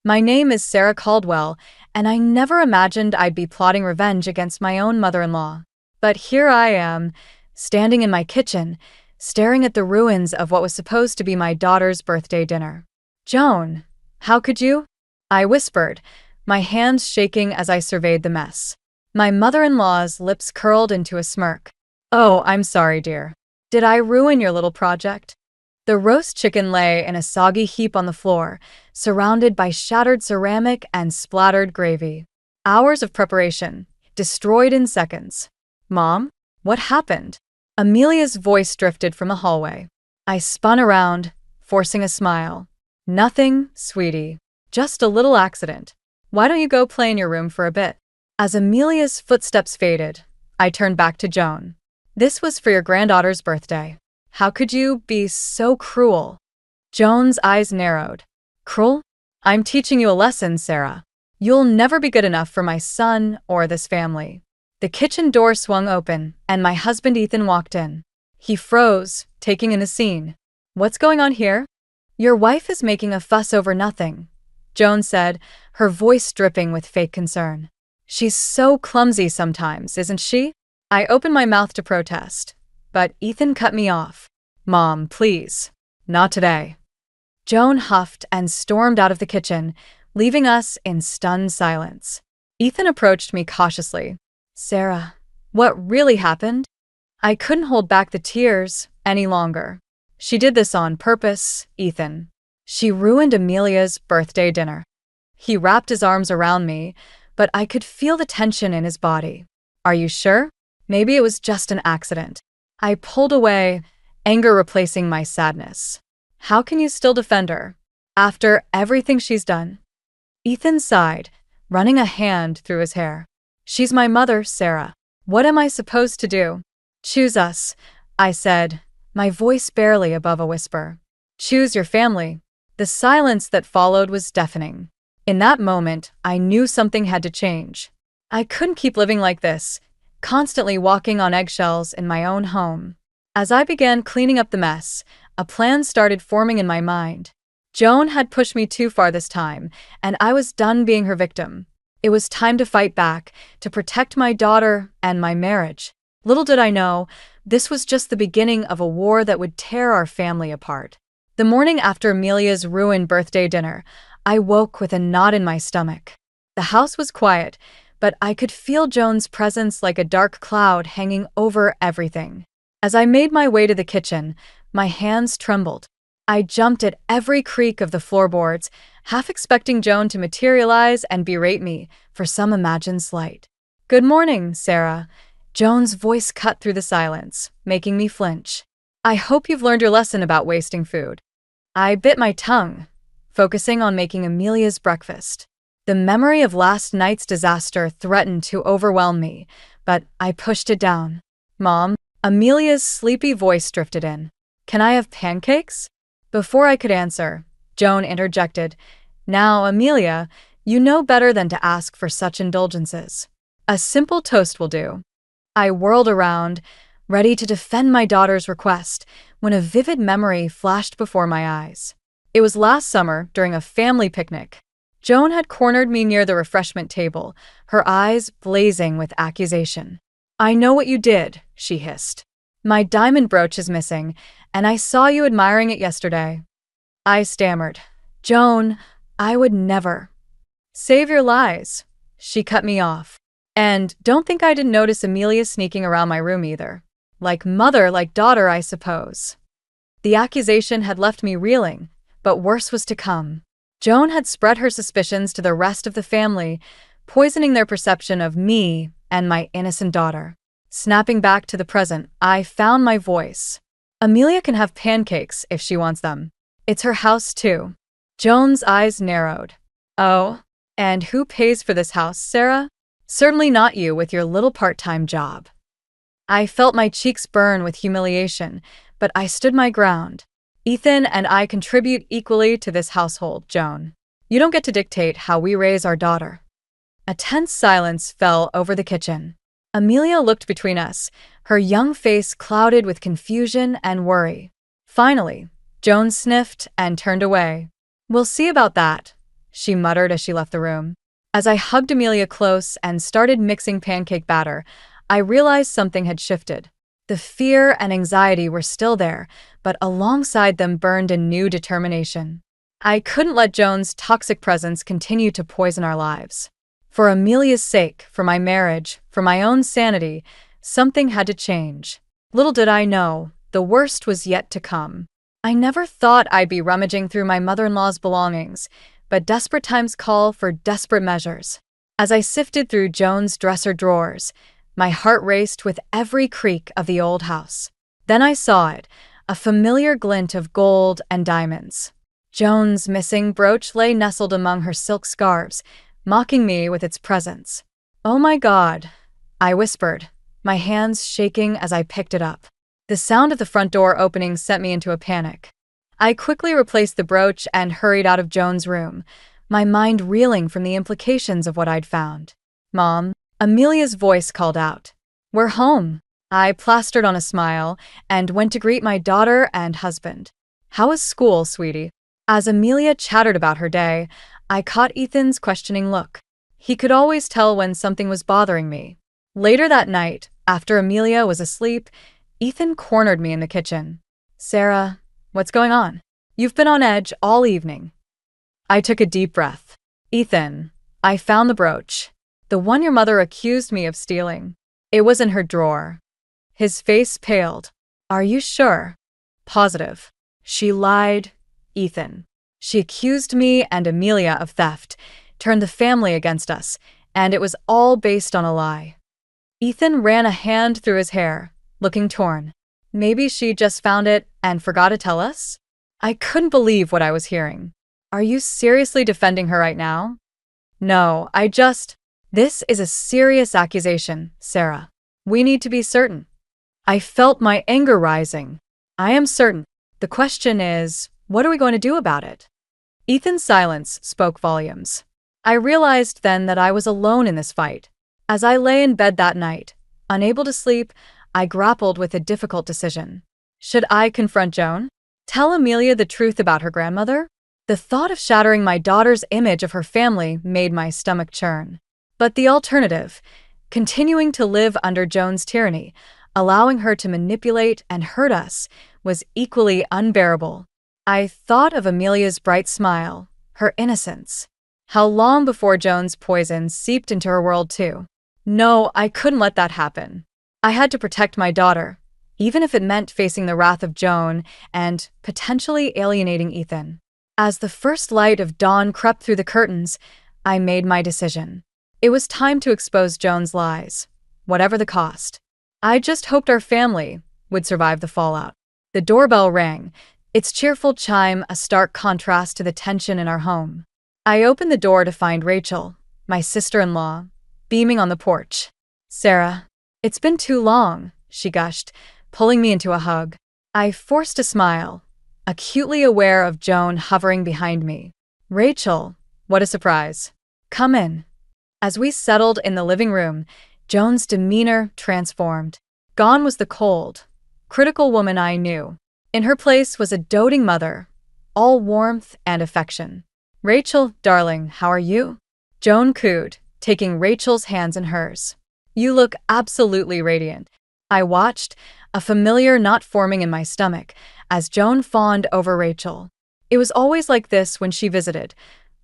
My name is Sarah Caldwell, and I never imagined I'd be plotting revenge against my own mother-in-law. But here I am, standing in my kitchen, staring at the ruins of what was supposed to be my daughter's birthday dinner. "Joan, how could you?" I whispered, my hands shaking as I surveyed the mess. My mother-in-law's lips curled into a smirk. "Oh, I'm sorry, dear. Did I ruin your little project?" The roast chicken lay in a soggy heap on the floor, surrounded by shattered ceramic and splattered gravy. Hours of preparation, destroyed in seconds. "Mom, what happened?" Amelia's voice drifted from the hallway. I spun around, forcing a smile. "Nothing, sweetie. Just a little accident. Why don't you go play in your room for a bit?" As Amelia's footsteps faded, I turned back to Joan. "This was for your granddaughter's birthday. How could you be so cruel?" Joan's eyes narrowed. "Cruel? I'm teaching you a lesson, Sarah. You'll never be good enough for my son or this family." The kitchen door swung open, and my husband Ethan walked in. He froze, taking in the scene. "What's going on here?" "Your wife is making a fuss over nothing," Joan said, her voice dripping with fake concern. "She's so clumsy sometimes, isn't she?" I opened my mouth to protest, but Ethan cut me off. "Mom, please. Not today." Joan huffed and stormed out of the kitchen, leaving us in stunned silence. Ethan approached me cautiously. "Sarah, what really happened?" I couldn't hold back the tears any longer. "She did this on purpose, Ethan. She ruined Amelia's birthday dinner." He wrapped his arms around me, but I could feel the tension in his body. "Are you sure? Maybe it was just an accident." I pulled away, anger replacing my sadness. "How can you still defend her, after everything she's done?" Ethan sighed, running a hand through his hair. "She's my mother, Sarah. What am I supposed to do?" "Choose us," I said, my voice barely above a whisper. "Choose your family." The silence that followed was deafening. In that moment, I knew something had to change. I couldn't keep living like this, constantly walking on eggshells in my own home. As I began cleaning up the mess, a plan started forming in my mind. Joan had pushed me too far this time, and I was done being her victim. It was time to fight back, to protect my daughter and my marriage. Little did I know, this was just the beginning of a war that would tear our family apart. The morning after Amelia's ruined birthday dinner, I woke with a knot in my stomach. The house was quiet, but I could feel Joan's presence like a dark cloud hanging over everything. As I made my way to the kitchen, my hands trembled. I jumped at every creak of the floorboards, half expecting Joan to materialize and berate me for some imagined slight. "Good morning, Sarah." Joan's voice cut through the silence, making me flinch. "I hope you've learned your lesson about wasting food." I bit my tongue, focusing on making Amelia's breakfast. The memory of last night's disaster threatened to overwhelm me, but I pushed it down. "Mom," Amelia's sleepy voice drifted in. "Can I have pancakes?" Before I could answer, Joan interjected. "Now, Amelia, you know better than to ask for such indulgences. A simple toast will do." I whirled around, ready to defend my daughter's request, when a vivid memory flashed before my eyes. It was last summer, during a family picnic. Joan had cornered me near the refreshment table, her eyes blazing with accusation. "I know what you did," she hissed. "My diamond brooch is missing, and I saw you admiring it yesterday." I stammered. "Joan, I would never." "Save your lies." She cut me off. "And don't think I didn't notice Amelia sneaking around my room either. Like mother, like daughter, I suppose." The accusation had left me reeling, but worse was to come. Joan had spread her suspicions to the rest of the family, poisoning their perception of me and my innocent daughter. Snapping back to the present, I found my voice. "Amelia can have pancakes if she wants them. It's her house, too." Joan's eyes narrowed. "Oh, and who pays for this house, Sarah? Certainly not you with your little part-time job." I felt my cheeks burn with humiliation, but I stood my ground. "Ethan and I contribute equally to this household, Joan. You don't get to dictate how we raise our daughter." A tense silence fell over the kitchen. Amelia looked between us, her young face clouded with confusion and worry. Finally, Joan sniffed and turned away. "We'll see about that," she muttered as she left the room. As I hugged Amelia close and started mixing pancake batter, I realized something had shifted. The fear and anxiety were still there, but alongside them burned a new determination. I couldn't let Joan's toxic presence continue to poison our lives. For Amelia's sake, for my marriage, for my own sanity, something had to change. Little did I know, the worst was yet to come. I never thought I'd be rummaging through my mother-in-law's belongings, but desperate times call for desperate measures. As I sifted through Joan's dresser drawers, my heart raced with every creak of the old house. Then I saw it, a familiar glint of gold and diamonds. Joan's missing brooch lay nestled among her silk scarves, mocking me with its presence. "Oh my God," I whispered, my hands shaking as I picked it up. The sound of the front door opening sent me into a panic. I quickly replaced the brooch and hurried out of Joan's room, my mind reeling from the implications of what I'd found. "Mom," Amelia's voice called out. "We're home." I plastered on a smile and went to greet my daughter and husband. "How was school, sweetie?" As Amelia chattered about her day, I caught Ethan's questioning look. He could always tell when something was bothering me. Later that night, after Amelia was asleep, Ethan cornered me in the kitchen. "Sarah, what's going on? You've been on edge all evening." I took a deep breath. "Ethan, I found the brooch. The one your mother accused me of stealing. It was in her drawer." His face paled. "Are you sure?" "Positive." "She lied, Ethan. She accused me and Amelia of theft, turned the family against us, and it was all based on a lie." Ethan ran a hand through his hair, looking torn. "Maybe she just found it and forgot to tell us?" I couldn't believe what I was hearing. "Are you seriously defending her right now?" "No, This is a serious accusation, Sarah. We need to be certain." I felt my anger rising. "I am certain. The question is, what are we going to do about it?" Ethan's silence spoke volumes. I realized then that I was alone in this fight. As I lay in bed that night, unable to sleep, I grappled with a difficult decision. Should I confront Joan? Tell Amelia the truth about her grandmother? The thought of shattering my daughter's image of her family made my stomach churn. But the alternative, continuing to live under Joan's tyranny, allowing her to manipulate and hurt us, was equally unbearable. I thought of Amelia's bright smile, her innocence. How long before Joan's poison seeped into her world too? No, I couldn't let that happen. I had to protect my daughter, even if it meant facing the wrath of Joan and potentially alienating Ethan. As the first light of dawn crept through the curtains, I made my decision. It was time to expose Joan's lies, whatever the cost. I just hoped our family would survive the fallout. The doorbell rang, its cheerful chime a stark contrast to the tension in our home. I opened the door to find Rachel, my sister-in-law, beaming on the porch. "Sarah, it's been too long," she gushed, pulling me into a hug. I forced a smile, acutely aware of Joan hovering behind me. "Rachel, what a surprise. Come in." As we settled in the living room, Joan's demeanor transformed. Gone was the cold, critical woman I knew. In her place was a doting mother, all warmth and affection. "Rachel, darling, how are you?" Joan cooed, taking Rachel's hands in hers. "You look absolutely radiant." I watched, a familiar knot forming in my stomach, as Joan fawned over Rachel. It was always like this when she visited,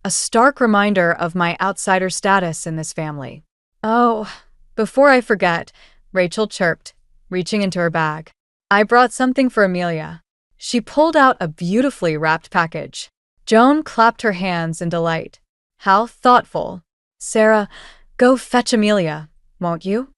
a stark reminder of my outsider status in this family. "Oh, before I forget," Rachel chirped, reaching into her bag. "I brought something for Amelia." She pulled out a beautifully wrapped package. Joan clapped her hands in delight. "How thoughtful. Sarah, go fetch Amelia, won't you?"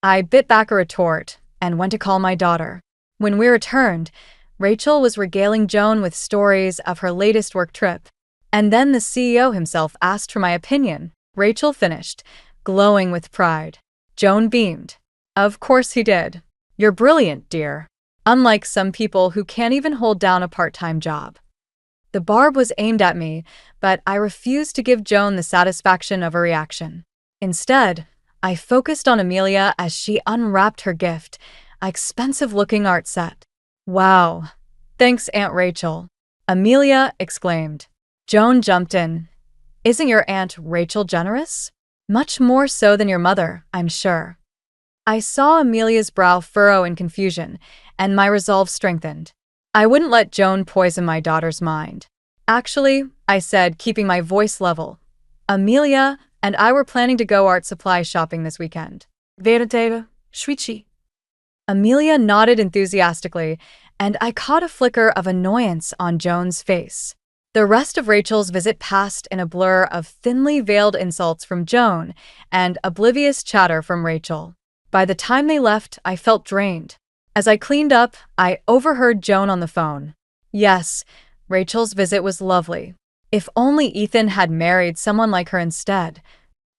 I bit back a retort and went to call my daughter. When we returned, Rachel was regaling Joan with stories of her latest work trip. And then the CEO himself asked for my opinion. Rachel finished, glowing with pride. Joan beamed. "Of course he did. You're brilliant, dear. Unlike some people who can't even hold down a part-time job." The barb was aimed at me, but I refused to give Joan the satisfaction of a reaction. Instead, I focused on Amelia as she unwrapped her gift, an expensive-looking art set. "Wow. Thanks, Aunt Rachel," Amelia exclaimed. Joan jumped in. Isn't your Aunt Rachel generous? Much more so than your mother, I'm sure. I saw Amelia's brow furrow in confusion, and my resolve strengthened. I wouldn't let Joan poison my daughter's mind. Actually, I said, keeping my voice level, Amelia and I were planning to go art supply shopping this weekend. Verite, Shwichi. Amelia nodded enthusiastically, and I caught a flicker of annoyance on Joan's face. The rest of Rachel's visit passed in a blur of thinly veiled insults from Joan and oblivious chatter from Rachel. By the time they left, I felt drained. As I cleaned up, I overheard Joan on the phone. Yes, Rachel's visit was lovely. If only Ethan had married someone like her instead.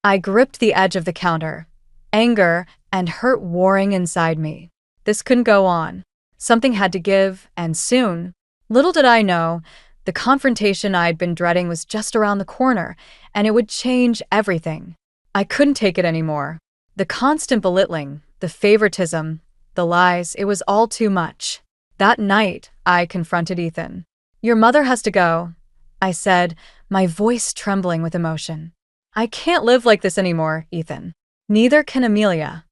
I gripped the edge of the counter, anger and hurt warring inside me. This couldn't go on. Something had to give, and soon. Little did I know, the confrontation I'd been dreading was just around the corner, and it would change everything. I couldn't take it anymore. The constant belittling, the favoritism, the lies, it was all too much. That night, I confronted Ethan. Your mother has to go, I said, my voice trembling with emotion. I can't live like this anymore, Ethan. Neither can Amelia.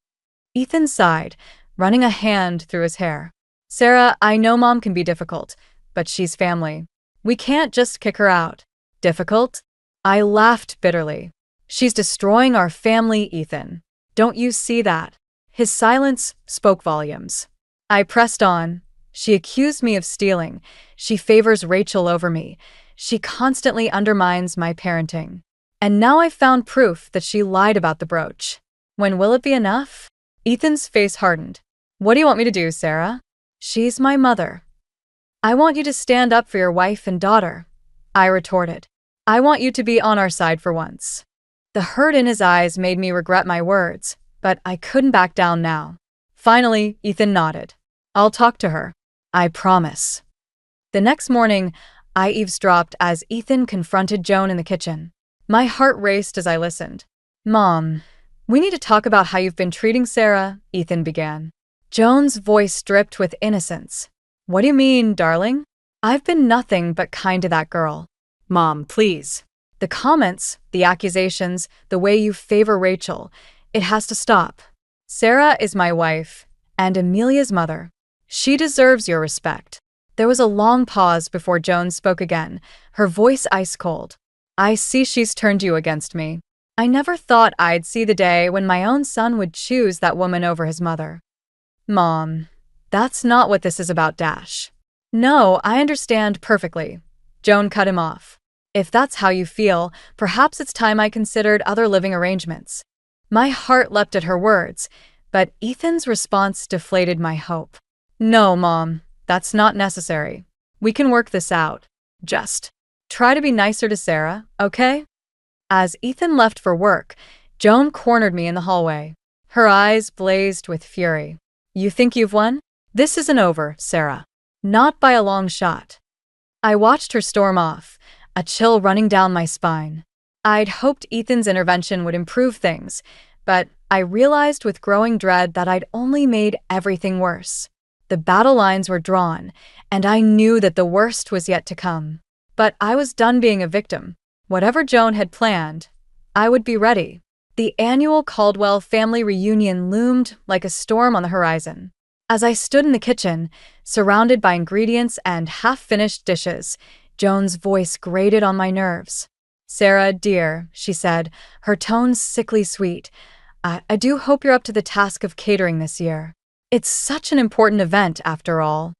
Ethan sighed, running a hand through his hair. Sarah, I know Mom can be difficult, but she's family. We can't just kick her out. Difficult? I laughed bitterly. She's destroying our family, Ethan. Don't you see that? His silence spoke volumes. I pressed on. She accused me of stealing. She favors Rachel over me. She constantly undermines my parenting. And now I've found proof that she lied about the brooch. When will it be enough? Ethan's face hardened. What do you want me to do, Sarah? She's my mother. I want you to stand up for your wife and daughter, I retorted. I want you to be on our side for once. The hurt in his eyes made me regret my words, but I couldn't back down now. Finally, Ethan nodded. I'll talk to her. I promise. The next morning, I eavesdropped as Ethan confronted Joan in the kitchen. My heart raced as I listened. Mom, we need to talk about how you've been treating Sarah, Ethan began. Joan's voice dripped with innocence. What do you mean, darling? I've been nothing but kind to that girl. Mom, please. The comments, the accusations, the way you favor Rachel, it has to stop. Sarah is my wife, and Amelia's mother. She deserves your respect. There was a long pause before Joan spoke again, her voice ice cold. I see she's turned you against me. I never thought I'd see the day when my own son would choose that woman over his mother. Mom, that's not what this is about, Dash. No, I understand perfectly. Joan cut him off. If that's how you feel, perhaps it's time I considered other living arrangements. My heart leapt at her words, but Ethan's response deflated my hope. No, Mom, that's not necessary. We can work this out. Just try to be nicer to Sarah, okay? As Ethan left for work, Joan cornered me in the hallway. Her eyes blazed with fury. You think you've won? This isn't over, Sarah. Not by a long shot. I watched her storm off, a chill running down my spine. I'd hoped Ethan's intervention would improve things, but I realized with growing dread that I'd only made everything worse. The battle lines were drawn, and I knew that the worst was yet to come. But I was done being a victim. Whatever Joan had planned, I would be ready. The annual Caldwell family reunion loomed like a storm on the horizon. As I stood in the kitchen, surrounded by ingredients and half-finished dishes, Joan's voice grated on my nerves. Sarah, dear, she said, her tone sickly sweet, I do hope you're up to the task of catering this year. It's such an important event, after all.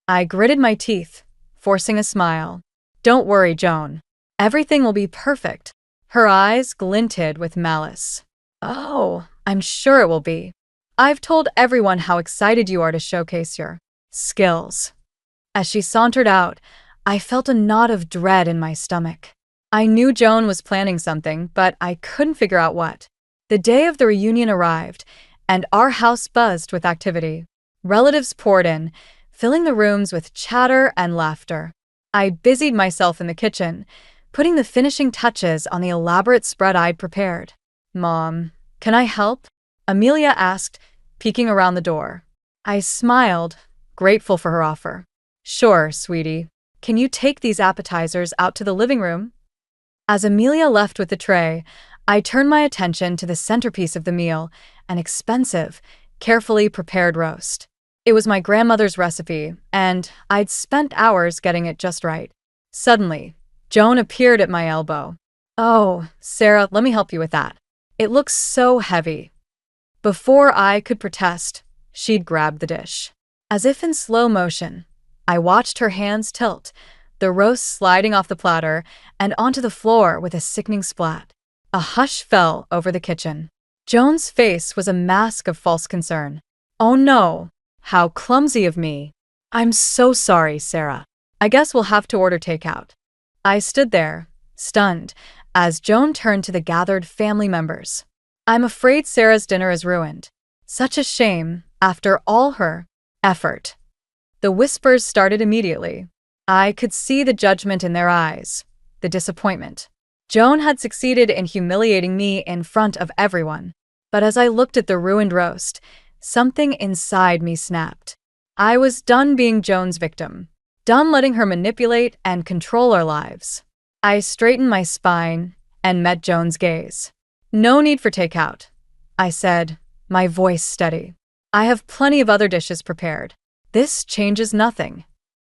I gritted my teeth, forcing a smile. Don't worry, Joan. Everything will be perfect. Her eyes glinted with malice. Oh, I'm sure it will be. I've told everyone how excited you are to showcase your skills. As she sauntered out, I felt a knot of dread in my stomach. I knew Joan was planning something, but I couldn't figure out what. The day of the reunion arrived, and our house buzzed with activity. Relatives poured in, filling the rooms with chatter and laughter. I busied myself in the kitchen, putting the finishing touches on the elaborate spread I'd prepared. Mom, can I help? Amelia asked, peeking around the door. I smiled, grateful for her offer. Sure, sweetie. Can you take these appetizers out to the living room? As Amelia left with the tray, I turned my attention to the centerpiece of the meal, an expensive, carefully prepared roast. It was my grandmother's recipe, and I'd spent hours getting it just right. Suddenly, Joan appeared at my elbow. "Oh, Sarah, let me help you with that. It looks so heavy." Before I could protest, she'd grabbed the dish. As if in slow motion, I watched her hands tilt, the roast sliding off the platter and onto the floor with a sickening splat. A hush fell over the kitchen. Joan's face was a mask of false concern. "Oh no, how clumsy of me. I'm so sorry, Sarah. I guess we'll have to order takeout." I stood there, stunned, as Joan turned to the gathered family members. "I'm afraid Sarah's dinner is ruined. Such a shame, after all her effort." The whispers started immediately. I could see the judgment in their eyes, the disappointment. Joan had succeeded in humiliating me in front of everyone. But as I looked at the ruined roast, something inside me snapped. I was done being Joan's victim, done letting her manipulate and control our lives. I straightened my spine and met Joan's gaze. "No need for takeout," I said, my voice steady. "I have plenty of other dishes prepared. This changes nothing."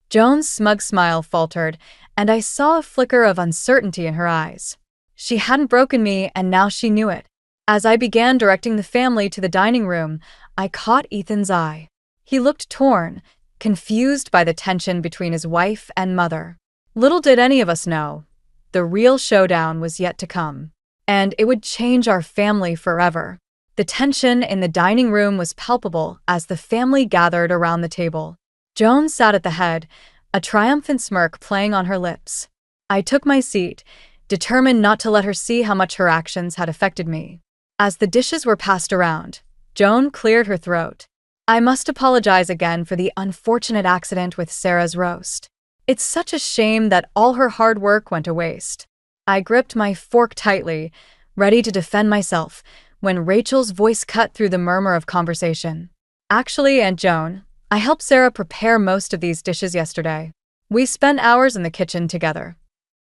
Joan's smug smile faltered, and I saw a flicker of uncertainty in her eyes. She hadn't broken me, and now she knew it. As I began directing the family to the dining room, I caught Ethan's eye. He looked torn, confused by the tension between his wife and mother. Little did any of us know, the real showdown was yet to come, and it would change our family forever. The tension in the dining room was palpable as the family gathered around the table. Joan sat at the head, a triumphant smirk playing on her lips. I took my seat, determined not to let her see how much her actions had affected me. As the dishes were passed around, Joan cleared her throat. "I must apologize again for the unfortunate accident with Sarah's roast. It's such a shame that all her hard work went to waste." I gripped my fork tightly, ready to defend myself, when Rachel's voice cut through the murmur of conversation. "Actually, Aunt Joan, I helped Sarah prepare most of these dishes yesterday. We spent hours in the kitchen together."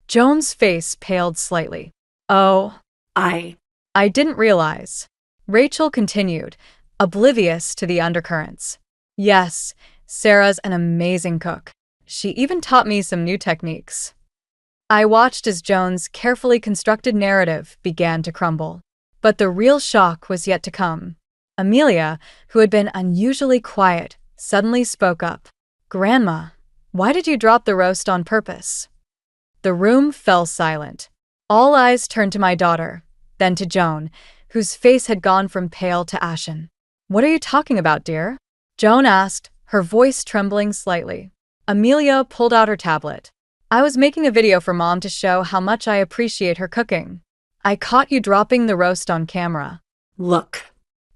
Joan's face paled slightly. "Oh, I didn't realize." Rachel continued, oblivious to the undercurrents. "Yes, Sarah's an amazing cook. She even taught me some new techniques." I watched as Joan's carefully constructed narrative began to crumble. But the real shock was yet to come. Amelia, who had been unusually quiet, suddenly spoke up. "Grandma, why did you drop the roast on purpose?" The room fell silent. All eyes turned to my daughter, then to Joan, whose face had gone from pale to ashen. "What are you talking about, dear?" Joan asked, her voice trembling slightly. Amelia pulled out her tablet. "I was making a video for Mom to show how much I appreciate her cooking. I caught you dropping the roast on camera. Look."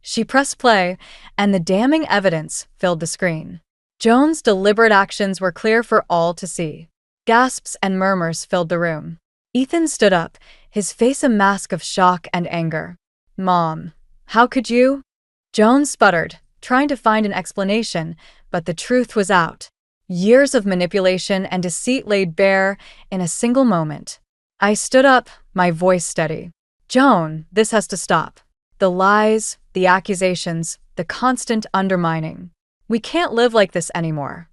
She pressed play, and the damning evidence filled the screen. Joan's deliberate actions were clear for all to see. Gasps and murmurs filled the room. Ethan stood up, his face a mask of shock and anger. "Mom, how could you?" Joan sputtered, trying to find an explanation, but the truth was out. Years of manipulation and deceit laid bare in a single moment. I stood up, my voice steady. "Joan, this has to stop. The lies, the accusations, the constant undermining. We can't live like this anymore."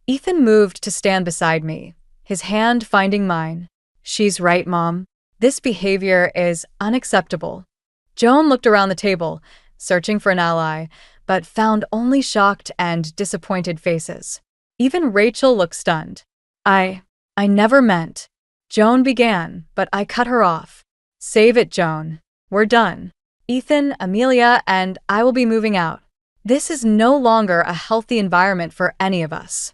Ethan moved to stand beside me, his hand finding mine. "She's right, Mom. This behavior is unacceptable." Joan looked around the table, searching for an ally, but found only shocked and disappointed faces. Even Rachel looked stunned. I never meant." Joan began, but I cut her off. "Save it, Joan. We're done. Ethan, Amelia, and I will be moving out. This is no longer a healthy environment for any of us."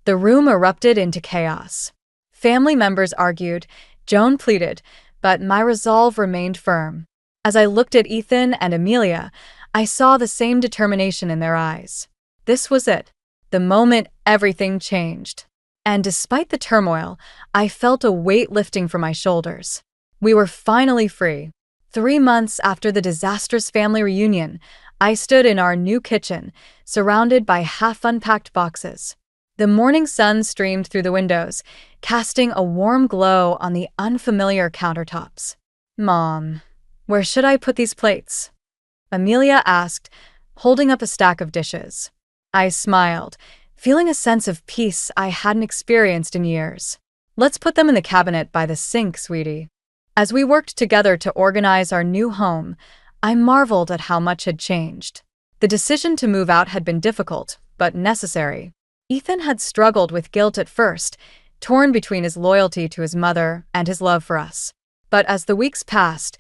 The room erupted into chaos. Family members argued, Joan pleaded, but my resolve remained firm. As I looked at Ethan and Amelia, I saw the same determination in their eyes. This was it, the moment everything changed. And despite the turmoil, I felt a weight lifting from my shoulders. We were finally free. 3 months after the disastrous family reunion, I stood in our new kitchen, surrounded by half-unpacked boxes. The morning sun streamed through the windows, casting a warm glow on the unfamiliar countertops. "Mom, where should I put these plates?" Amelia asked, holding up a stack of dishes. I smiled, feeling a sense of peace I hadn't experienced in years. "Let's put them in the cabinet by the sink, sweetie." As we worked together to organize our new home, I marveled at how much had changed. The decision to move out had been difficult, but necessary. Ethan had struggled with guilt at first, torn between his loyalty to his mother and his love for us. But as the weeks passed,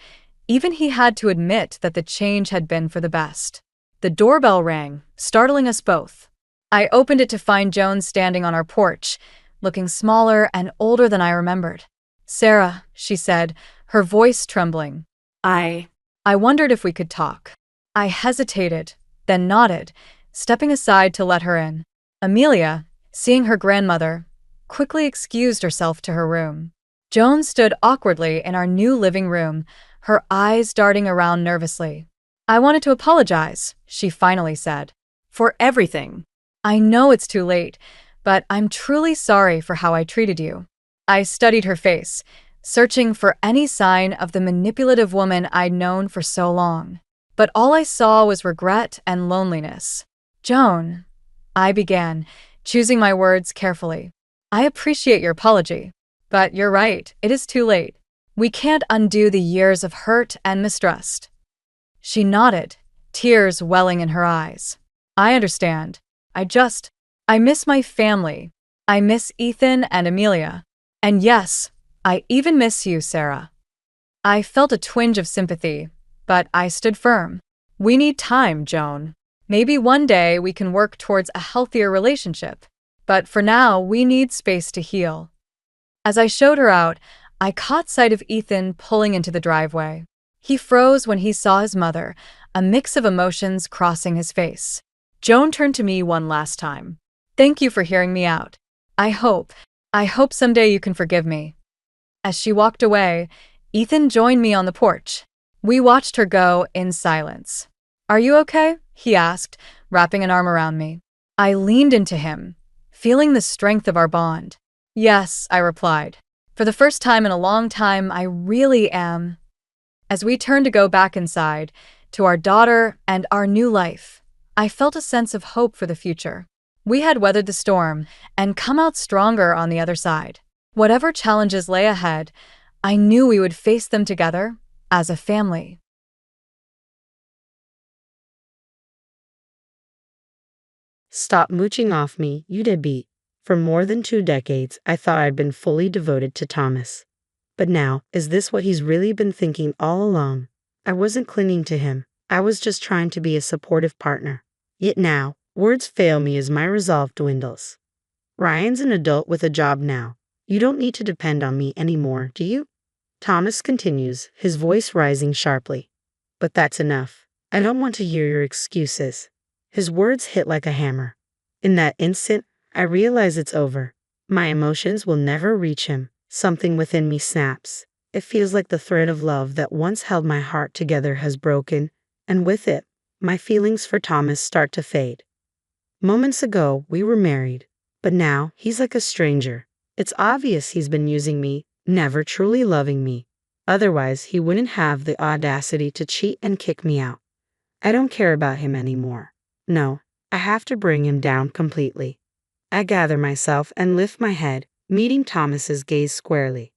even he had to admit that the change had been for the best. The doorbell rang, startling us both. I opened it to find Joan standing on our porch, looking smaller and older than I remembered. "Sarah," she said, her voice trembling. I wondered if we could talk." I hesitated, then nodded, stepping aside to let her in. Amelia, seeing her grandmother, quickly excused herself to her room. Joan stood awkwardly in our new living room, her eyes darting around nervously. "I wanted to apologize," she finally said. "For everything. I know it's too late, but I'm truly sorry for how I treated you." I studied her face, searching for any sign of the manipulative woman I'd known for so long. But all I saw was regret and loneliness. "Joan," I began, choosing my words carefully. "I appreciate your apology, but you're right, it is too late. We can't undo the years of hurt and mistrust." She nodded, tears welling in her eyes. "I understand. I miss my family. I miss Ethan and Amelia. And yes, I even miss you, Sarah." I felt a twinge of sympathy, but I stood firm. "We need time, Joan. Maybe one day we can work towards a healthier relationship. But for now, we need space to heal." As I showed her out, I caught sight of Ethan pulling into the driveway. He froze when he saw his mother, a mix of emotions crossing his face. Joan turned to me one last time. "Thank you for hearing me out. I hope someday you can forgive me." As she walked away, Ethan joined me on the porch. We watched her go in silence. "Are you okay?" he asked, wrapping an arm around me. I leaned into him, feeling the strength of our bond. "Yes," I replied. "For the first time in a long time, I really am." As we turned to go back inside, to our daughter and our new life, I felt a sense of hope for the future. We had weathered the storm and come out stronger on the other side. Whatever challenges lay ahead, I knew we would face them together as a family. Stop mooching off me, you deadbeat. For more than 2 decades, I thought I'd been fully devoted to Thomas. But now, is this what he's really been thinking all along? I wasn't clinging to him. I was just trying to be a supportive partner. Yet now, words fail me as my resolve dwindles. Ryan's an adult with a job now. You don't need to depend on me anymore, do you? Thomas continues, his voice rising sharply. But that's enough. I don't want to hear your excuses. His words hit like a hammer. In that instant, I realize it's over. My emotions will never reach him. Something within me snaps. It feels like the thread of love that once held my heart together has broken, and with it, my feelings for Thomas start to fade. Moments ago, we were married, but now he's like a stranger. It's obvious he's been using me, never truly loving me. Otherwise, he wouldn't have the audacity to cheat and kick me out. I don't care about him anymore. No, I have to bring him down completely. I gather myself and lift my head, meeting Thomas's gaze squarely.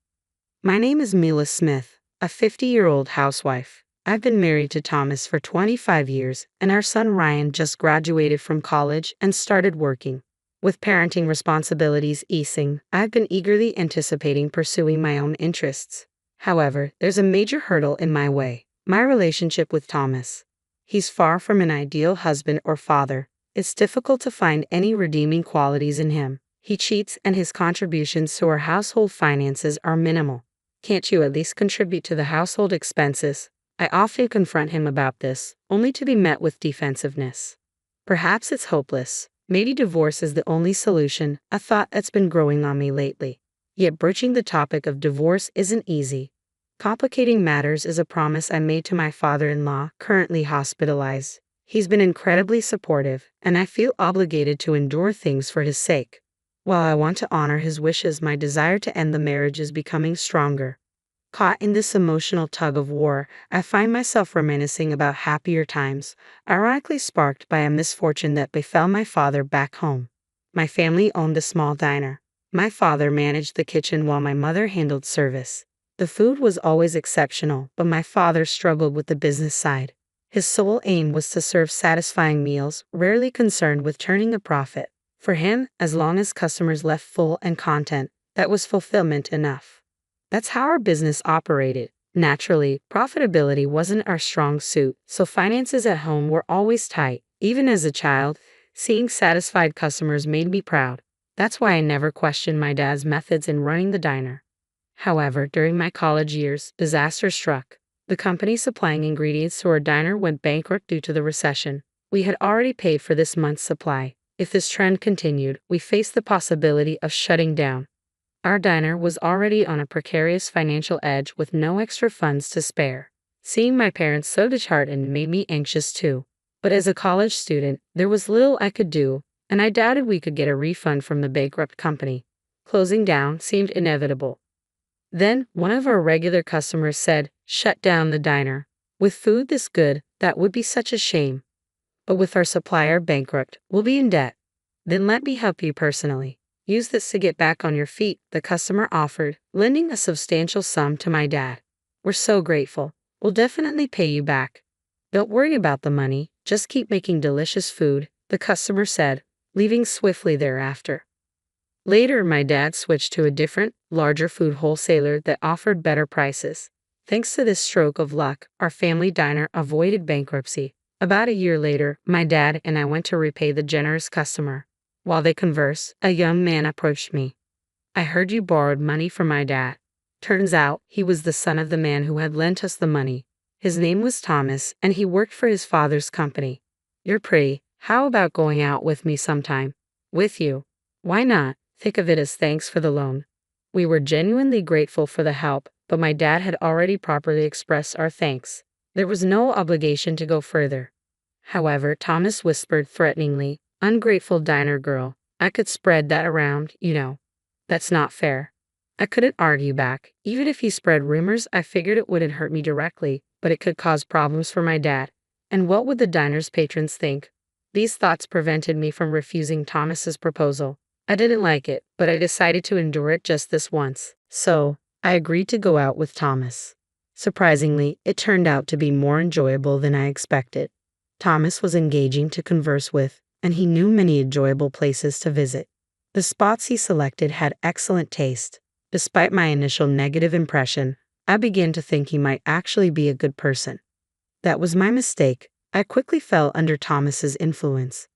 My name is Mila Smith, a 50-year-old housewife. I've been married to Thomas for 25 years, and our son Ryan just graduated from college and started working. With parenting responsibilities easing, I've been eagerly anticipating pursuing my own interests. However, there's a major hurdle in my way: my relationship with Thomas. He's far from an ideal husband or father. It's difficult to find any redeeming qualities in him. He cheats, and his contributions to our household finances are minimal. "Can't you at least contribute to the household expenses?" I often confront him about this, only to be met with defensiveness. Perhaps it's hopeless. Maybe divorce is the only solution, a thought that's been growing on me lately. Yet broaching the topic of divorce isn't easy. Complicating matters is a promise I made to my father-in-law, currently hospitalized. He's been incredibly supportive, and I feel obligated to endure things for his sake. While I want to honor his wishes, my desire to end the marriage is becoming stronger. Caught in this emotional tug of war, I find myself reminiscing about happier times, ironically sparked by a misfortune that befell my father back home. My family owned a small diner. My father managed the kitchen while my mother handled service. The food was always exceptional, but my father struggled with the business side. His sole aim was to serve satisfying meals, rarely concerned with turning a profit. For him, as long as customers left full and content, that was fulfillment enough. That's how our business operated. Naturally, profitability wasn't our strong suit, so finances at home were always tight. Even as a child, seeing satisfied customers made me proud. That's why I never questioned my dad's methods in running the diner. However, during my college years, disaster struck. The company supplying ingredients to our diner went bankrupt due to the recession. We had already paid for this month's supply. If this trend continued, we faced the possibility of shutting down. Our diner was already on a precarious financial edge with no extra funds to spare. Seeing my parents so disheartened made me anxious too. But as a college student, there was little I could do, and I doubted we could get a refund from the bankrupt company. Closing down seemed inevitable. Then, one of our regular customers said, "Shut down the diner. With food this good, that would be such a shame. But with our supplier bankrupt, we'll be in debt." "Then let me help you personally. Use this to get back on your feet," the customer offered, lending a substantial sum to my dad. "We're so grateful. We'll definitely pay you back." "Don't worry about the money, just keep making delicious food," the customer said, leaving swiftly thereafter. Later, my dad switched to a different, larger food wholesaler that offered better prices. Thanks to this stroke of luck, our family diner avoided bankruptcy. About a year later, my dad and I went to repay the generous customer. While they conversed, a young man approached me. "I heard you borrowed money from my dad." Turns out, he was the son of the man who had lent us the money. His name was Thomas, and he worked for his father's company. "You're pretty. How about going out with me sometime?" "With you? Why not? Think of it as thanks for the loan." We were genuinely grateful for the help, but my dad had already properly expressed our thanks. There was no obligation to go further. However, Thomas whispered threateningly, "Ungrateful diner girl. I could spread that around, you know." "That's not fair." I couldn't argue back. Even if he spread rumors, I figured it wouldn't hurt me directly, but it could cause problems for my dad. And what would the diner's patrons think? These thoughts prevented me from refusing Thomas's proposal. I didn't like it, but I decided to endure it just this once. So, I agreed to go out with Thomas. Surprisingly, it turned out to be more enjoyable than I expected. Thomas was engaging to converse with, and he knew many enjoyable places to visit. The spots he selected had excellent taste. Despite my initial negative impression, I began to think he might actually be a good person. That was my mistake. I quickly fell under Thomas's influence.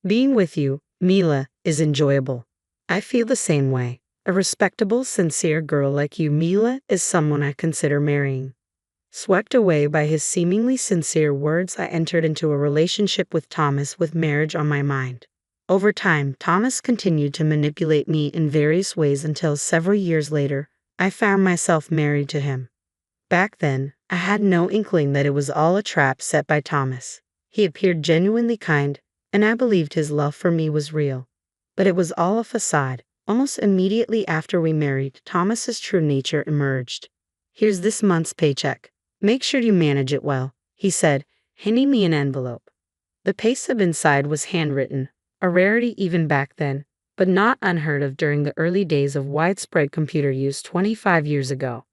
"Being with you, Mila, is enjoyable. I feel the same way. A respectable, sincere girl like you, Mila, is someone I consider marrying." Swept away by his seemingly sincere words, I entered into a relationship with Thomas with marriage on my mind. Over time, Thomas continued to manipulate me in various ways until several years later, I found myself married to him. Back then, I had no inkling that it was all a trap set by Thomas. He appeared genuinely kind, and I believed his love for me was real. But it was all a facade. Almost immediately after we married, Thomas's true nature emerged. "Here's this month's paycheck. Make sure you manage it well," he said, handing me an envelope. The pay stub inside was handwritten, a rarity even back then, but not unheard of during the early days of widespread computer use 25 years ago.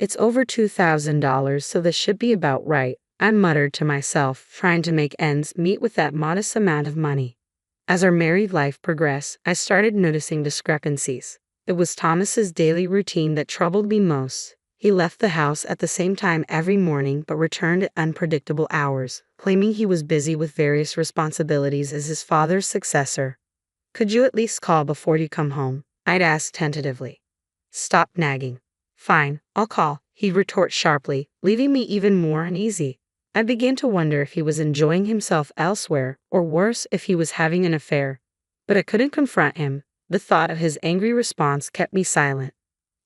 "It's over $2,000, so this should be about right," I muttered to myself, trying to make ends meet with that modest amount of money. As our married life progressed, I started noticing discrepancies. It was Thomas's daily routine that troubled me most. He left the house at the same time every morning but returned at unpredictable hours, claiming he was busy with various responsibilities as his father's successor. "Could you at least call before you come home?" I'd ask tentatively. "Stop nagging." "Fine, I'll call," he'd retort sharply, leaving me even more uneasy. I began to wonder if he was enjoying himself elsewhere, or worse, if he was having an affair. But I couldn't confront him. The thought of his angry response kept me silent.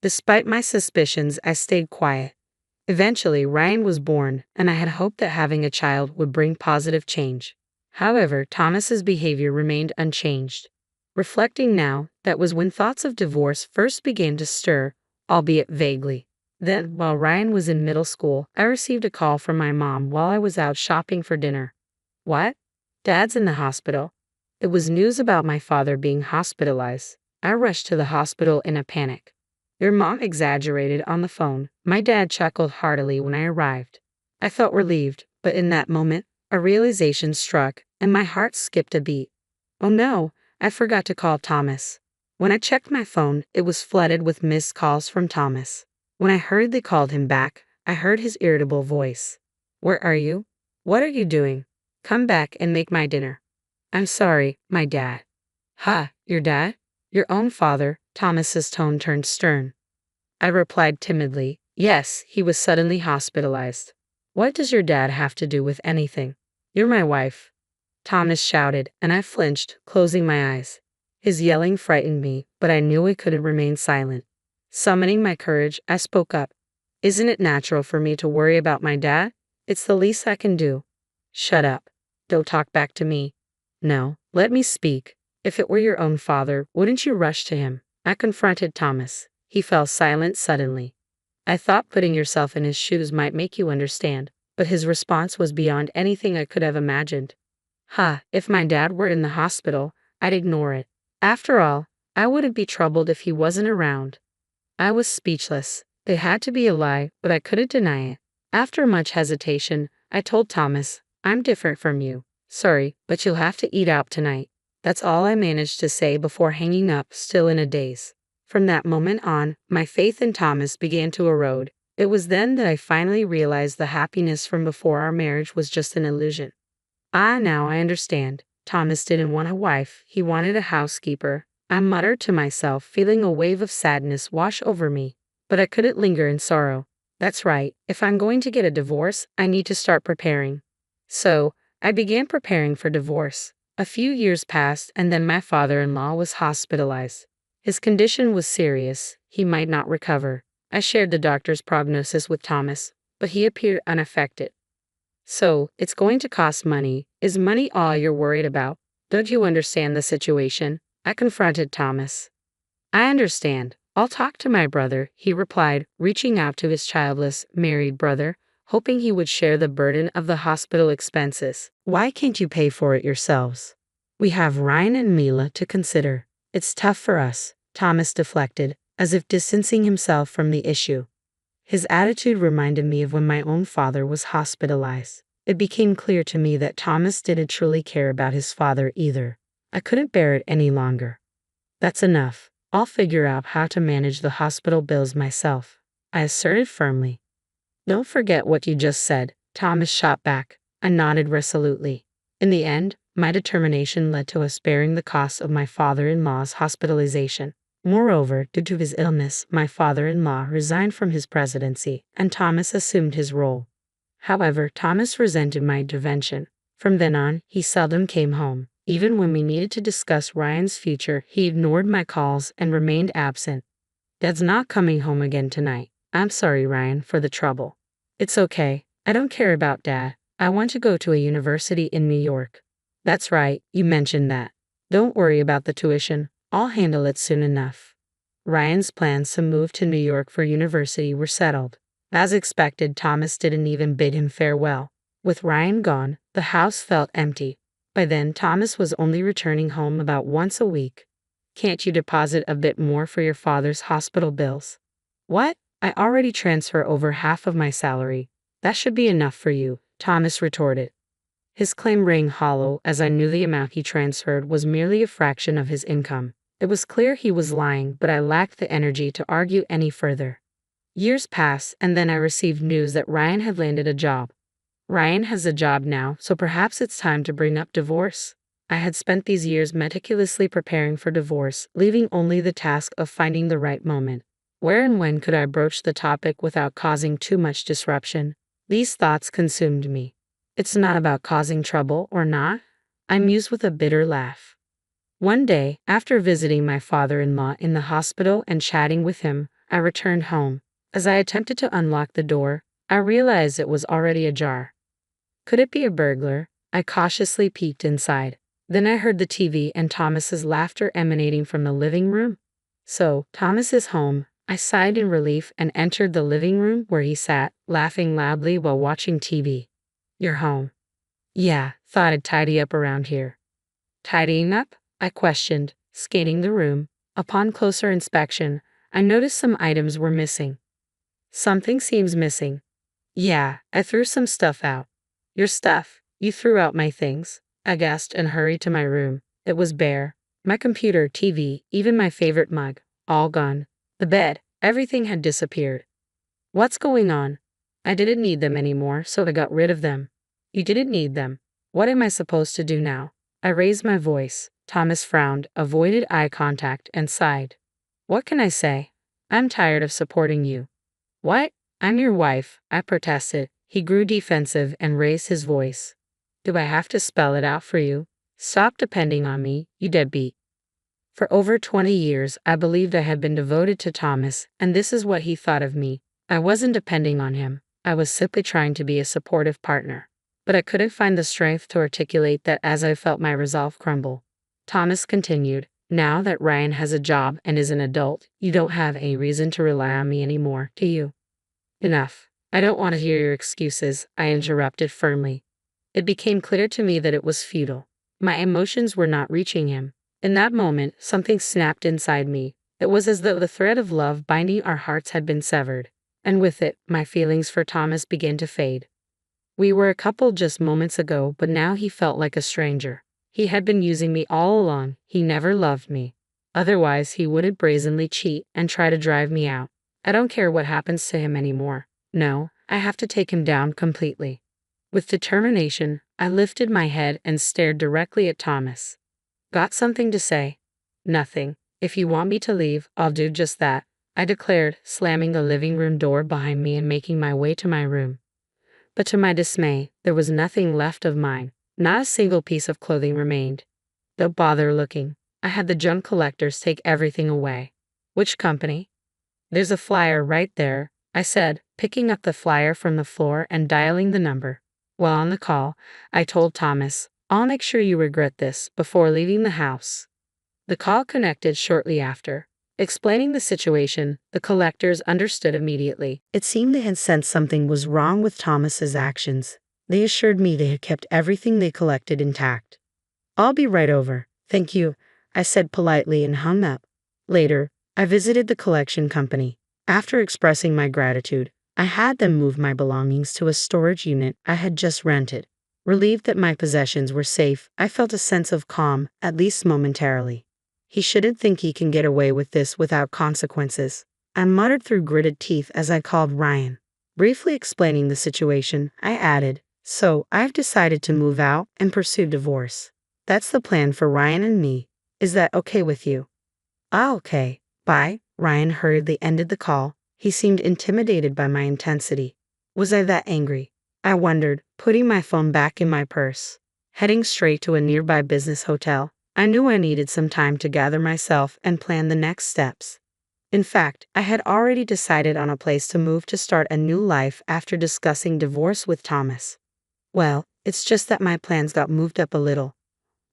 Despite my suspicions, I stayed quiet. Eventually, Ryan was born, and I had hoped that having a child would bring positive change. However, Thomas's behavior remained unchanged. Reflecting now, that was when thoughts of divorce first began to stir, albeit vaguely. Then, while Ryan was in middle school, I received a call from my mom while I was out shopping for dinner. What? Dad's in the hospital. It was news about my father being hospitalized. I rushed to the hospital in a panic. Your mom exaggerated on the phone. My dad chuckled heartily when I arrived. I felt relieved, but in that moment, a realization struck, and my heart skipped a beat. Oh no, I forgot to call Thomas. When I checked my phone, it was flooded with missed calls from Thomas. When I hurriedly called him back, I heard his irritable voice. Where are you? What are you doing? Come back and make my dinner. I'm sorry, my dad. Ha, your dad? Your own father. Thomas's tone turned stern. I replied timidly, yes, he was suddenly hospitalized. What does your dad have to do with anything? You're my wife. Thomas shouted, and I flinched, closing my eyes. His yelling frightened me, but I knew I couldn't remain silent. Summoning my courage, I spoke up. Isn't it natural for me to worry about my dad? It's the least I can do. Shut up. Don't talk back to me. No, let me speak. If it were your own father, wouldn't you rush to him? I confronted Thomas. He fell silent suddenly. I thought putting yourself in his shoes might make you understand, but his response was beyond anything I could have imagined. If my dad were in the hospital, I'd ignore it. After all, I wouldn't be troubled if he wasn't around. I was speechless. It had to be a lie, but I couldn't deny it. After much hesitation, I told Thomas, I'm different from you. Sorry, but you'll have to eat out tonight. That's all I managed to say before hanging up, still in a daze. From that moment on, my faith in Thomas began to erode. It was then that I finally realized the happiness from before our marriage was just an illusion. Now I understand. Thomas didn't want a wife, he wanted a housekeeper. I muttered to myself, feeling a wave of sadness wash over me. But I couldn't linger in sorrow. That's right, if I'm going to get a divorce, I need to start preparing. So, I began preparing for divorce. A few years passed, and then my father-in-law was hospitalized. His condition was serious. He might not recover. I shared the doctor's prognosis with Thomas, but he appeared unaffected. So, it's going to cost money. Is money all you're worried about? Don't you understand the situation? I confronted Thomas. I understand. I'll talk to my brother, he replied, reaching out to his childless, married brother, hoping he would share the burden of the hospital expenses. Why can't you pay for it yourselves? We have Ryan and Mila to consider. It's tough for us, Thomas deflected, as if distancing himself from the issue. His attitude reminded me of when my own father was hospitalized. It became clear to me that Thomas didn't truly care about his father either. I couldn't bear it any longer. That's enough. I'll figure out how to manage the hospital bills myself, I asserted firmly. Don't forget what you just said, Thomas shot back. I nodded resolutely. In the end, my determination led to us bearing the costs of my father-in-law's hospitalization. Moreover, due to his illness, my father-in-law resigned from his presidency, and Thomas assumed his role. However, Thomas resented my intervention. From then on, he seldom came home. Even when we needed to discuss Ryan's future, he ignored my calls and remained absent. Dad's not coming home again tonight. I'm sorry, Ryan, for the trouble. It's okay. I don't care about Dad. I want to go to a university in New York. That's right, you mentioned that. Don't worry about the tuition. I'll handle it soon enough. Ryan's plans to move to New York for university were settled. As expected, Thomas didn't even bid him farewell. With Ryan gone, the house felt empty. By then, Thomas was only returning home about once a week. Can't you deposit a bit more for your father's hospital bills? What? I already transfer over half of my salary. That should be enough for you, Thomas retorted. His claim rang hollow, as I knew the amount he transferred was merely a fraction of his income. It was clear he was lying, but I lacked the energy to argue any further. Years passed, and then I received news that Ryan had landed a job. Ryan has a job now, so perhaps it's time to bring up divorce. I had spent these years meticulously preparing for divorce, leaving only the task of finding the right moment. Where and when could I broach the topic without causing too much disruption? These thoughts consumed me. It's not about causing trouble or not, I mused with a bitter laugh. One day, after visiting my father-in-law in the hospital and chatting with him, I returned home. As I attempted to unlock the door, I realized it was already ajar. Could it be a burglar? I cautiously peeked inside. Then I heard the TV and Thomas's laughter emanating from the living room. So, Thomas is home. I sighed in relief and entered the living room where he sat, laughing loudly while watching TV. You're home. Yeah, thought I'd tidy up around here. Tidying up? I questioned, scanning the room. Upon closer inspection, I noticed some items were missing. Something seems missing. Yeah, I threw some stuff out. Your stuff? You threw out my things? I gasped and hurried to my room. It was bare. My computer, TV, even my favorite mug, all gone. The bed, everything had disappeared. What's going on? I didn't need them anymore, so I got rid of them. You didn't need them. What am I supposed to do now? I raised my voice. Thomas frowned, avoided eye contact, and sighed. What can I say? I'm tired of supporting you. What? I'm your wife, I protested. He grew defensive and raised his voice. Do I have to spell it out for you? Stop depending on me, you deadbeat. For over 20 years, I believed I had been devoted to Thomas, and this is what he thought of me. I wasn't depending on him. I was simply trying to be a supportive partner. But I couldn't find the strength to articulate that as I felt my resolve crumble. Thomas continued, now that Ryan has a job and is an adult, you don't have any reason to rely on me anymore, do you? Enough. I don't want to hear your excuses, I interrupted firmly. It became clear to me that it was futile. My emotions were not reaching him. In that moment, something snapped inside me. It was as though the thread of love binding our hearts had been severed, and with it, my feelings for Thomas began to fade. We were a couple just moments ago, but now he felt like a stranger. He had been using me all along. He never loved me. Otherwise, he wouldn't brazenly cheat and try to drive me out. I don't care what happens to him anymore. No, I have to take him down completely. With determination, I lifted my head and stared directly at Thomas. Got something to say? Nothing. If you want me to leave, I'll do just that, I declared, slamming the living room door behind me and making my way to my room. But to my dismay, there was nothing left of mine. Not a single piece of clothing remained. Don't bother looking. I had the junk collectors take everything away. Which company? There's a flyer right there, I said, picking up the flyer from the floor and dialing the number. While on the call, I told Thomas, I'll make sure you regret this before leaving the house. The call connected shortly after. Explaining the situation, the collectors understood immediately. It seemed they had sensed something was wrong with Thomas's actions. They assured me they had kept everything they collected intact. I'll be right over, thank you, I said politely and hung up. Later, I visited the collection company. After expressing my gratitude, I had them move my belongings to a storage unit I had just rented. Relieved that my possessions were safe, I felt a sense of calm, at least momentarily. He shouldn't think he can get away with this without consequences, I muttered through gritted teeth as I called Ryan. Briefly explaining the situation, I added, so I've decided to move out and pursue divorce. That's the plan for Ryan and me. Is that okay with you? Okay. Bye. Ryan hurriedly ended the call. He seemed intimidated by my intensity. Was I that angry? I wondered, putting my phone back in my purse. Heading straight to a nearby business hotel, I knew I needed some time to gather myself and plan the next steps. In fact, I had already decided on a place to move to start a new life after discussing divorce with Thomas. Well, it's just that my plans got moved up a little.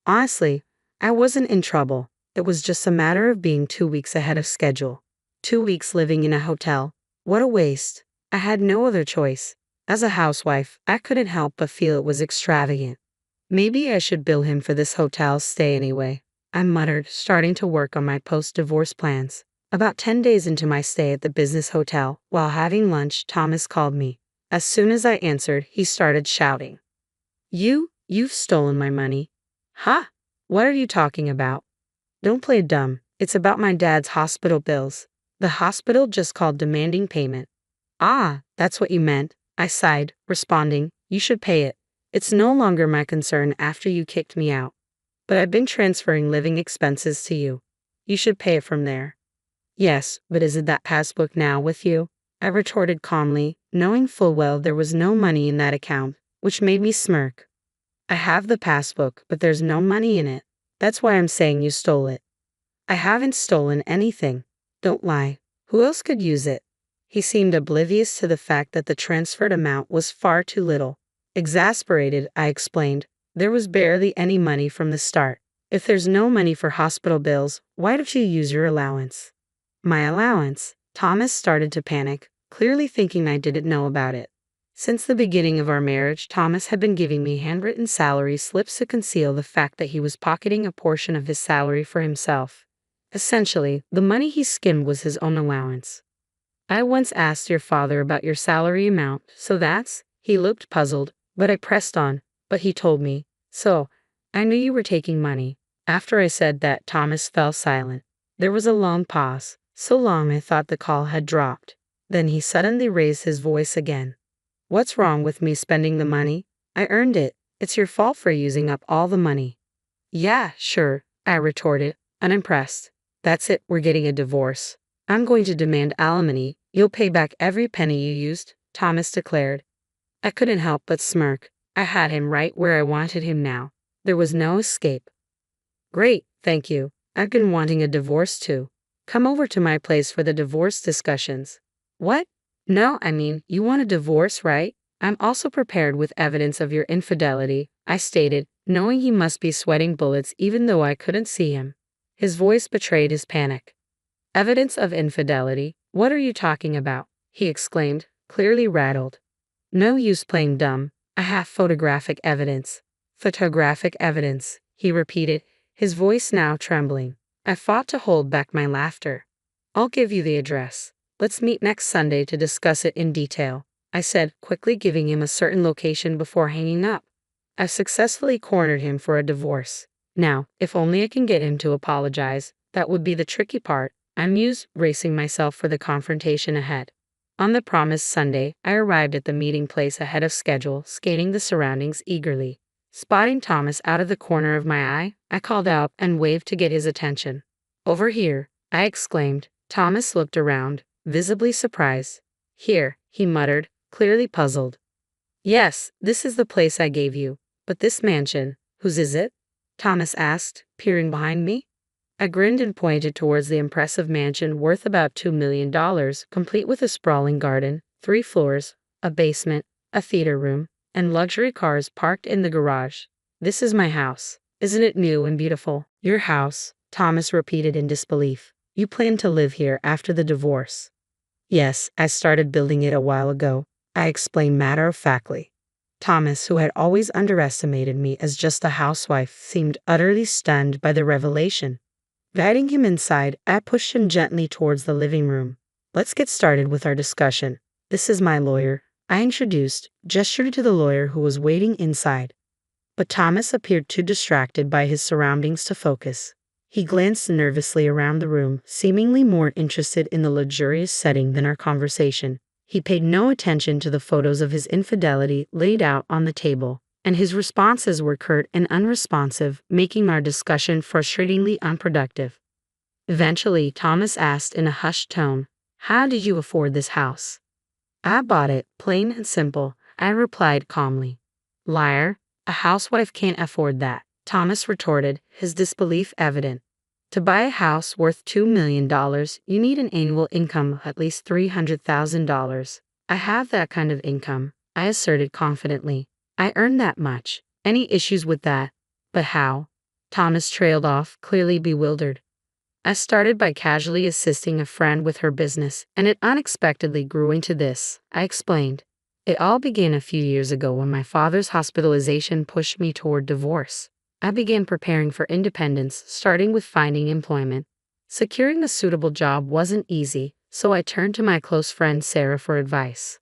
Honestly, I wasn't in trouble. It was just a matter of being 2 weeks ahead of schedule. 2 weeks living in a hotel. What a waste. I had no other choice. As a housewife, I couldn't help but feel it was extravagant. Maybe I should bill him for this hotel stay anyway, I muttered, starting to work on my post-divorce plans. About 10 days into my stay at the business hotel, while having lunch, Thomas called me. As soon as I answered, he started shouting. You've stolen my money. Huh? What are you talking about? Don't play dumb. It's about my dad's hospital bills. The hospital just called demanding payment. Ah, that's what you meant, I sighed, responding, you should pay it. It's no longer my concern after you kicked me out. But I've been transferring living expenses to you. You should pay it from there. Yes, but isn't that passbook now with you? I retorted calmly, knowing full well there was no money in that account, which made me smirk. I have the passbook, but there's no money in it. That's why I'm saying you stole it. I haven't stolen anything. Don't lie. Who else could use it? He seemed oblivious to the fact that the transferred amount was far too little. Exasperated, I explained, There was barely any money from the start. If there's no money for hospital bills, why don't you use your allowance? My allowance? Thomas started to panic, clearly thinking I didn't know about it. Since the beginning of our marriage, Thomas had been giving me handwritten salary slips to conceal the fact that he was pocketing a portion of his salary for himself. Essentially, the money he skimmed was his own allowance. I once asked your father about your salary amount, so that's? He looked puzzled, but I pressed on, but he told me. So, I knew you were taking money. After I said that, Thomas fell silent. There was a long pause, so long I thought the call had dropped. Then he suddenly raised his voice again. What's wrong with me spending the money? I earned it. It's your fault for using up all the money. Yeah, sure, I retorted, unimpressed. That's it, we're getting a divorce. I'm going to demand alimony. You'll pay back every penny you used, Thomas declared. I couldn't help but smirk. I had him right where I wanted him now. There was no escape. Great, thank you. I've been wanting a divorce too. Come over to my place for the divorce discussions. What? No, I mean, you want a divorce, right? I'm also prepared with evidence of your infidelity, I stated, knowing he must be sweating bullets even though I couldn't see him. His voice betrayed his panic. Evidence of infidelity? What are you talking about? He exclaimed, clearly rattled. No use playing dumb. I have photographic evidence. Photographic evidence, he repeated, his voice now trembling. I fought to hold back my laughter. I'll give you the address. Let's meet next Sunday to discuss it in detail, I said, quickly giving him a certain location before hanging up. I've successfully cornered him for a divorce. Now, if only I can get him to apologize, that would be the tricky part, I mused, bracing myself for the confrontation ahead. On the promised Sunday, I arrived at the meeting place ahead of schedule, scanning the surroundings eagerly. Spotting Thomas out of the corner of my eye, I called out and waved to get his attention. Over here, I exclaimed. Thomas looked around, visibly surprised. Here, he muttered, clearly puzzled. Yes, this is the place I gave you. But this mansion, whose is it? Thomas asked, peering behind me. I grinned and pointed towards the impressive mansion worth about $2 million, complete with a sprawling garden, 3 floors, a basement, a theater room, and luxury cars parked in the garage. This is my house. Isn't it new and beautiful? Your house, Thomas repeated in disbelief. You plan to live here after the divorce? Yes, I started building it a while ago, I explained matter-of-factly. Thomas, who had always underestimated me as just a housewife, seemed utterly stunned by the revelation. Guiding him inside, I pushed him gently towards the living room. Let's get started with our discussion. This is my lawyer, I introduced, gestured to the lawyer who was waiting inside. But Thomas appeared too distracted by his surroundings to focus. He glanced nervously around the room, seemingly more interested in the luxurious setting than our conversation. He paid no attention to the photos of his infidelity laid out on the table, and his responses were curt and unresponsive, making our discussion frustratingly unproductive. Eventually, Thomas asked in a hushed tone, "How did you afford this house?" "I bought it, plain and simple," I replied calmly. "Liar, a housewife can't afford that," Thomas retorted, his disbelief evident. To buy a house worth $2 million, you need an annual income of at least $300,000. I have that kind of income, I asserted confidently. I earn that much. Any issues with that? But how? Thomas trailed off, clearly bewildered. I started by casually assisting a friend with her business, and it unexpectedly grew into this, I explained. It all began a few years ago when my father's hospitalization pushed me toward divorce. I began preparing for independence, starting with finding employment. Securing a suitable job wasn't easy, so I turned to my close friend Sarah for advice.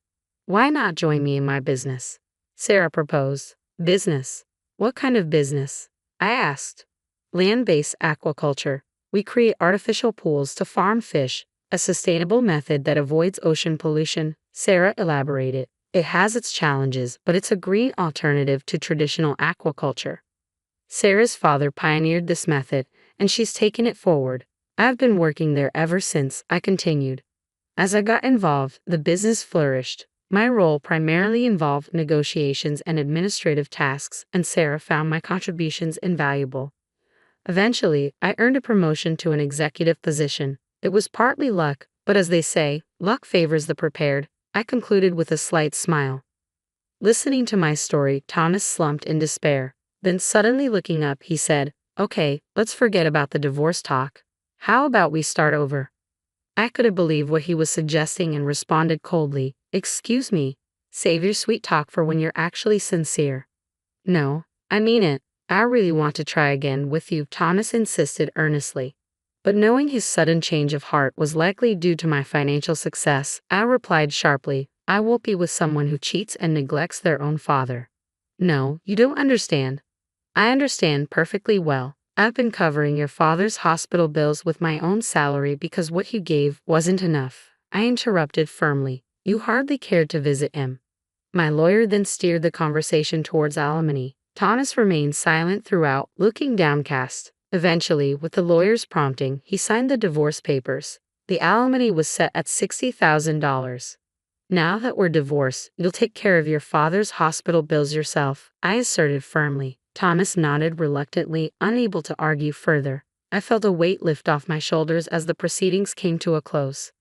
Why not join me in my business? Sarah proposed. Business? What kind of business? I asked. Land-based aquaculture. We create artificial pools to farm fish, a sustainable method that avoids ocean pollution, Sarah elaborated. It has its challenges, but it's a green alternative to traditional aquaculture. Sarah's father pioneered this method, and she's taken it forward. I've been working there ever since, I continued. As I got involved, the business flourished. My role primarily involved negotiations and administrative tasks, and Sarah found my contributions invaluable. Eventually, I earned a promotion to an executive position. It was partly luck, but as they say, luck favors the prepared, I concluded with a slight smile. Listening to my story, Thomas slumped in despair. Then suddenly looking up, he said, "Okay, let's forget about the divorce talk. How about we start over?" I couldn't believe what he was suggesting and responded coldly, "Excuse me, save your sweet talk for when you're actually sincere." "No, I mean it. I really want to try again with you," Thomas insisted earnestly. But knowing his sudden change of heart was likely due to my financial success, I replied sharply, "I won't be with someone who cheats and neglects their own father." "No, you don't understand." "I understand perfectly well. I've been covering your father's hospital bills with my own salary because what you gave wasn't enough," I interrupted firmly. "You hardly cared to visit him." My lawyer then steered the conversation towards alimony. Thomas remained silent throughout, looking downcast. Eventually, with the lawyer's prompting, he signed the divorce papers. The alimony was set at $60,000. "Now that we're divorced, you'll take care of your father's hospital bills yourself," I asserted firmly. Thomas nodded reluctantly, unable to argue further. I felt a weight lift off my shoulders as the proceedings came to a close.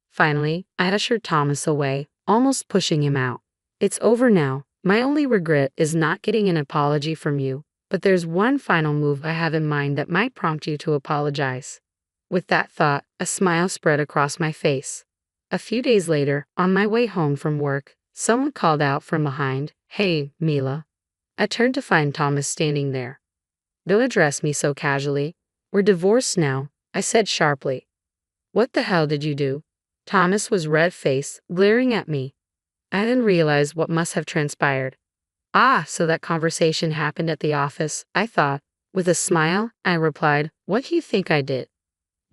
Finally, I ushered Thomas away, almost pushing him out. "It's over now. My only regret is not getting an apology from you, but there's one final move I have in mind that might prompt you to apologize." With that thought, a smile spread across my face. A few days later, on my way home from work, someone called out from behind, "Hey, Mila." I turned to find Thomas standing there. "Don't address me so casually. We're divorced now," I said sharply. "What the hell did you do?" Thomas was red-faced, glaring at me. I didn't realize what must have transpired. "Ah, so that conversation happened at the office," I thought. With a smile, I replied, "What do you think I did?"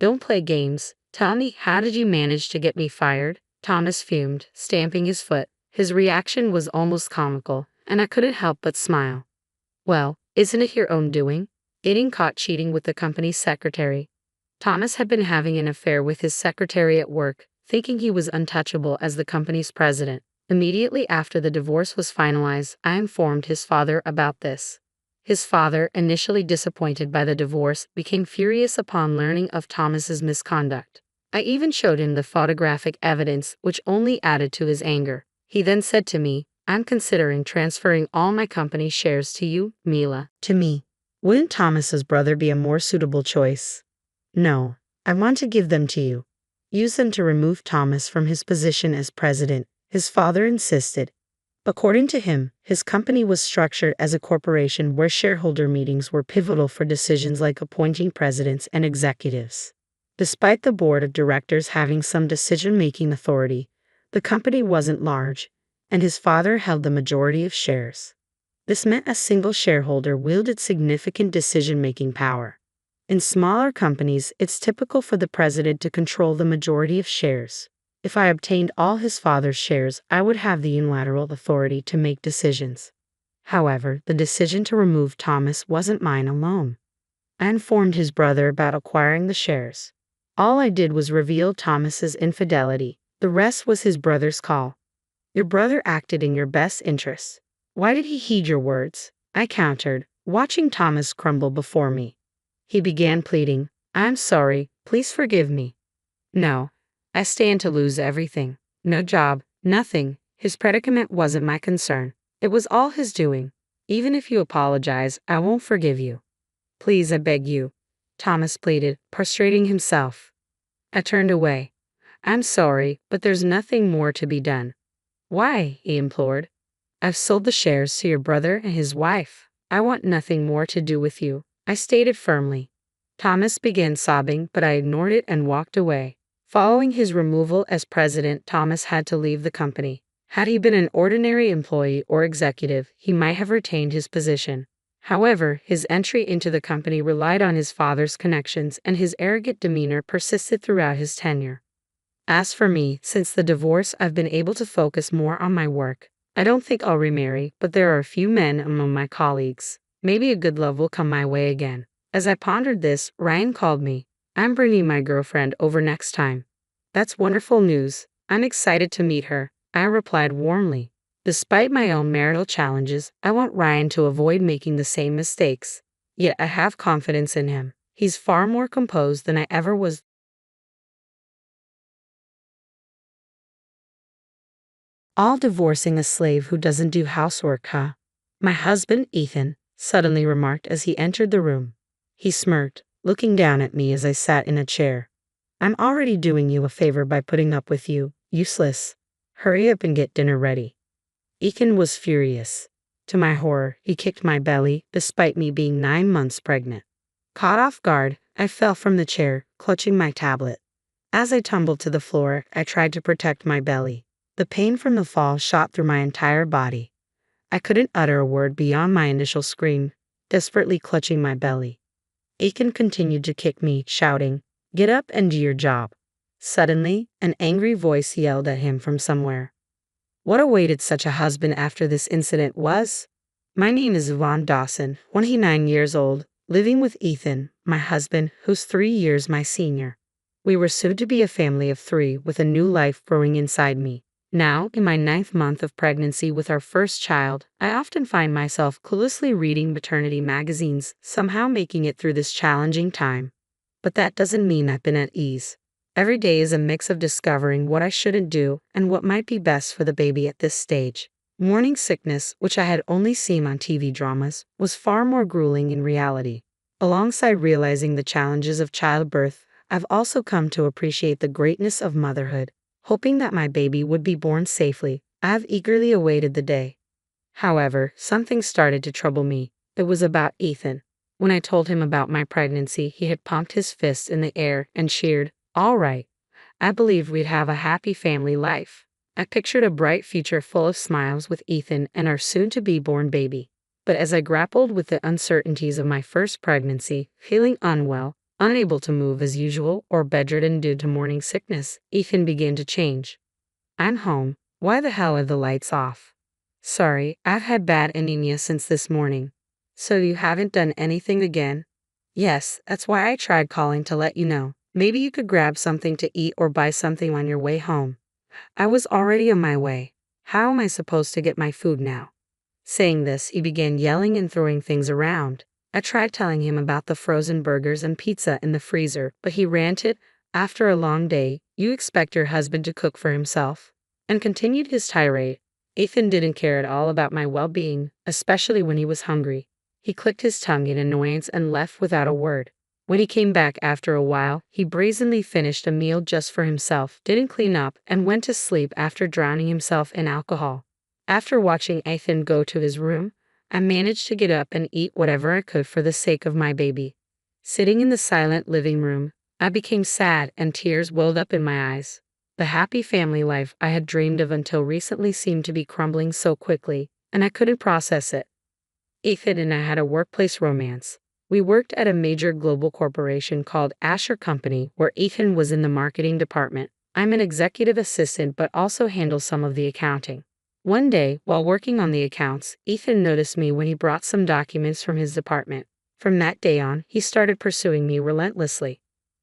"Don't play games. Tell me, how did you manage to get me fired?" Thomas fumed, stamping his foot. His reaction was almost comical, and I couldn't help but smile. "Well, isn't it your own doing? Getting caught cheating with the company's secretary." Thomas had been having an affair with his secretary at work, thinking he was untouchable as the company's president. Immediately after the divorce was finalized, I informed his father about this. His father, initially disappointed by the divorce, became furious upon learning of Thomas's misconduct. I even showed him the photographic evidence, which only added to his anger. He then said to me, "I'm considering transferring all my company shares to you, Mila." To me, wouldn't Thomas's brother be a more suitable choice? No, I want to give them to you. Use them to remove Thomas from his position as president, his father insisted. According to him, his company was structured as a corporation where shareholder meetings were pivotal for decisions like appointing presidents and executives. Despite the board of directors having some decision-making authority, the company wasn't large, and his father held the majority of shares. This meant a single shareholder wielded significant decision-making power. In smaller companies, it's typical for the president to control the majority of shares. If I obtained all his father's shares, I would have the unilateral authority to make decisions. However, the decision to remove Thomas wasn't mine alone. I informed his brother about acquiring the shares. All I did was reveal Thomas's infidelity. The rest was his brother's call. Your brother acted in your best interests. Why did he heed your words? I countered, watching Thomas crumble before me. He began pleading, "I'm sorry, please forgive me." "No, I stand to lose everything. No job, nothing." His predicament wasn't my concern. It was all his doing. "Even if you apologize, I won't forgive you." "Please, I beg you," Thomas pleaded, prostrating himself. I turned away. "I'm sorry, but there's nothing more to be done." "Why?" he implored. "I've sold the shares to your brother and his wife. I want nothing more to do with you," I stated firmly. Thomas began sobbing, but I ignored it and walked away. Following his removal as president, Thomas had to leave the company. Had he been an ordinary employee or executive, he might have retained his position. However, his entry into the company relied on his father's connections, and his arrogant demeanor persisted throughout his tenure. As for me, since the divorce, I've been able to focus more on my work. I don't think I'll remarry, but there are a few men among my colleagues. Maybe a good love will come my way again. As I pondered this, Ryan called me. "I'm bringing my girlfriend over next time." "That's wonderful news. I'm excited to meet her," I replied warmly. Despite my own marital challenges, I want Ryan to avoid making the same mistakes. Yet I have confidence in him. He's far more composed than I ever was. All divorcing a slave who doesn't do housework, huh? My husband, Ethan, suddenly remarked as he entered the room. He smirked, looking down at me as I sat in a chair. I'm already doing you a favor by putting up with you, useless. Hurry up and get dinner ready. Ethan was furious. To my horror, he kicked my belly, despite me being 9 months pregnant. Caught off guard, I fell from the chair, clutching my tablet. As I tumbled to the floor, I tried to protect my belly. The pain from the fall shot through my entire body. I couldn't utter a word beyond my initial scream, desperately clutching my belly. Aiken continued to kick me, shouting, "Get up and do your job." Suddenly, an angry voice yelled at him from somewhere. What awaited such a husband after this incident was? My name is Yvonne Dawson, 29 years old, living with Ethan, my husband, who's 3 years my senior. We were soon to be a family of 3 with a new life growing inside me. Now, in my 9th month of pregnancy with our first child, I often find myself cluelessly reading maternity magazines, somehow making it through this challenging time. But that doesn't mean I've been at ease. Every day is a mix of discovering what I shouldn't do and what might be best for the baby at this stage. Morning sickness, which I had only seen on TV dramas, was far more grueling in reality. Alongside realizing the challenges of childbirth, I've also come to appreciate the greatness of motherhood. Hoping that my baby would be born safely, I've eagerly awaited the day. However, something started to trouble me. It was about Ethan. When I told him about my pregnancy, he had pumped his fists in the air and cheered, "All right. I believed we'd have a happy family life." I pictured a bright future full of smiles with Ethan and our soon-to-be-born baby. But as I grappled with the uncertainties of my first pregnancy, feeling unwell, unable to move as usual, or bedridden due to morning sickness, Ethan began to change. "I'm home. Why the hell are the lights off?" "Sorry, I've had bad anemia since this morning." "So you haven't done anything again?" "Yes, that's why I tried calling to let you know. Maybe you could grab something to eat or buy something on your way home." I was already on my way. How am I supposed to get my food now? Saying this, he began yelling and throwing things around. I tried telling him about the frozen burgers and pizza in the freezer, but he ranted, "After a long day, you expect your husband to cook for himself?" And continued his tirade. Ethan didn't care at all about my well-being, especially when he was hungry. He clicked his tongue in annoyance and left without a word. When he came back after a while, he brazenly finished a meal just for himself, didn't clean up, and went to sleep after drowning himself in alcohol. After watching Ethan go to his room, I managed to get up and eat whatever I could for the sake of my baby. Sitting in the silent living room, I became sad and tears welled up in my eyes. The happy family life I had dreamed of until recently seemed to be crumbling so quickly, and I couldn't process it. Ethan and I had a workplace romance. We worked at a major global corporation called Asher Company, where Ethan was in the marketing department. I'm an executive assistant but also handle some of the accounting. One day, while working on the accounts, Ethan noticed me when he brought some documents from his department. From that day on, he started pursuing me relentlessly.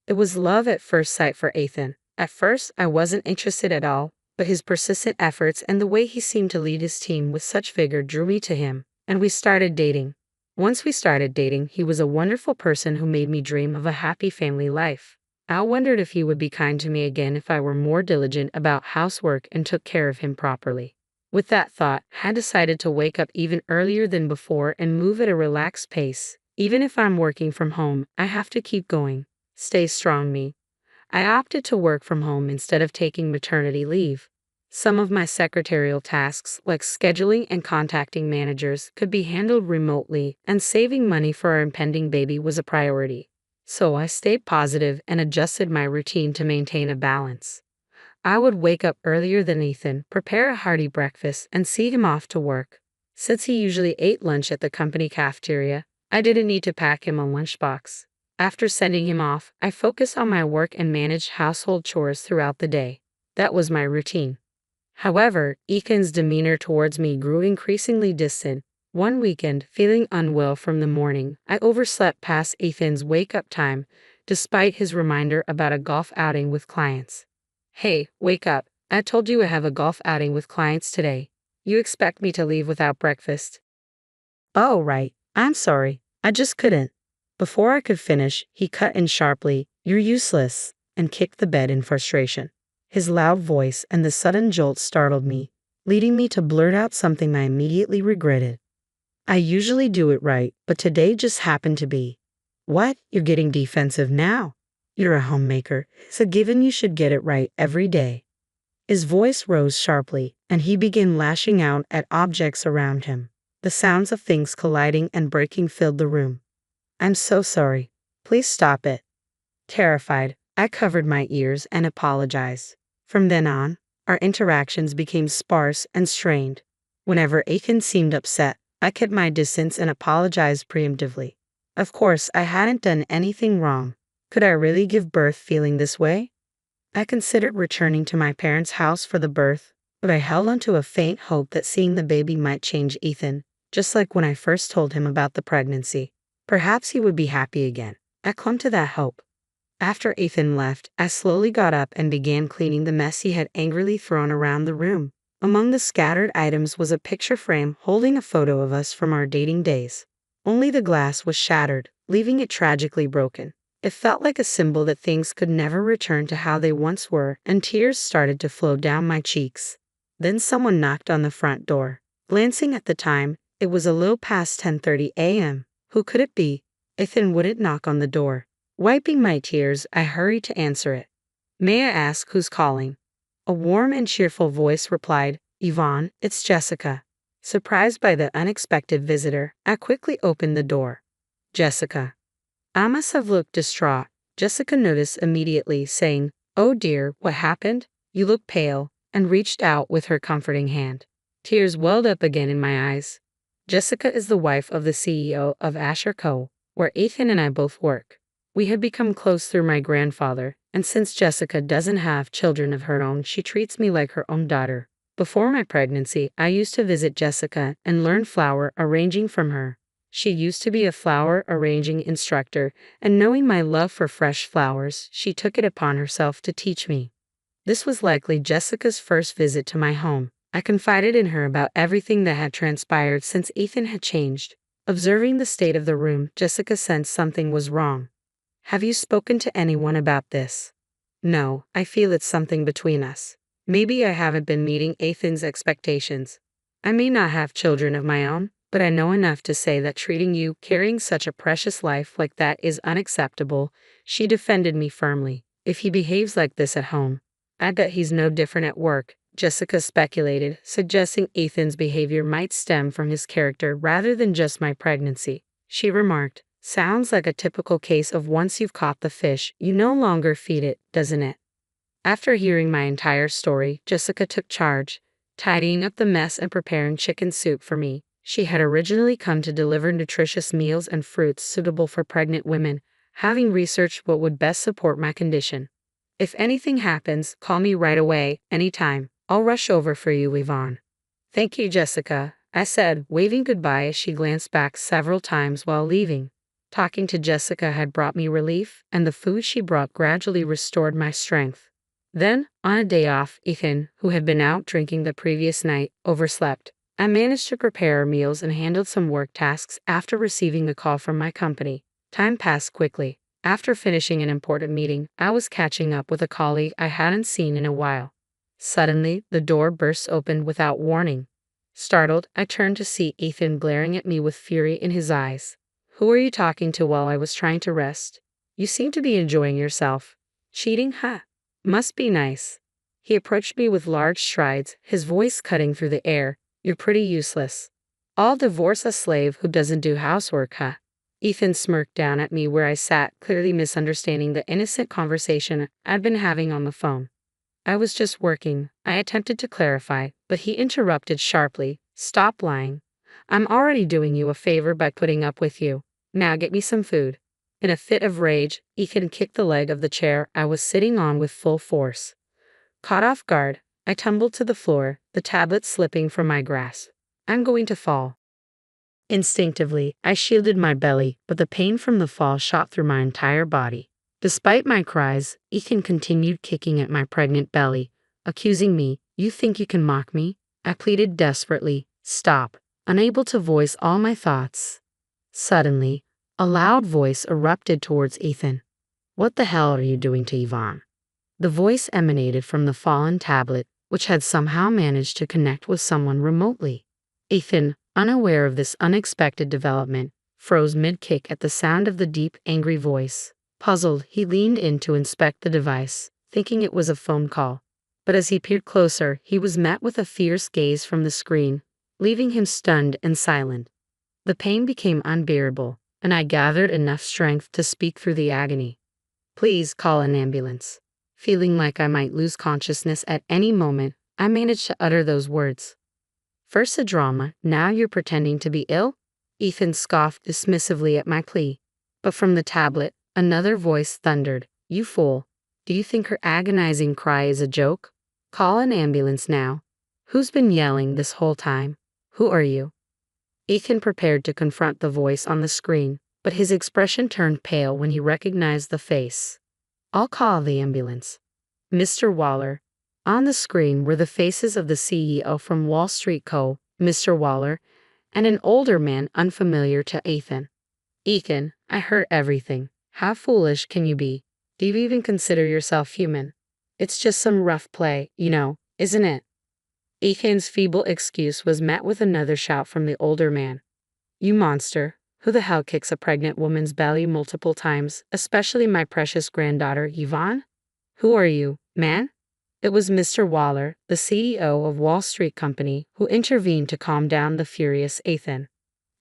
It was love at first sight for Ethan. At first, I wasn't interested at all, but his persistent efforts and the way he seemed to lead his team with such vigor drew me to him, and we started dating. Once we started dating, he was a wonderful person who made me dream of a happy family life. I wondered if he would be kind to me again if I were more diligent about housework and took care of him properly. With that thought, I decided to wake up even earlier than before and move at a relaxed pace. Even if I'm working from home, I have to keep going. Stay strong, me. I opted to work from home instead of taking maternity leave. Some of my secretarial tasks, like scheduling and contacting managers, could be handled remotely, and saving money for our impending baby was a priority. So I stayed positive and adjusted my routine to maintain a balance. I would wake up earlier than Ethan, prepare a hearty breakfast, and see him off to work. Since he usually ate lunch at the company cafeteria, I didn't need to pack him a lunchbox. After sending him off, I focused on my work and managed household chores throughout the day. That was my routine. However, Ethan's demeanor towards me grew increasingly distant. One weekend, feeling unwell from the morning, I overslept past Ethan's wake-up time, despite his reminder about a golf outing with clients. "Hey, wake up. I told you I have a golf outing with clients today. You expect me to leave without breakfast?" "Oh, right. I'm sorry. I just couldn't." Before I could finish, he cut in sharply, "You're useless," and kicked the bed in frustration. His loud voice and the sudden jolt startled me, leading me to blurt out something I immediately regretted. I usually do it right, but today just happened to be. What? You're getting defensive now. You're a homemaker, so given you should get it right every day. His voice rose sharply, and he began lashing out at objects around him. The sounds of things colliding and breaking filled the room. I'm so sorry. Please stop it. Terrified, I covered my ears and apologized. From then on, our interactions became sparse and strained. Whenever Ethan seemed upset, I kept my distance and apologized preemptively. Of course, I hadn't done anything wrong. Could I really give birth feeling this way? I considered returning to my parents' house for the birth, but I held on to a faint hope that seeing the baby might change Ethan, just like when I first told him about the pregnancy. Perhaps he would be happy again. I clung to that hope. After Ethan left, I slowly got up and began cleaning the mess he had angrily thrown around the room. Among the scattered items was a picture frame holding a photo of us from our dating days. Only the glass was shattered, leaving it tragically broken. It felt like a symbol that things could never return to how they once were, and tears started to flow down my cheeks. Then someone knocked on the front door. Glancing at the time, it was a little past 10:30 a.m. Who could it be? Ethan wouldn't knock on the door. Wiping my tears, I hurried to answer it. May I ask who's calling? A warm and cheerful voice replied, Yvonne, it's Jessica. Surprised by the unexpected visitor, I quickly opened the door. Jessica. I must have looked distraught. Jessica noticed immediately, saying, Oh dear, what happened? You look pale, and reached out with her comforting hand. Tears welled up again in my eyes. Jessica is the wife of the CEO of Asher Co., where Ethan and I both work. We had become close through my grandfather, and since Jessica doesn't have children of her own, she treats me like her own daughter. Before my pregnancy, I used to visit Jessica and learn flower arranging from her. She used to be a flower arranging instructor, and knowing my love for fresh flowers, she took it upon herself to teach me. This was likely Jessica's first visit to my home. I confided in her about everything that had transpired since Ethan had changed. Observing the state of the room, Jessica sensed something was wrong. Have you spoken to anyone about this? No, I feel it's something between us. Maybe I haven't been meeting Ethan's expectations. I may not have children of my own, but I know enough to say that treating you, carrying such a precious life like that is unacceptable. She defended me firmly. If he behaves like this at home, I bet he's no different at work, Jessica speculated, suggesting Ethan's behavior might stem from his character rather than just my pregnancy. She remarked, Sounds like a typical case of once you've caught the fish, you no longer feed it, doesn't it? After hearing my entire story, Jessica took charge, tidying up the mess and preparing chicken soup for me. She had originally come to deliver nutritious meals and fruits suitable for pregnant women, having researched what would best support my condition. If anything happens, call me right away, anytime. I'll rush over for you, Yvonne. Thank you, Jessica, I said, waving goodbye as she glanced back several times while leaving. Talking to Jessica had brought me relief, and the food she brought gradually restored my strength. Then, on a day off, Ethan, who had been out drinking the previous night, overslept. I managed to prepare our meals and handled some work tasks after receiving a call from my company. Time passed quickly. After finishing an important meeting, I was catching up with a colleague I hadn't seen in a while. Suddenly, the door burst open without warning. Startled, I turned to see Ethan glaring at me with fury in his eyes. Who are you talking to while I was trying to rest? You seem to be enjoying yourself. Cheating, huh? Must be nice. He approached me with large strides, his voice cutting through the air. You're pretty useless. I'll divorce a slave who doesn't do housework, huh? Ethan smirked down at me where I sat, clearly misunderstanding the innocent conversation I'd been having on the phone. I was just working, I attempted to clarify, but he interrupted sharply. Stop lying. I'm already doing you a favor by putting up with you. Now get me some food. In a fit of rage, Ethan kicked the leg of the chair I was sitting on with full force. Caught off guard, I tumbled to the floor, the tablet slipping from my grasp. I'm going to fall. Instinctively, I shielded my belly, but the pain from the fall shot through my entire body. Despite my cries, Ethan continued kicking at my pregnant belly, accusing me, You think you can mock me? I pleaded desperately, Stop, unable to voice all my thoughts. Suddenly, a loud voice erupted towards Ethan. What the hell are you doing to Yvonne? The voice emanated from the fallen tablet, which had somehow managed to connect with someone remotely. Ethan, unaware of this unexpected development, froze mid-kick at the sound of the deep, angry voice. Puzzled, he leaned in to inspect the device, thinking it was a phone call. But as he peered closer, he was met with a fierce gaze from the screen, leaving him stunned and silent. The pain became unbearable, and I gathered enough strength to speak through the agony. "Please call an ambulance." Feeling like I might lose consciousness at any moment, I managed to utter those words. "First a drama, now you're pretending to be ill?" Ethan scoffed dismissively at my plea. But from the tablet, another voice thundered, "You fool. Do you think her agonizing cry is a joke? Call an ambulance now. Who's been yelling this whole time? Who are you?" Ethan prepared to confront the voice on the screen, but his expression turned pale when he recognized the face. "I'll call the ambulance." Mr. Waller. On the screen were the faces of the CEO from Wall Street Co., Mr. Waller, and an older man unfamiliar to Ethan. "Ethan, I heard everything. How foolish can you be? Do you even consider yourself human? It's just some rough play, isn't it?" Ethan's feeble excuse was met with another shout from the older man. "You monster. Who the hell kicks a pregnant woman's belly multiple times, especially my precious granddaughter, Yvonne? Who are you, man?" It was Mr. Waller, the CEO of Wall Street Company, who intervened to calm down the furious Ethan.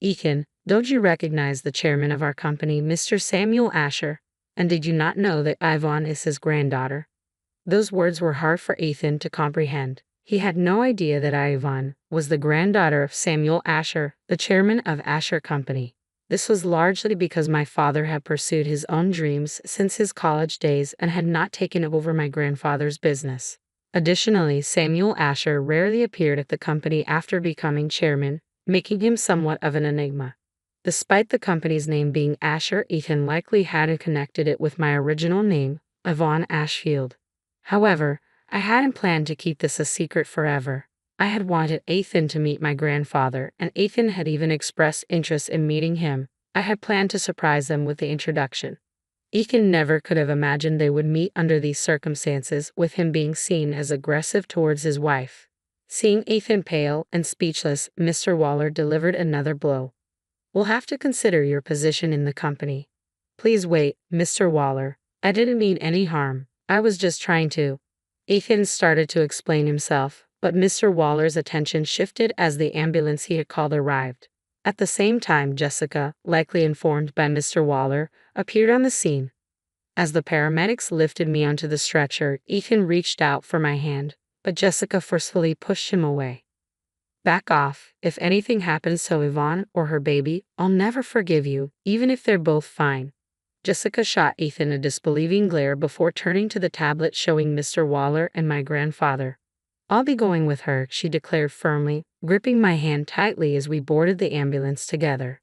"Ethan, don't you recognize the chairman of our company, Mr. Samuel Asher? And did you not know that Yvonne is his granddaughter?" Those words were hard for Ethan to comprehend. He had no idea that Yvonne was the granddaughter of Samuel Asher, the chairman of Asher Company. This was largely because my father had pursued his own dreams since his college days and had not taken over my grandfather's business. Additionally, Samuel Asher rarely appeared at the company after becoming chairman, making him somewhat of an enigma. Despite the company's name being Asher, Ethan likely hadn't connected it with my original name, Yvonne Ashfield. However, I hadn't planned to keep this a secret forever. I had wanted Ethan to meet my grandfather, and Ethan had even expressed interest in meeting him. I had planned to surprise them with the introduction. Ethan never could have imagined they would meet under these circumstances, with him being seen as aggressive towards his wife. Seeing Ethan pale and speechless, Mr. Waller delivered another blow. "We'll have to consider your position in the company." "Please wait, Mr. Waller. I didn't mean any harm. I was just trying to—" Ethan started to explain himself, but Mr. Waller's attention shifted as the ambulance he had called arrived. At the same time, Jessica, likely informed by Mr. Waller, appeared on the scene. As the paramedics lifted me onto the stretcher, Ethan reached out for my hand, but Jessica forcefully pushed him away. "Back off. If anything happens to Yvonne or her baby, I'll never forgive you, even if they're both fine." Jessica shot Ethan a disbelieving glare before turning to the tablet showing Mr. Waller and my grandfather. "I'll be going with her," she declared firmly, gripping my hand tightly as we boarded the ambulance together.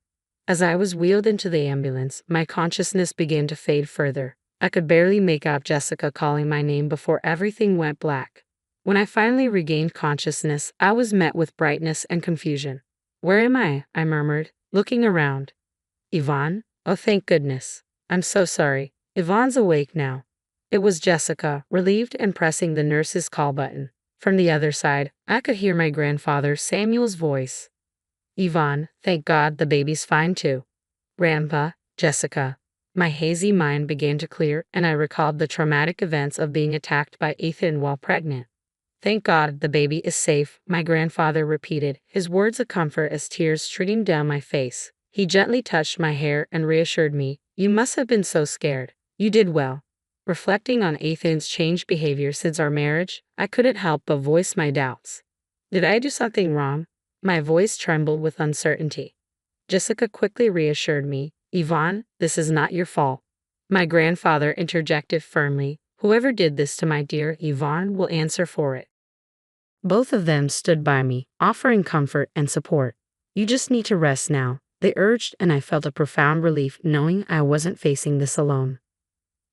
As I was wheeled into the ambulance, my consciousness began to fade further. I could barely make out Jessica calling my name before everything went black. When I finally regained consciousness, I was met with brightness and confusion. "Where am I?" I murmured, looking around. "Yvonne? Oh, thank goodness. I'm so sorry. Yvonne's awake now." It was Jessica, relieved and pressing the nurse's call button. From the other side, I could hear my grandfather Samuel's voice. "Yvonne, thank God the baby's fine too." "Grandpa, Jessica." My hazy mind began to clear, and I recalled the traumatic events of being attacked by Ethan while pregnant. "Thank God the baby is safe," my grandfather repeated, his words a comfort as tears streamed down my face. He gently touched my hair and reassured me, "You must have been so scared. You did well." Reflecting on Ethan's changed behavior since our marriage, I couldn't help but voice my doubts. Did I do something wrong? My voice trembled with uncertainty. Jessica quickly reassured me, "Yvonne, this is not your fault." My grandfather interjected firmly, "Whoever did this to my dear Yvonne will answer for it." Both of them stood by me, offering comfort and support. "You just need to rest now," they urged, and I felt a profound relief knowing I wasn't facing this alone.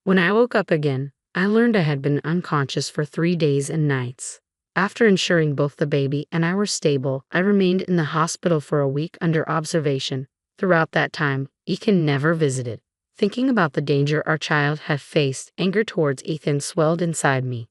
When I woke up again, I learned I had been unconscious for 3 days and nights. After ensuring both the baby and I were stable, I remained in the hospital for a week under observation. Throughout that time, Ethan never visited. Thinking about the danger our child had faced, anger towards Ethan swelled inside me.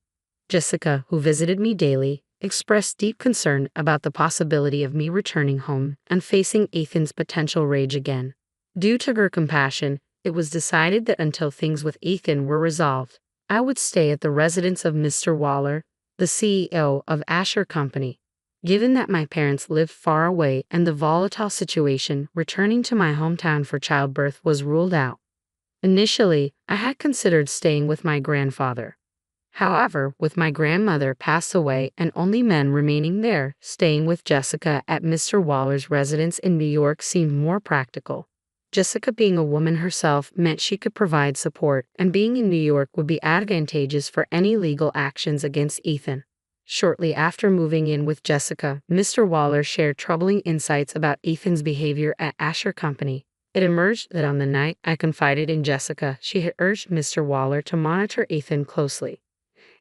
Jessica, who visited me daily, expressed deep concern about the possibility of me returning home and facing Ethan's potential rage again. Due to her compassion, it was decided that until things with Ethan were resolved, I would stay at the residence of Mr. Waller, the CEO of Asher Company. Given that my parents lived far away and the volatile situation, returning to my hometown for childbirth was ruled out. Initially, I had considered staying with my grandfather. However, with my grandmother passed away and only men remaining there, staying with Jessica at Mr. Waller's residence in New York seemed more practical. Jessica, being a woman herself, meant she could provide support, and being in New York would be advantageous for any legal actions against Ethan. Shortly after moving in with Jessica, Mr. Waller shared troubling insights about Ethan's behavior at Asher Company. It emerged that on the night I confided in Jessica, she had urged Mr. Waller to monitor Ethan closely.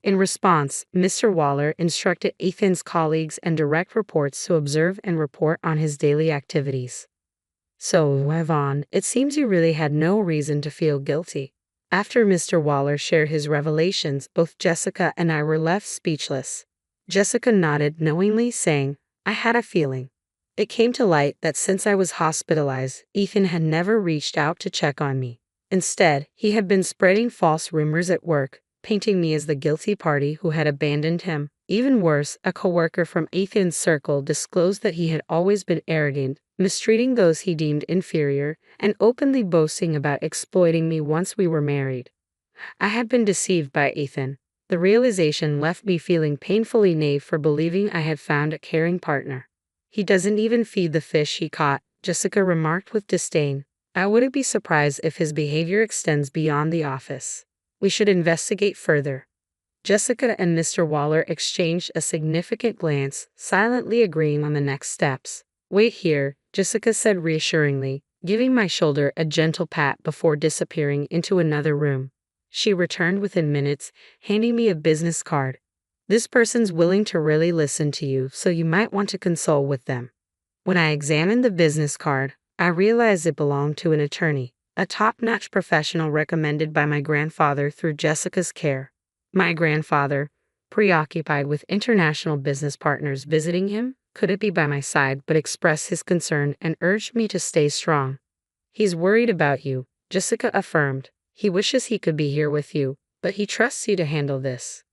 In response, Mr. Waller instructed Ethan's colleagues and direct reports to observe and report on his daily activities. So, Yvonne, it seems you really had no reason to feel guilty. After Mr. Waller shared his revelations, both Jessica and I were left speechless. Jessica nodded knowingly, saying, "I had a feeling." It came to light that since I was hospitalized, Ethan had never reached out to check on me. Instead, he had been spreading false rumors at work, painting me as the guilty party who had abandoned him. Even worse, a coworker from Ethan's circle disclosed that he had always been arrogant, mistreating those he deemed inferior, and openly boasting about exploiting me once we were married. I had been deceived by Ethan. The realization left me feeling painfully naive for believing I had found a caring partner. "He doesn't even feed the fish he caught," Jessica remarked with disdain. "I wouldn't be surprised if his behavior extends beyond the office. We should investigate further." Jessica and Mr. Waller exchanged a significant glance, silently agreeing on the next steps. "Wait here," Jessica said reassuringly, giving my shoulder a gentle pat before disappearing into another room. She returned within minutes, handing me a business card. "This person's willing to really listen to you, so you might want to consult with them." When I examined the business card, I realized it belonged to an attorney, a top-notch professional recommended by my grandfather through Jessica's care. My grandfather, preoccupied with international business partners visiting him, couldn't be by my side but expressed his concern and urged me to stay strong. "He's worried about you," Jessica affirmed. "He wishes he could be here with you, but he trusts you to handle this."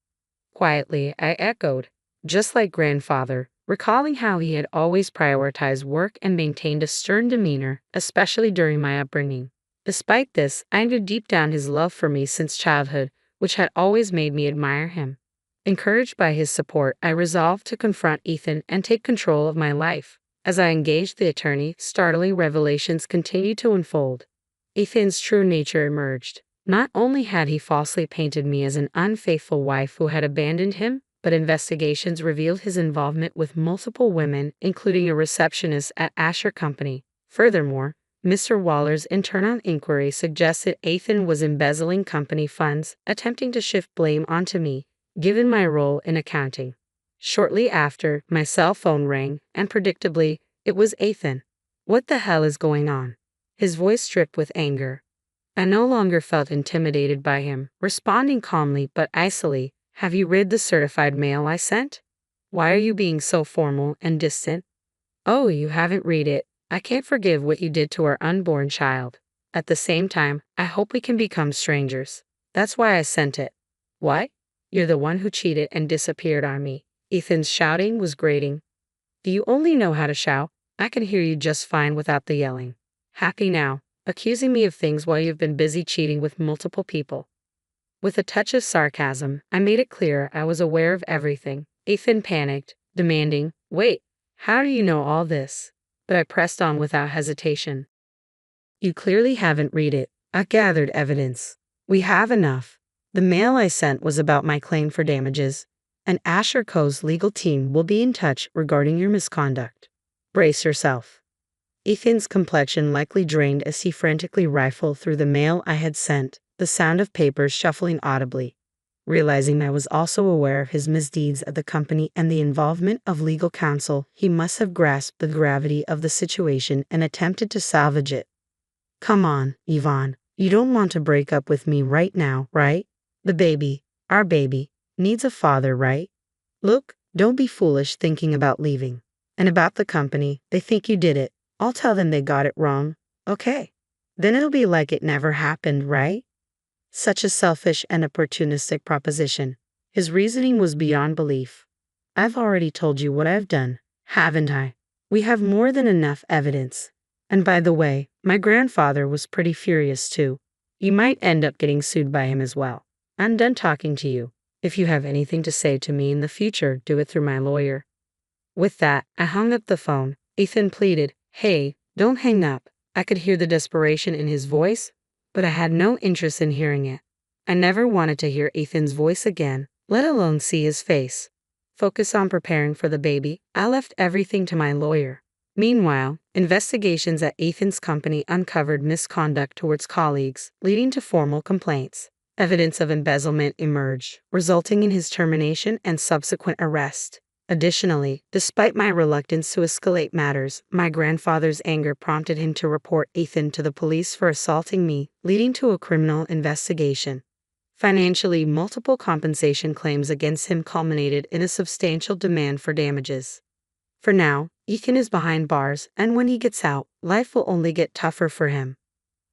Quietly, I echoed, "Just like grandfather," recalling how he had always prioritized work and maintained a stern demeanor, especially during my upbringing. Despite this, I knew deep down his love for me since childhood, which had always made me admire him. Encouraged by his support, I resolved to confront Ethan and take control of my life. As I engaged the attorney, startling revelations continued to unfold. Ethan's true nature emerged. Not only had he falsely painted me as an unfaithful wife who had abandoned him, but investigations revealed his involvement with multiple women, including a receptionist at Asher Company. Furthermore, Mr. Waller's internal inquiry suggested Ethan was embezzling company funds, attempting to shift blame onto me, given my role in accounting. Shortly after, my cell phone rang, and predictably, it was Ethan. "What the hell is going on?" His voice dripped with anger. I no longer felt intimidated by him, responding calmly but icily, "Have you read the certified mail I sent? Why are you being so formal and distant?" "Oh, you haven't read it. I can't forgive what you did to our unborn child. At the same time, I hope we can become strangers. That's why I sent it." "What? You're the one who cheated and disappeared on me." Ethan's shouting was grating. "Do you only know how to shout? I can hear you just fine without the yelling. Happy now, accusing me of things while you've been busy cheating with multiple people." With a touch of sarcasm, I made it clear I was aware of everything. Ethan panicked, demanding, "Wait, how do you know all this?" But I pressed on without hesitation. "You clearly haven't read it. I gathered evidence. We have enough. The mail I sent was about my claim for damages, and Asher Co.'s legal team will be in touch regarding your misconduct. Brace yourself." Ethan's complexion likely drained as he frantically rifled through the mail I had sent, the sound of papers shuffling audibly. Realizing I was also aware of his misdeeds at the company and the involvement of legal counsel, he must have grasped the gravity of the situation and attempted to salvage it. "Come on, Yvonne. You don't want to break up with me right now, right? The baby, our baby, needs a father, right? Look, Don't be foolish thinking about leaving. And about the company, they think you did it. I'll tell them they got it wrong. Okay. Then it'll be like it never happened, right? Such a selfish and opportunistic proposition. His reasoning was beyond belief. I've already told you what I've done, haven't I? We have more than enough evidence. And by the way, my grandfather was pretty furious too. You might end up getting sued by him as well. I'm done talking to you. If you have anything to say to me in the future, do it through my lawyer. With that, I hung up the phone. Ethan pleaded, "Hey, don't hang up." I could hear the desperation in his voice, but I had no interest in hearing it. I never wanted to hear Ethan's voice again, let alone see his face. Focus on preparing for the baby. I left everything to my lawyer. Meanwhile, investigations at Ethan's company uncovered misconduct towards colleagues, leading to formal complaints. Evidence of embezzlement emerged, resulting in his termination and subsequent arrest. Additionally, despite my reluctance to escalate matters, my grandfather's anger prompted him to report Ethan to the police for assaulting me, leading to a criminal investigation. Financially, multiple compensation claims against him culminated in a substantial demand for damages. For now, Ethan is behind bars, and when he gets out, life will only get tougher for him.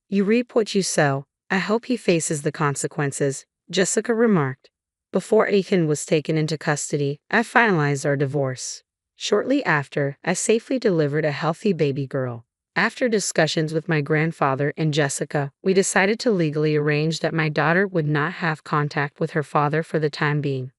You reap what you sow. I hope he faces the consequences, Jessica remarked. Before Ethan was taken into custody, I finalized our divorce. Shortly after, I safely delivered a healthy baby girl. After discussions with my grandfather and Jessica, we decided to legally arrange that my daughter would not have contact with her father for the time being.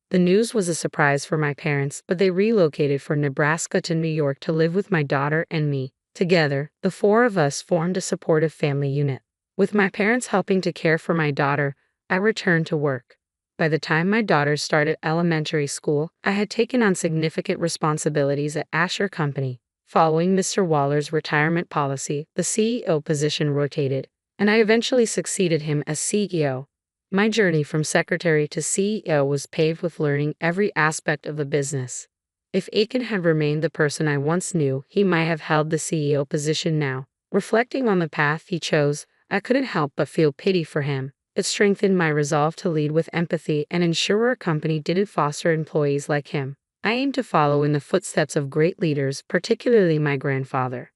The news was a surprise for my parents, but they relocated from Nebraska to New York to live with my daughter and me. Together, the four of us formed a supportive family unit. With my parents helping to care for my daughter, I returned to work. By the time my daughter started elementary school, I had taken on significant responsibilities at Asher Company. Following Mr. Waller's retirement policy, the CEO position rotated, and I eventually succeeded him as CEO. My journey from secretary to CEO was paved with learning every aspect of the business. If Aiken had remained the person I once knew, he might have held the CEO position now. Reflecting on the path he chose, I couldn't help but feel pity for him. It strengthened my resolve to lead with empathy and ensure our company didn't foster employees like him. I aim to follow in the footsteps of great leaders, particularly my grandfather.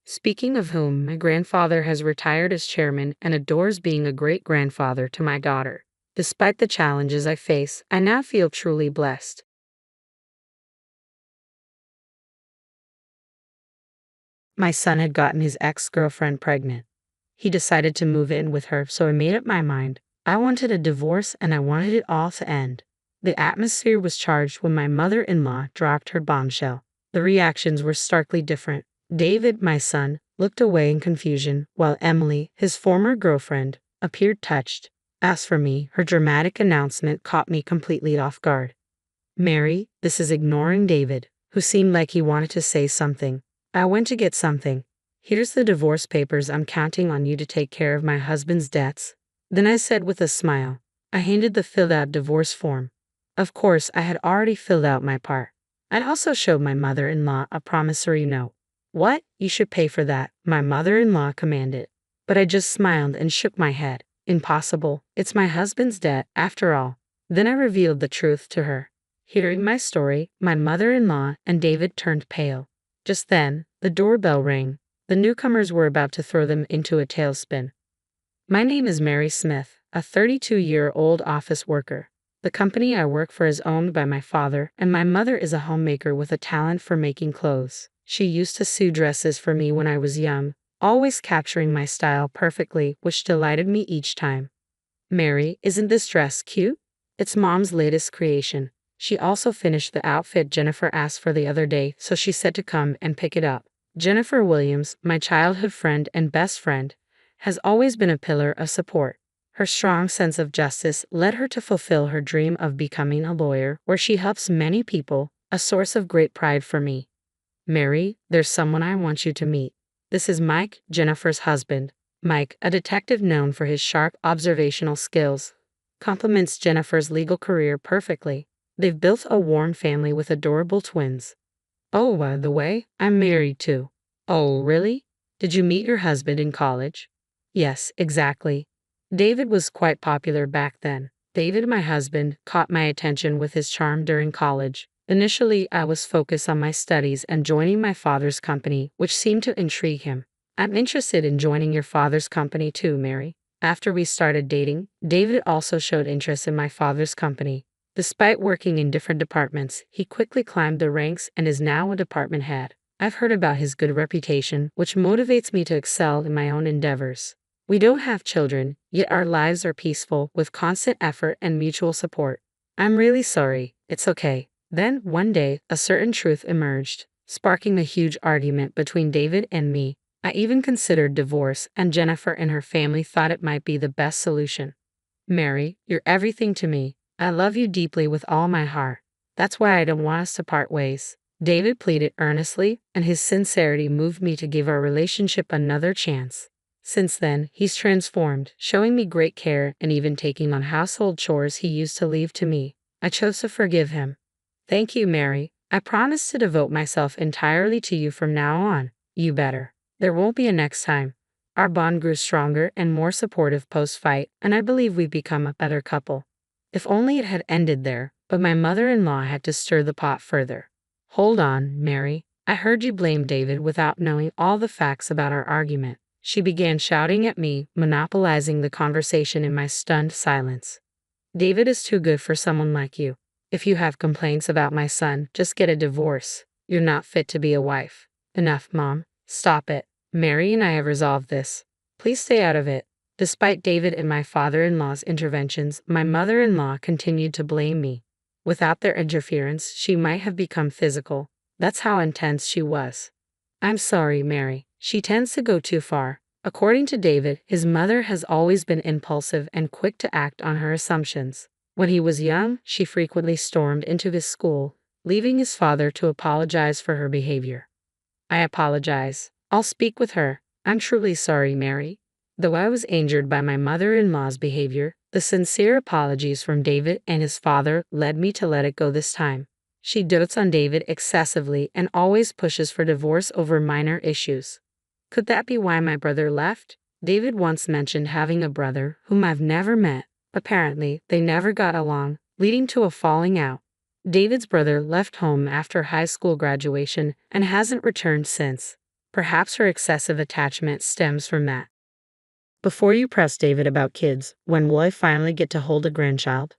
Speaking of whom, my grandfather has retired as chairman and adores being a great-grandfather to my daughter. Despite the challenges I face, I now feel truly blessed. My son had gotten his ex-girlfriend pregnant. He decided to move in with her, so I made up my mind. I wanted a divorce and I wanted it all to end. The atmosphere was charged when my mother-in-law dropped her bombshell. The reactions were starkly different. David, my son, looked away in confusion, while Emily, his former girlfriend, appeared touched. As for me, her dramatic announcement caught me completely off guard. "Mary," this is ignoring David, who seemed like he wanted to say something. "I went to get something. Here's the divorce papers. I'm counting on you to take care of my husband's debts." Then I said with a smile. I handed the filled-out divorce form. Of course, I had already filled out my part. I also showed my mother-in-law a promissory note. "What? You should pay for that," my mother-in-law commanded. But I just smiled and shook my head. Impossible. It's my husband's debt, after all. Then I revealed the truth to her. Hearing my story, my mother-in-law and David turned pale. Just then, the doorbell rang. The newcomers were about to throw them into a tailspin. "My name is Mary Smith, a 32-year-old office worker. The company I work for is owned by my father, and my mother is a homemaker with a talent for making clothes. She used to sew dresses for me when I was young, always capturing my style perfectly, which delighted me each time." "Mary, isn't this dress cute? It's Mom's latest creation. She also finished the outfit Jennifer asked for the other day, so she said to come and pick it up." Jennifer Williams, my childhood friend and best friend, has always been a pillar of support. Her strong sense of justice led her to fulfill her dream of becoming a lawyer, where she helps many people, a source of great pride for me. "Mary, there's someone I want you to meet. This is Mike, Jennifer's husband." Mike, a detective known for his sharp observational skills, complements Jennifer's legal career perfectly. They've built a warm family with adorable twins. "Oh, by the way, I'm married too." "Oh, really? Did you meet your husband in college?" "Yes, exactly. David was quite popular back then. David, my husband, caught my attention with his charm during college. Initially, I was focused on my studies and joining my father's company, which seemed to intrigue him. I'm interested in joining your father's company too, Mary. After we started dating, David also showed interest in my father's company. Despite working in different departments, he quickly climbed the ranks and is now a department head. I've heard about his good reputation, which motivates me to excel in my own endeavors. We don't have children, yet our lives are peaceful with constant effort and mutual support. I'm really sorry. It's okay. Then, one day, a certain truth emerged, sparking a huge argument between David and me. I even considered divorce, and Jennifer and her family thought it might be the best solution. Mary, you're everything to me. I love you deeply with all my heart. That's why I don't want us to part ways. David pleaded earnestly, and his sincerity moved me to give our relationship another chance. Since then, he's transformed, showing me great care and even taking on household chores he used to leave to me. I chose to forgive him. Thank you, Mary. I promise to devote myself entirely to you from now on. You better. There won't be a next time. Our bond grew stronger and more supportive post-fight, and I believe we've become a better couple. If only it had ended there, but my mother-in-law had to stir the pot further. Hold on, Mary. I heard you blame David without knowing all the facts about our argument. She began shouting at me, monopolizing the conversation in my stunned silence. David is too good for someone like you. If you have complaints about my son, just get a divorce. You're not fit to be a wife. Enough, Mom. Stop it. Mary and I have resolved this. Please stay out of it. Despite David and my father-in-law's interventions, my mother-in-law continued to blame me. Without their interference, she might have become physical. That's how intense she was. I'm sorry, Mary. She tends to go too far. According to David, his mother has always been impulsive and quick to act on her assumptions. When he was young, she frequently stormed into his school, leaving his father to apologize for her behavior. I apologize. I'll speak with her. I'm truly sorry, Mary. Though I was injured by my mother-in-law's behavior, the sincere apologies from David and his father led me to let it go this time. She dotes on David excessively and always pushes for divorce over minor issues. Could that be why my brother left? David once mentioned having a brother whom I've never met. Apparently, they never got along, leading to a falling out. David's brother left home after high school graduation and hasn't returned since. Perhaps her excessive attachment stems from that. Before you press David about kids, when will I finally get to hold a grandchild?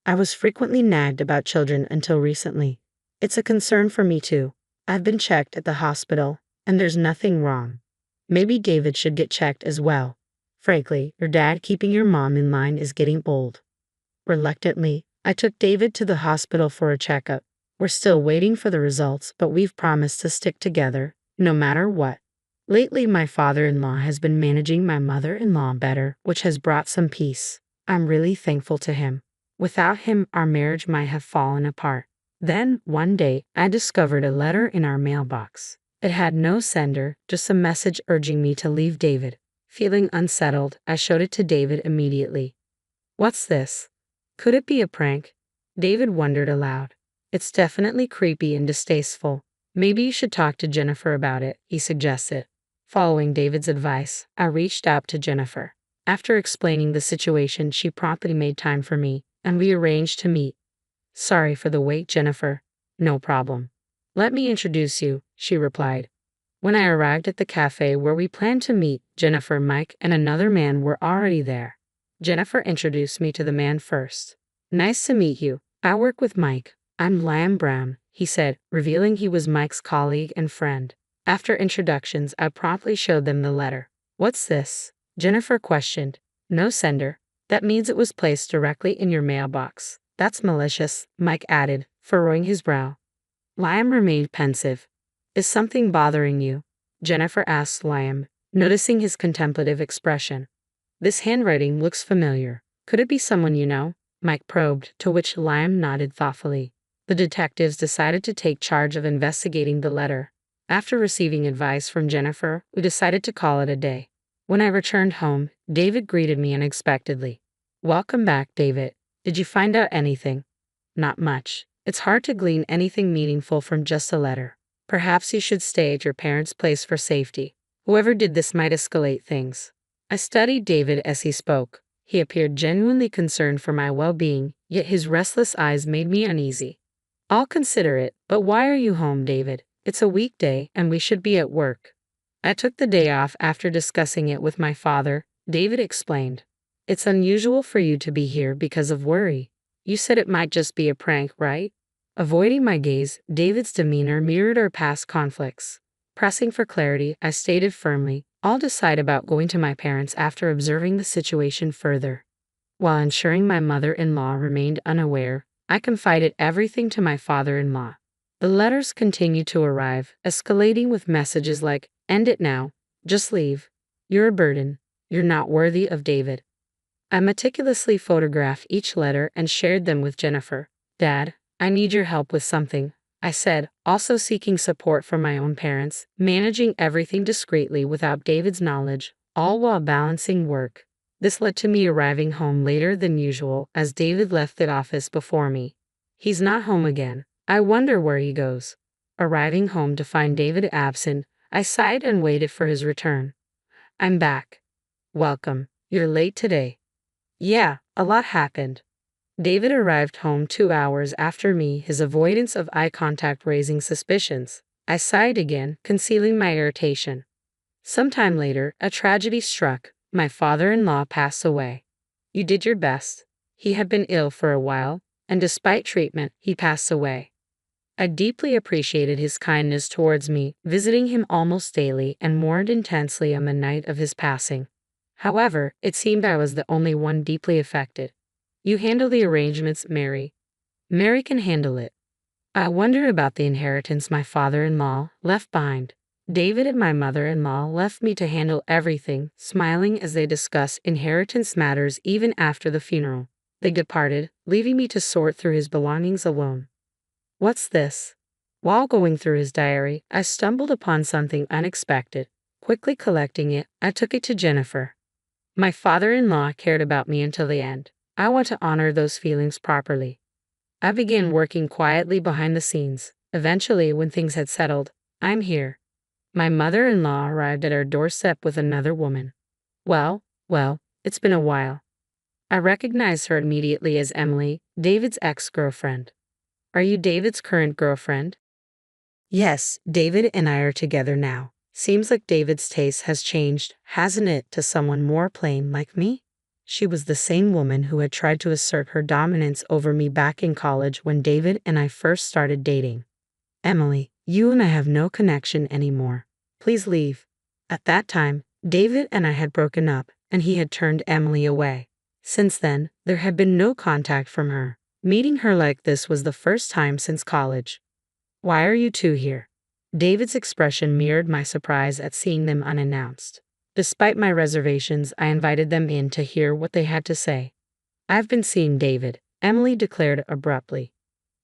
I was frequently nagged about children until recently. It's a concern for me too. I've been checked at the hospital, and there's nothing wrong. Maybe David should get checked as well. Frankly, your dad keeping your mom in line is getting old. Reluctantly, I took David to the hospital for a checkup. We're still waiting for the results, but we've promised to stick together, no matter what. Lately, my father-in-law has been managing my mother-in-law better, which has brought some peace. I'm really thankful to him. Without him, our marriage might have fallen apart. Then, one day, I discovered a letter in our mailbox. It had no sender, just a message urging me to leave David. Feeling unsettled, I showed it to David immediately. What's this? Could it be a prank? David wondered aloud. It's definitely creepy and distasteful. Maybe you should talk to Jennifer about it, he suggested. Following David's advice, I reached out to Jennifer. After explaining the situation, she promptly made time for me, and we arranged to meet. Sorry for the wait, Jennifer. No problem. Let me introduce you, she replied. When I arrived at the cafe where we planned to meet, Jennifer, Mike, and another man were already there. Jennifer introduced me to the man first. Nice to meet you. I work with Mike. I'm Liam Brown, he said, revealing he was Mike's colleague and friend. After introductions, I promptly showed them the letter. What's this? Jennifer questioned. No sender. That means it was placed directly in your mailbox. That's malicious, Mike added, furrowing his brow. Liam remained pensive. Is something bothering you? Jennifer asked Liam, noticing his contemplative expression. This handwriting looks familiar. Could it be someone you know? Mike probed, to which Liam nodded thoughtfully. The detectives decided to take charge of investigating the letter. After receiving advice from Jennifer, we decided to call it a day. When I returned home, David greeted me unexpectedly. Welcome back, David. Did you find out anything? Not much. It's hard to glean anything meaningful from just a letter. Perhaps you should stay at your parents' place for safety. Whoever did this might escalate things. I studied David as he spoke. He appeared genuinely concerned for my well-being, yet his restless eyes made me uneasy. I'll consider it, but why are you home, David? It's a weekday and we should be at work. I took the day off after discussing it with my father, David explained. It's unusual for you to be here because of worry. You said it might just be a prank, right? Avoiding my gaze, David's demeanor mirrored our past conflicts. Pressing for clarity, I stated firmly, I'll decide about going to my parents after observing the situation further. While ensuring my mother-in-law remained unaware, I confided everything to my father-in-law. The letters continued to arrive, escalating with messages like, "End it now. Just leave. You're a burden. You're not worthy of David." I meticulously photographed each letter and shared them with Jennifer. "Dad, I need your help with something," I said, also seeking support from my own parents, managing everything discreetly without David's knowledge, all while balancing work. This led to me arriving home later than usual as David left the office before me. He's not home again. I wonder where he goes. Arriving home to find David absent, I sighed and waited for his return. "I'm back." "Welcome. You're late today." "Yeah, a lot happened." David arrived home 2 hours after me, his avoidance of eye contact raising suspicions. I sighed again, concealing my irritation. Sometime later, a tragedy struck. My father-in-law passed away. You did your best. He had been ill for a while, and despite treatment, he passed away. I deeply appreciated his kindness towards me, visiting him almost daily and mourned intensely on the night of his passing. However, it seemed I was the only one deeply affected. "You handle the arrangements, Mary." "Mary can handle it." I wonder about the inheritance my father-in-law left behind. David and my mother-in-law left me to handle everything, smiling as they discussed inheritance matters even after the funeral. They departed, leaving me to sort through his belongings alone. What's this? While going through his diary, I stumbled upon something unexpected. Quickly collecting it, I took it to Jennifer. My father-in-law cared about me until the end. I want to honor those feelings properly. I began working quietly behind the scenes. Eventually, when things had settled, "I'm here." My mother-in-law arrived at our doorstep with another woman. Well, it's been a while. I recognized her immediately as Emily, David's ex-girlfriend. "Are you David's current girlfriend?" "Yes, David and I are together now. Seems like David's taste has changed, hasn't it, to someone more plain like me?" She was the same woman who had tried to assert her dominance over me back in college when David and I first started dating. "Emily, you and I have no connection anymore. Please leave." At that time, David and I had broken up, and he had turned Emily away. Since then, there had been no contact from her. Meeting her like this was the first time since college. "Why are you two here?" David's expression mirrored my surprise at seeing them unannounced. Despite my reservations, I invited them in to hear what they had to say. "I've been seeing David," Emily declared abruptly.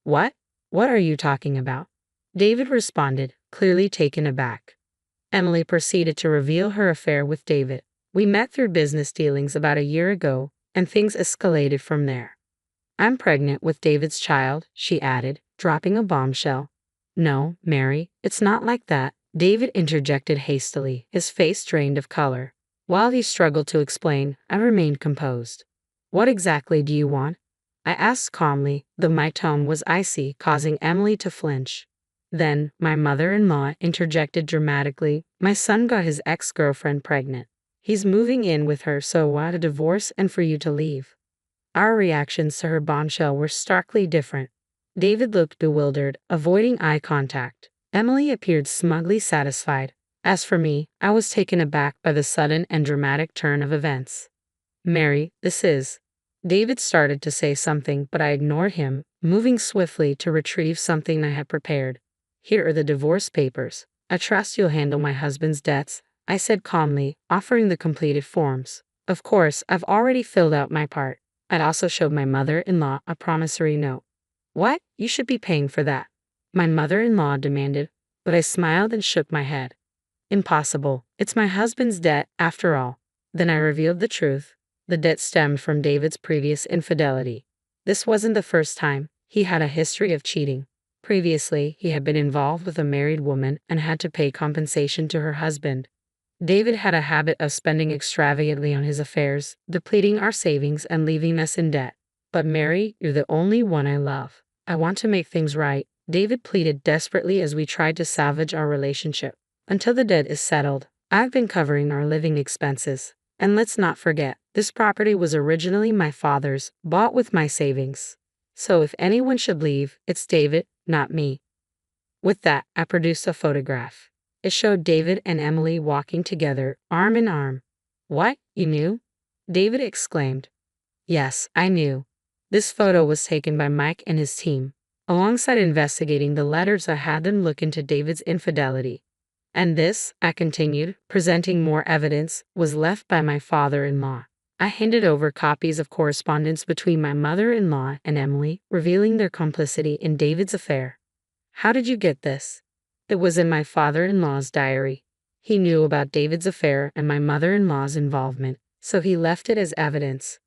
"What? What are you talking about?" David responded, clearly taken aback. Emily proceeded to reveal her affair with David. "We met through business dealings about a year ago, and things escalated from there. I'm pregnant with David's child," she added, dropping a bombshell. "No, Mary, it's not like that," David interjected hastily, his face drained of color. While he struggled to explain, I remained composed. "What exactly do you want?" I asked calmly, though my tone was icy, causing Emily to flinch. Then, my mother-in-law interjected dramatically, "My son got his ex-girlfriend pregnant. He's moving in with her, so I want a divorce and for you to leave." Our reactions to her bombshell were starkly different. David looked bewildered, avoiding eye contact. Emily appeared smugly satisfied. As for me, I was taken aback by the sudden and dramatic turn of events. "Mary, this is..." David started to say something, but I ignored him, moving swiftly to retrieve something I had prepared. "Here are the divorce papers. I trust you'll handle my husband's debts," I said calmly, offering the completed forms. "Of course, I've already filled out my part." I'd also showed my mother-in-law a promissory note. "What? You should be paying for that," my mother-in-law demanded, but I smiled and shook my head. "Impossible. It's my husband's debt, after all." Then I revealed the truth. The debt stemmed from David's previous infidelity. This wasn't the first time. He had a history of cheating. Previously, he had been involved with a married woman and had to pay compensation to her husband. David had a habit of spending extravagantly on his affairs, depleting our savings and leaving us in debt. "But Mary, you're the only one I love." I want to make things right, David pleaded desperately as we tried to salvage our relationship. Until the debt is settled, I've been covering our living expenses. And let's not forget, this property was originally my father's, bought with my savings. So if anyone should leave, it's David, not me. With that, I produced a photograph. It showed David and Emily walking together, arm in arm. What? You knew? David exclaimed. Yes, I knew. This photo was taken by Mike and his team. Alongside investigating the letters, I had them look into David's infidelity. And this, I continued, presenting more evidence, was left by my father-in-law. I handed over copies of correspondence between my mother-in-law and Emily, revealing their complicity in David's affair. How did you get this? It was in my father-in-law's diary. He knew about David's affair and my mother-in-law's involvement, so he left it as evidence.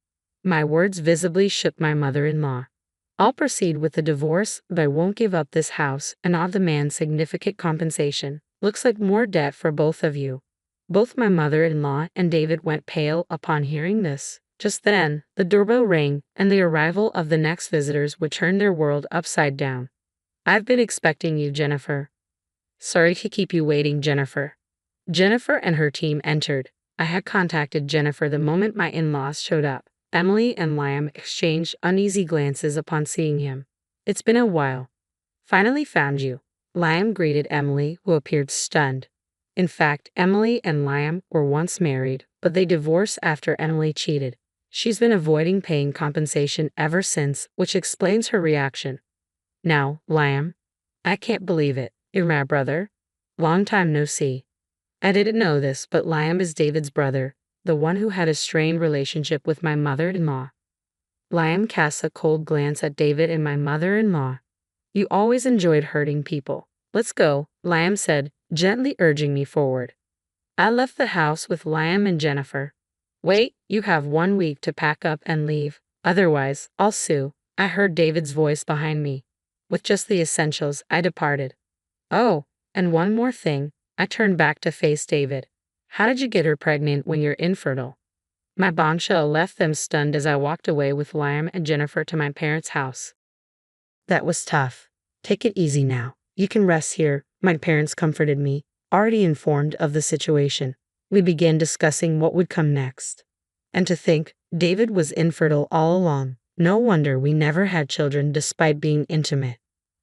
My words visibly shook my mother-in-law. I'll proceed with the divorce, but I won't give up this house, and I'll demand significant compensation. Looks like more debt for both of you. Both my mother-in-law and David went pale upon hearing this. Just then, the doorbell rang, and the arrival of the next visitors would turn their world upside down. I've been expecting you, Jennifer. Sorry to keep you waiting, Jennifer. Jennifer and her team entered. I had contacted Jennifer the moment my in-laws showed up. Emily and Liam exchanged uneasy glances upon seeing him. It's been a while. Finally found you. Liam greeted Emily, who appeared stunned. In fact, Emily and Liam were once married, but they divorced after Emily cheated. She's been avoiding paying compensation ever since, which explains her reaction. Now, Liam, I can't believe it. You're my brother? Long time no see. I didn't know this, but Liam is David's brother, the one who had a strained relationship with my mother-in-law. Liam cast a cold glance at David and my mother-in-law. You always enjoyed hurting people. Let's go, Liam said, gently urging me forward. I left the house with Liam and Jennifer. Wait, you have 1 week to pack up and leave. Otherwise, I'll sue. I heard David's voice behind me. With just the essentials, I departed. Oh, and one more thing. I turned back to face David. How did you get her pregnant when you're infertile? My bombshell left them stunned as I walked away with Liam and Jennifer to my parents' house. That was tough. Take it easy now. You can rest here, my parents comforted me, already informed of the situation. We began discussing what would come next. And to think, David was infertile all along. No wonder we never had children despite being intimate.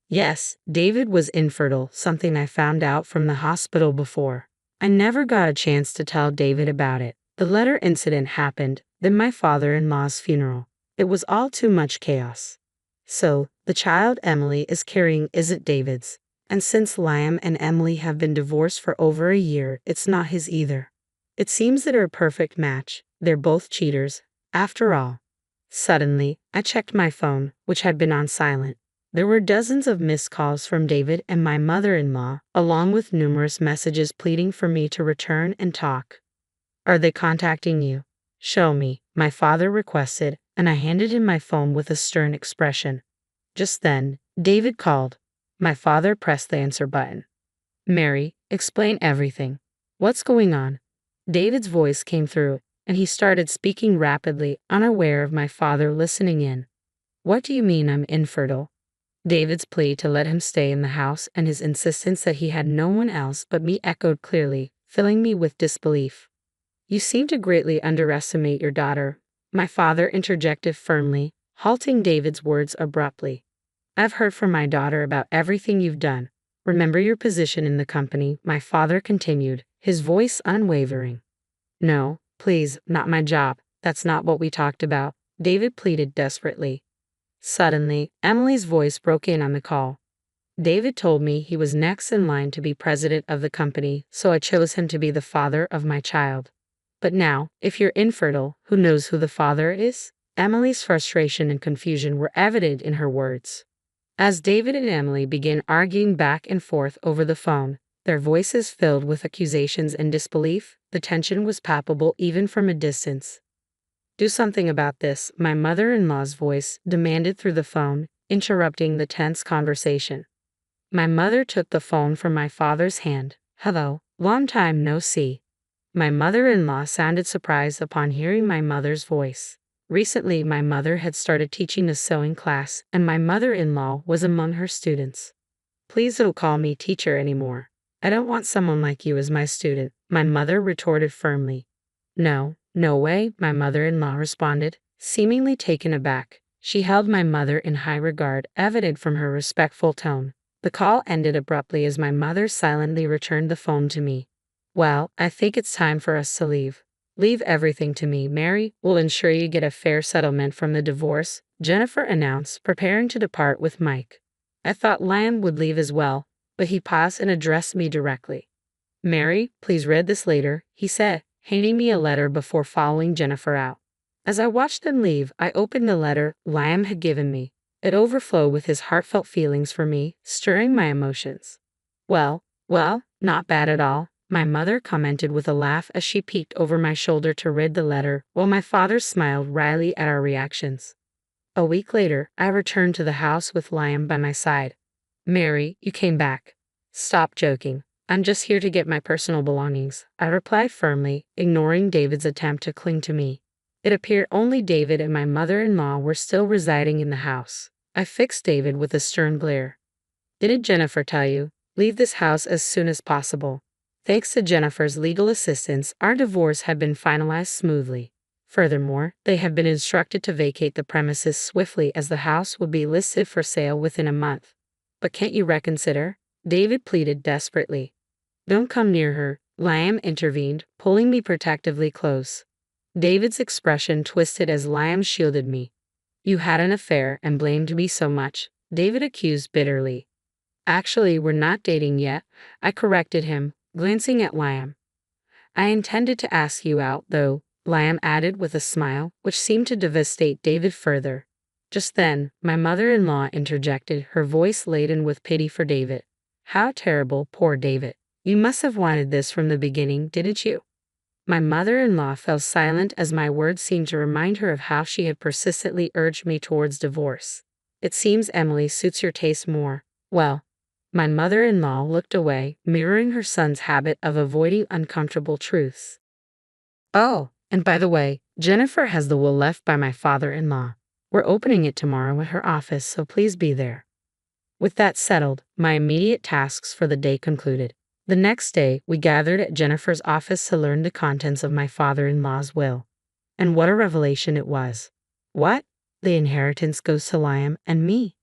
Yes, David was infertile, something I found out from the hospital before. I never got a chance to tell David about it. The letter incident happened, then my father-in-law's funeral. It was all too much chaos. So, the child Emily is carrying isn't David's. And since Liam and Emily have been divorced for over a year, it's not his either. It seems they're a perfect match. They're both cheaters, after all. Suddenly, I checked my phone, which had been on silent. There were dozens of missed calls from David and my mother-in-law, along with numerous messages pleading for me to return and talk. Are they contacting you? Show me, my father requested, and I handed him my phone with a stern expression. Just then, David called. My father pressed the answer button. Mary, explain everything. What's going on? David's voice came through, and he started speaking rapidly, unaware of my father listening in. What do you mean I'm infertile? David's plea to let him stay in the house and his insistence that he had no one else but me echoed clearly, filling me with disbelief. You seem to greatly underestimate your daughter, my father interjected firmly, halting David's words abruptly. I've heard from my daughter about everything you've done. Remember your position in the company, my father continued, his voice unwavering. No, please, not my job. That's not what we talked about, David pleaded desperately. Suddenly, Emily's voice broke in on the call. David told me he was next in line to be president of the company, so I chose him to be the father of my child. But now, if you're infertile, who knows who the father is? Emily's frustration and confusion were evident in her words. As David and Emily began arguing back and forth over the phone, their voices filled with accusations and disbelief, the tension was palpable even from a distance. Do something about this, my mother-in-law's voice demanded through the phone, interrupting the tense conversation. My mother took the phone from my father's hand. Hello, long time no see. My mother-in-law sounded surprised upon hearing my mother's voice. Recently, my mother had started teaching a sewing class, and my mother-in-law was among her students. Please don't call me teacher anymore. I don't want someone like you as my student, my mother retorted firmly. No, no way, my mother-in-law responded, seemingly taken aback. She held my mother in high regard, evident from her respectful tone. The call ended abruptly as my mother silently returned the phone to me. Well, I think it's time for us to leave. Leave everything to me, Mary. We'll ensure you get a fair settlement from the divorce, Jennifer announced, preparing to depart with Mike. I thought Liam would leave as well, but he paused and addressed me directly. Mary, please read this later, he said, handing me a letter before following Jennifer out. As I watched them leave, I opened the letter Liam had given me. It overflowed with his heartfelt feelings for me, stirring my emotions. Well, not bad at all, my mother commented with a laugh as she peeked over my shoulder to read the letter, while my father smiled wryly at our reactions. A week later, I returned to the house with Liam by my side. Mary, you came back. Stop joking. I'm just here to get my personal belongings, I replied firmly, ignoring David's attempt to cling to me. It appeared only David and my mother-in-law were still residing in the house. I fixed David with a stern glare. Didn't Jennifer tell you? Leave this house as soon as possible. Thanks to Jennifer's legal assistance, our divorce had been finalized smoothly. Furthermore, they have been instructed to vacate the premises swiftly as the house will be listed for sale within a month. But can't you reconsider? David pleaded desperately. Don't come near her, Liam intervened, pulling me protectively close. David's expression twisted as Liam shielded me. You had an affair and blamed me so much, David accused bitterly. Actually, we're not dating yet, I corrected him, glancing at Liam. I intended to ask you out, though, Liam added with a smile, which seemed to devastate David further. Just then, my mother-in-law interjected, her voice laden with pity for David. How terrible, poor David. You must have wanted this from the beginning, didn't you? My mother-in-law fell silent as my words seemed to remind her of how she had persistently urged me towards divorce. It seems Emily suits your taste more. Well, my mother-in-law looked away, mirroring her son's habit of avoiding uncomfortable truths. Oh, and by the way, Jennifer has the will left by my father-in-law. We're opening it tomorrow at her office, so please be there. With that settled, my immediate tasks for the day concluded. The next day, we gathered at Jennifer's office to learn the contents of my father-in-law's will. And what a revelation it was. What? The inheritance goes to Liam and me.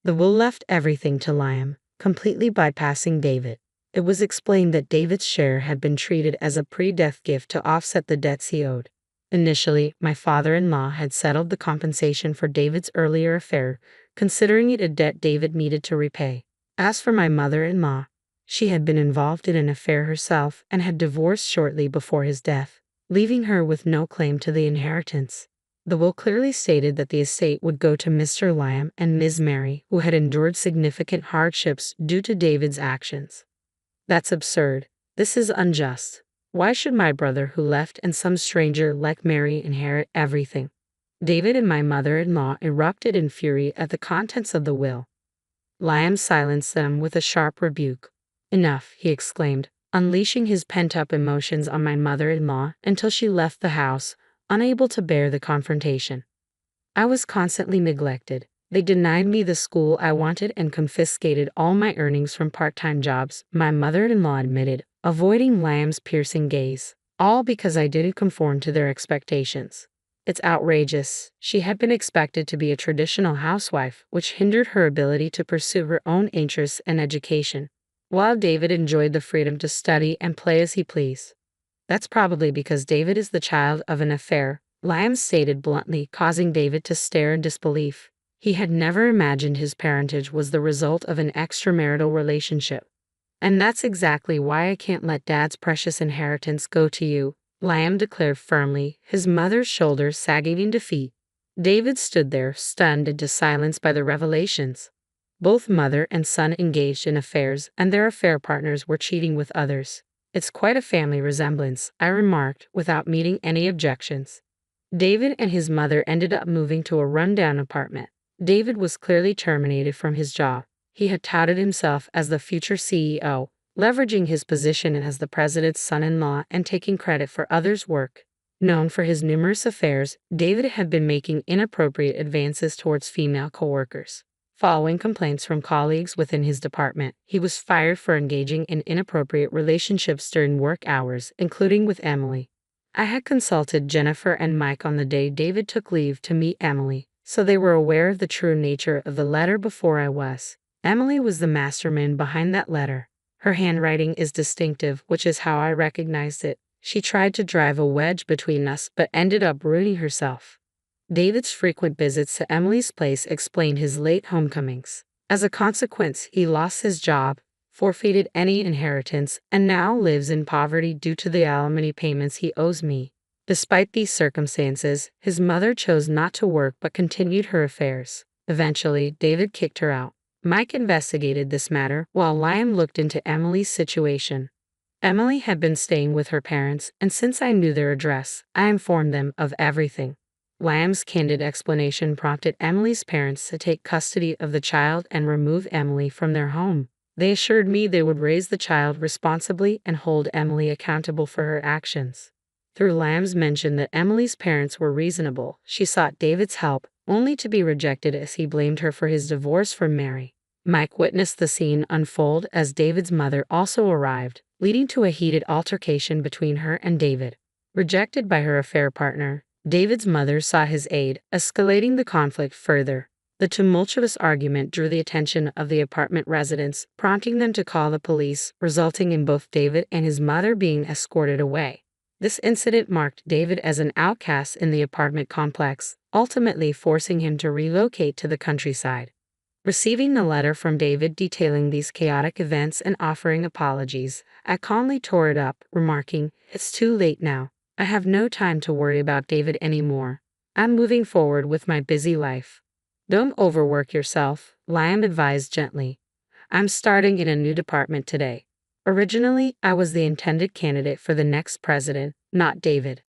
The will left everything to Liam, completely bypassing David. It was explained that David's share had been treated as a pre-death gift to offset the debts he owed. Initially, my father-in-law had settled the compensation for David's earlier affair, considering it a debt David needed to repay. As for my mother-in-law, she had been involved in an affair herself and had divorced shortly before his death, leaving her with no claim to the inheritance. The will clearly stated that the estate would go to Mr. Liam and Ms. Mary, who had endured significant hardships due to David's actions. That's absurd. This is unjust. Why should my brother who left and some stranger like Mary inherit everything? David and my mother-in-law erupted in fury at the contents of the will. Liam silenced them with a sharp rebuke. Enough, he exclaimed, unleashing his pent-up emotions on my mother-in-law until she left the house, unable to bear the confrontation. I was constantly neglected. They denied me the school I wanted and confiscated all my earnings from part-time jobs, my mother-in-law admitted, avoiding Liam's piercing gaze, all because I didn't conform to their expectations. It's outrageous. She had been expected to be a traditional housewife, which hindered her ability to pursue her own interests and education, while David enjoyed the freedom to study and play as he pleased. That's probably because David is the child of an affair, Liam stated bluntly, causing David to stare in disbelief. He had never imagined his parentage was the result of an extramarital relationship. And that's exactly why I can't let Dad's precious inheritance go to you, Liam declared firmly, his mother's shoulders sagging in defeat. David stood there, stunned into silence by the revelations. Both mother and son engaged in affairs, and their affair partners were cheating with others. It's quite a family resemblance, I remarked, without meeting any objections. David and his mother ended up moving to a rundown apartment. David was clearly terminated from his job. He had touted himself as the future CEO, leveraging his position as the president's son-in-law and taking credit for others' work. Known for his numerous affairs, David had been making inappropriate advances towards female coworkers. Following complaints from colleagues within his department, he was fired for engaging in inappropriate relationships during work hours, including with Emily. I had consulted Jennifer and Mike on the day David took leave to meet Emily, so they were aware of the true nature of the letter before I was. Emily was the mastermind behind that letter. Her handwriting is distinctive, which is how I recognized it. She tried to drive a wedge between us but ended up ruining herself. David's frequent visits to Emily's place explained his late homecomings. As a consequence, he lost his job, forfeited any inheritance, and now lives in poverty due to the alimony payments he owes me. Despite these circumstances, his mother chose not to work but continued her affairs. Eventually, David kicked her out. Mike investigated this matter while Liam looked into Emily's situation. Emily had been staying with her parents, and since I knew their address, I informed them of everything. Liam's candid explanation prompted Emily's parents to take custody of the child and remove Emily from their home. They assured me they would raise the child responsibly and hold Emily accountable for her actions. Through Liam's mention that Emily's parents were reasonable, she sought David's help, only to be rejected as he blamed her for his divorce from Mary. Mike witnessed the scene unfold as David's mother also arrived, leading to a heated altercation between her and David. Rejected by her affair partner, David's mother sought his aid, escalating the conflict further. The tumultuous argument drew the attention of the apartment residents, prompting them to call the police, resulting in both David and his mother being escorted away. This incident marked David as an outcast in the apartment complex, ultimately forcing him to relocate to the countryside. Receiving the letter from David detailing these chaotic events and offering apologies, I calmly tore it up, remarking, "It's too late now. I have no time to worry about David anymore. I'm moving forward with my busy life." "Don't overwork yourself," Liam advised gently. "I'm starting in a new department today. Originally, I was the intended candidate for the next president, not David.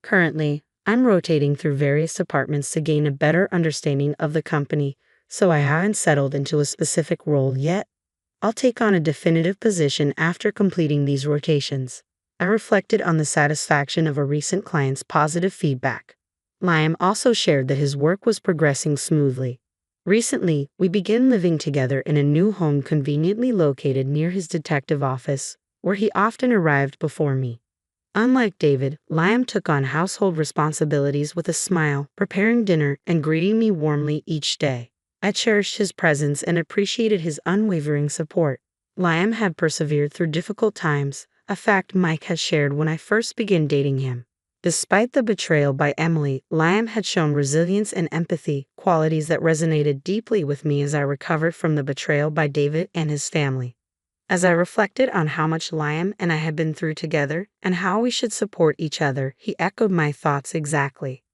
Currently, I'm rotating through various departments to gain a better understanding of the company, so I haven't settled into a specific role yet. I'll take on a definitive position after completing these rotations." I reflected on the satisfaction of a recent client's positive feedback. Liam also shared that his work was progressing smoothly. Recently, we began living together in a new home conveniently located near his detective office, where he often arrived before me. Unlike David, Liam took on household responsibilities with a smile, preparing dinner and greeting me warmly each day. I cherished his presence and appreciated his unwavering support. Liam had persevered through difficult times, a fact Mike had shared when I first began dating him. Despite the betrayal by Emily, Liam had shown resilience and empathy, qualities that resonated deeply with me as I recovered from the betrayal by David and his family. As I reflected on how much Liam and I had been through together and how we should support each other, he echoed my thoughts exactly.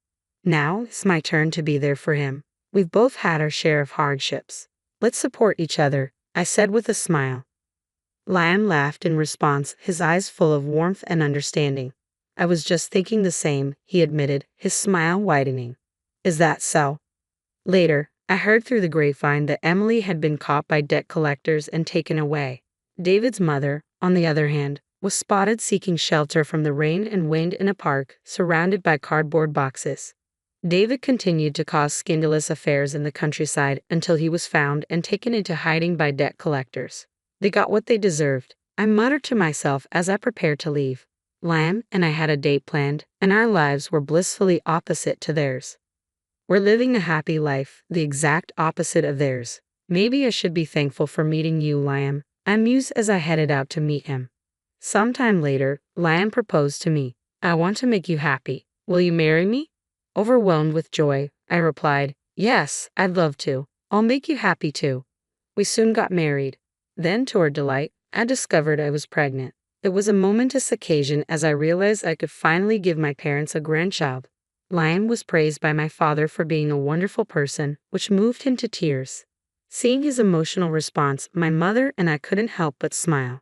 Now it's my turn to be there for him. We've both had our share of hardships. Let's support each other, I said with a smile. Liam laughed in response, his eyes full of warmth and understanding. "I was just thinking the same," he admitted, his smile widening. "Is that so?" Later, I heard through the grapevine that Emily had been caught by debt collectors and taken away. David's mother, on the other hand, was spotted seeking shelter from the rain and wind in a park, surrounded by cardboard boxes. David continued to cause scandalous affairs in the countryside until he was found and taken into hiding by debt collectors. They got what they deserved, I muttered to myself as I prepared to leave. Liam and I had a date planned, and our lives were blissfully opposite to theirs. We're living a happy life, the exact opposite of theirs. Maybe I should be thankful for meeting you, Liam, I mused as I headed out to meet him. Sometime later, Liam proposed to me. "I want to make you happy. Will you marry me?" Overwhelmed with joy, I replied, "Yes, I'd love to. I'll make you happy too." We soon got married. Then, to our delight, I discovered I was pregnant. It was a momentous occasion as I realized I could finally give my parents a grandchild. Liam was praised by my father for being a wonderful person, which moved him to tears. Seeing his emotional response, my mother and I couldn't help but smile.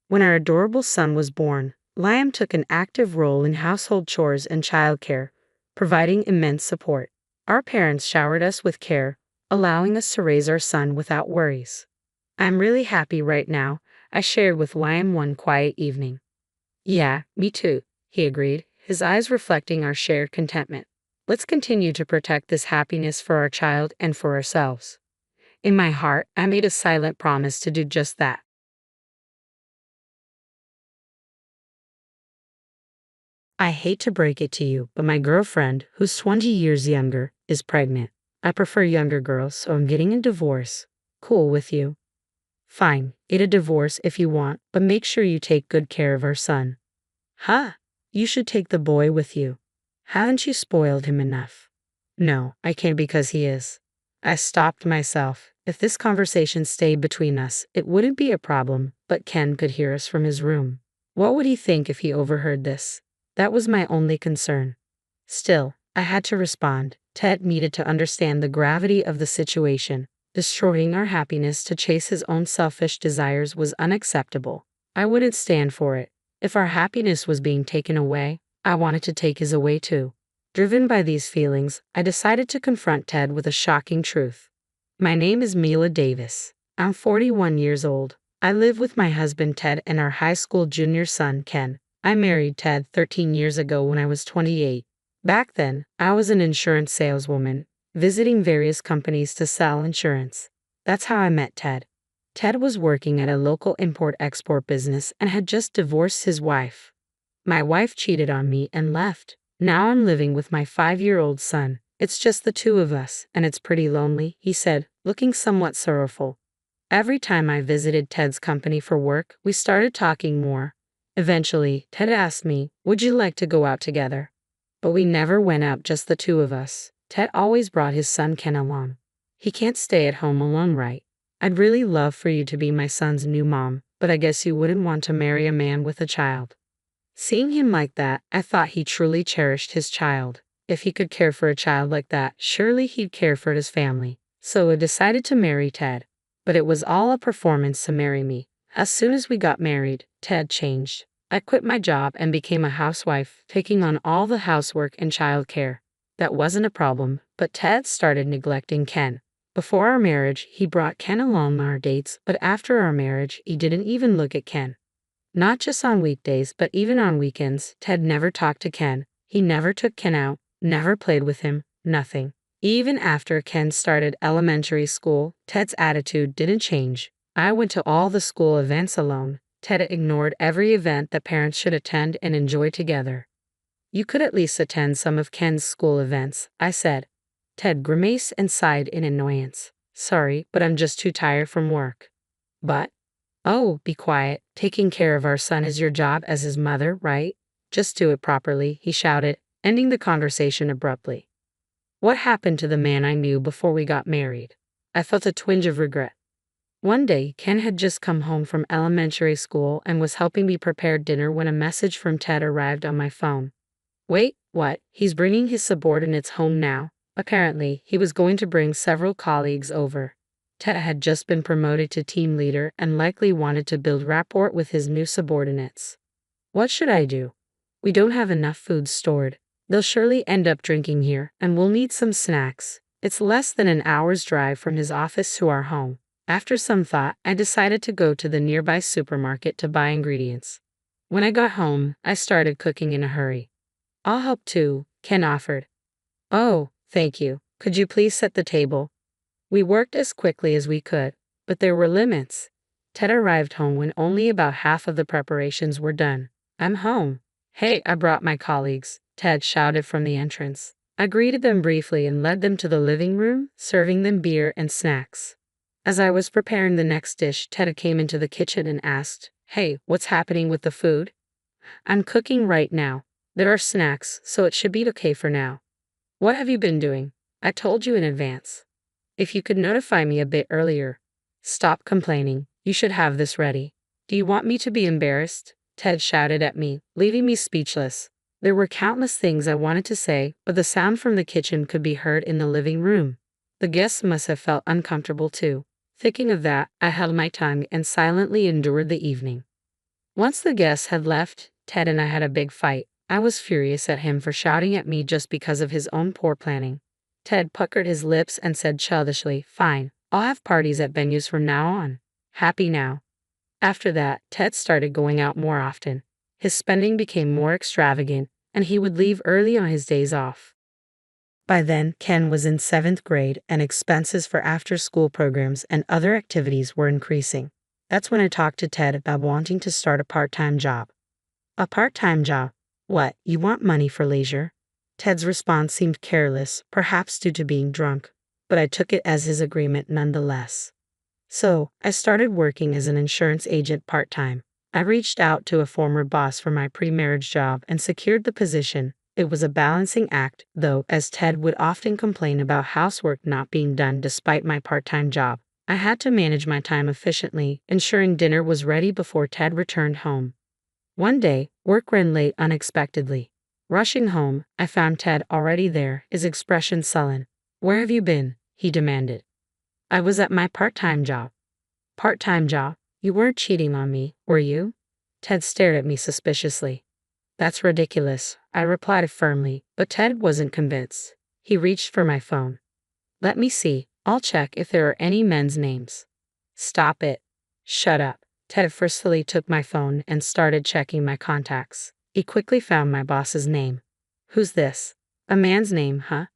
When our adorable son was born, Liam took an active role in household chores and childcare, providing immense support. Our parents showered us with care, allowing us to raise our son without worries. "I'm really happy right now," I shared with Liam one quiet evening. "Yeah, me too," he agreed, his eyes reflecting our shared contentment. Let's continue to protect this happiness for our child and for ourselves. In my heart, I made a silent promise to do just that. I hate to break it to you, but my girlfriend, who's 20 years younger, is pregnant. I prefer younger girls, so I'm getting a divorce. Cool with you? Fine, get a divorce if you want, but make sure you take good care of our son. Huh? You should take the boy with you. Haven't you spoiled him enough? No, I can't because he is. I stopped myself. If this conversation stayed between us, it wouldn't be a problem, but Ken could hear us from his room. What would he think if he overheard this? That was my only concern. Still, I had to respond. Ted needed to understand the gravity of the situation. Destroying our happiness to chase his own selfish desires was unacceptable. I wouldn't stand for it. If our happiness was being taken away, I wanted to take his away too. Driven by these feelings, I decided to confront Ted with a shocking truth. My name is Mila Davis. I'm 41 years old. I live with my husband Ted and our high school junior son Ken. I married Ted 13 years ago when I was 28. Back then, I was an insurance saleswoman, visiting various companies to sell insurance. That's how I met Ted. Ted was working at a local import-export business and had just divorced his wife. My wife cheated on me and left. Now I'm living with my 5-year-old son. It's just the two of us, and it's pretty lonely, he said, looking somewhat sorrowful. Every time I visited Ted's company for work, we started talking more. Eventually, Ted asked me, would you like to go out together? But we never went out, just the two of us. Ted always brought his son Ken along. He can't stay at home alone, right? I'd really love for you to be my son's new mom, but I guess you wouldn't want to marry a man with a child. Seeing him like that, I thought he truly cherished his child. If he could care for a child like that, surely he'd care for his family. So I decided to marry Ted. But it was all a performance to marry me. As soon as we got married, Ted changed. I quit my job and became a housewife, taking on all the housework and childcare. That wasn't a problem, but Ted started neglecting Ken. Before our marriage, he brought Ken along on our dates, but after our marriage, he didn't even look at Ken. Not just on weekdays, but even on weekends, Ted never talked to Ken. He never took Ken out, never played with him, nothing. Even after Ken started elementary school, Ted's attitude didn't change. I went to all the school events alone. Ted ignored every event that parents should attend and enjoy together. You could at least attend some of Ken's school events, I said. Ted grimaced and sighed in annoyance. Sorry, but I'm just too tired from work. But, oh, be quiet. Taking care of our son is your job as his mother, right? Just do it properly, he shouted, ending the conversation abruptly. What happened to the man I knew before we got married? I felt a twinge of regret. One day, Ken had just come home from elementary school and was helping me prepare dinner when a message from Ted arrived on my phone. Wait, what? He's bringing his subordinates home now. Apparently, he was going to bring several colleagues over. Ted had just been promoted to team leader and likely wanted to build rapport with his new subordinates. What should I do? We don't have enough food stored. They'll surely end up drinking here, and we'll need some snacks. It's less than an hour's drive from his office to our home. After some thought, I decided to go to the nearby supermarket to buy ingredients. When I got home, I started cooking in a hurry. I'll help too, Ken offered. Oh, thank you. Could you please set the table? We worked as quickly as we could, but there were limits. Ted arrived home when only about half of the preparations were done. I'm home. Hey, I brought my colleagues, Ted shouted from the entrance. I greeted them briefly and led them to the living room, serving them beer and snacks. As I was preparing the next dish, Ted came into the kitchen and asked, Hey, what's happening with the food? I'm cooking right now. There are snacks, so it should be okay for now. What have you been doing? I told you in advance. If you could notify me a bit earlier. Stop complaining. You should have this ready. Do you want me to be embarrassed? Ted shouted at me, leaving me speechless. There were countless things I wanted to say, but the sound from the kitchen could be heard in the living room. The guests must have felt uncomfortable too. Thinking of that, I held my tongue and silently endured the evening. Once the guests had left, Ted and I had a big fight. I was furious at him for shouting at me just because of his own poor planning. Ted puckered his lips and said childishly, Fine, I'll have parties at venues from now on. Happy now. After that, Ted started going out more often. His spending became more extravagant, and he would leave early on his days off. By then, Ken was in 7th grade, and expenses for after-school programs and other activities were increasing. That's when I talked to Ted about wanting to start a part-time job. A part-time job? What, you want money for leisure? Ted's response seemed careless, perhaps due to being drunk, but I took it as his agreement nonetheless. So, I started working as an insurance agent part-time. I reached out to a former boss for my pre-marriage job and secured the position. It was a balancing act, though, as Ted would often complain about housework not being done despite my part-time job. I had to manage my time efficiently, ensuring dinner was ready before Ted returned home. One day, work ran late unexpectedly. Rushing home, I found Ted already there, his expression sullen. "Where have you been?" he demanded. "I was at my part-time job." "Part-time job? You weren't cheating on me, were you?" Ted stared at me suspiciously. "That's ridiculous," I replied firmly, but Ted wasn't convinced. He reached for my phone. "Let me see. I'll check if there are any men's names." "Stop it." "Shut up." Ted forcefully took my phone and started checking my contacts. He quickly found my boss's name. "Who's this? A man's name, huh?"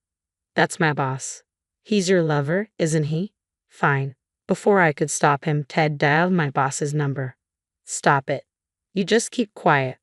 "That's my boss." "He's your lover, isn't he?" "Fine." Before I could stop him, Ted dialed my boss's number. "Stop it. You just keep quiet."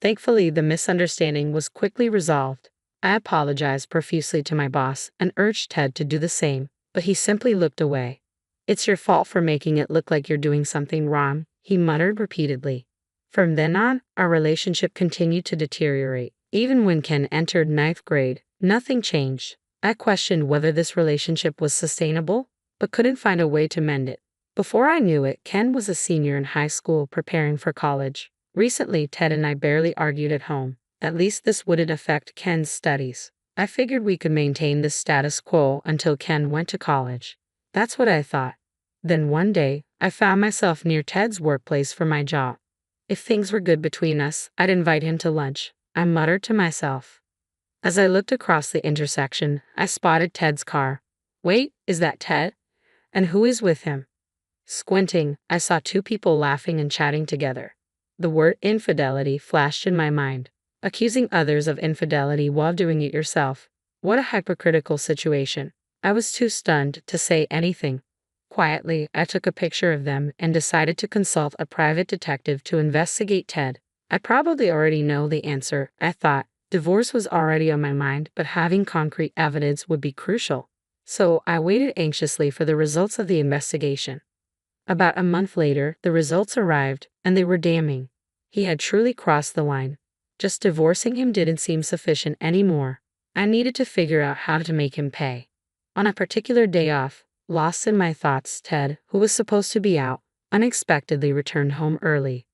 Thankfully, the misunderstanding was quickly resolved. I apologized profusely to my boss and urged Ted to do the same, but he simply looked away. "It's your fault for making it look like you're doing something wrong," he muttered repeatedly. From then on, our relationship continued to deteriorate. Even when Ken entered 9th grade, nothing changed. I questioned whether this relationship was sustainable, but couldn't find a way to mend it. Before I knew it, Ken was a senior in high school preparing for college. Recently, Ted and I barely argued at home. At least this wouldn't affect Ken's studies. I figured we could maintain this status quo until Ken went to college. That's what I thought. Then one day, I found myself near Ted's workplace for my job. If things were good between us, I'd invite him to lunch, I muttered to myself. As I looked across the intersection, I spotted Ted's car. Wait, is that Ted? And who is with him? Squinting, I saw two people laughing and chatting together. The word infidelity flashed in my mind. Accusing others of infidelity while doing it yourself. What a hypocritical situation. I was too stunned to say anything. Quietly, I took a picture of them and decided to consult a private detective to investigate Ted. I probably already know the answer, I thought. Divorce was already on my mind, but having concrete evidence would be crucial. So I waited anxiously for the results of the investigation. About a month later, the results arrived, and they were damning. He had truly crossed the line. Just divorcing him didn't seem sufficient anymore. I needed to figure out how to make him pay. On a particular day off, lost in my thoughts, Ted, who was supposed to be out, unexpectedly returned home early.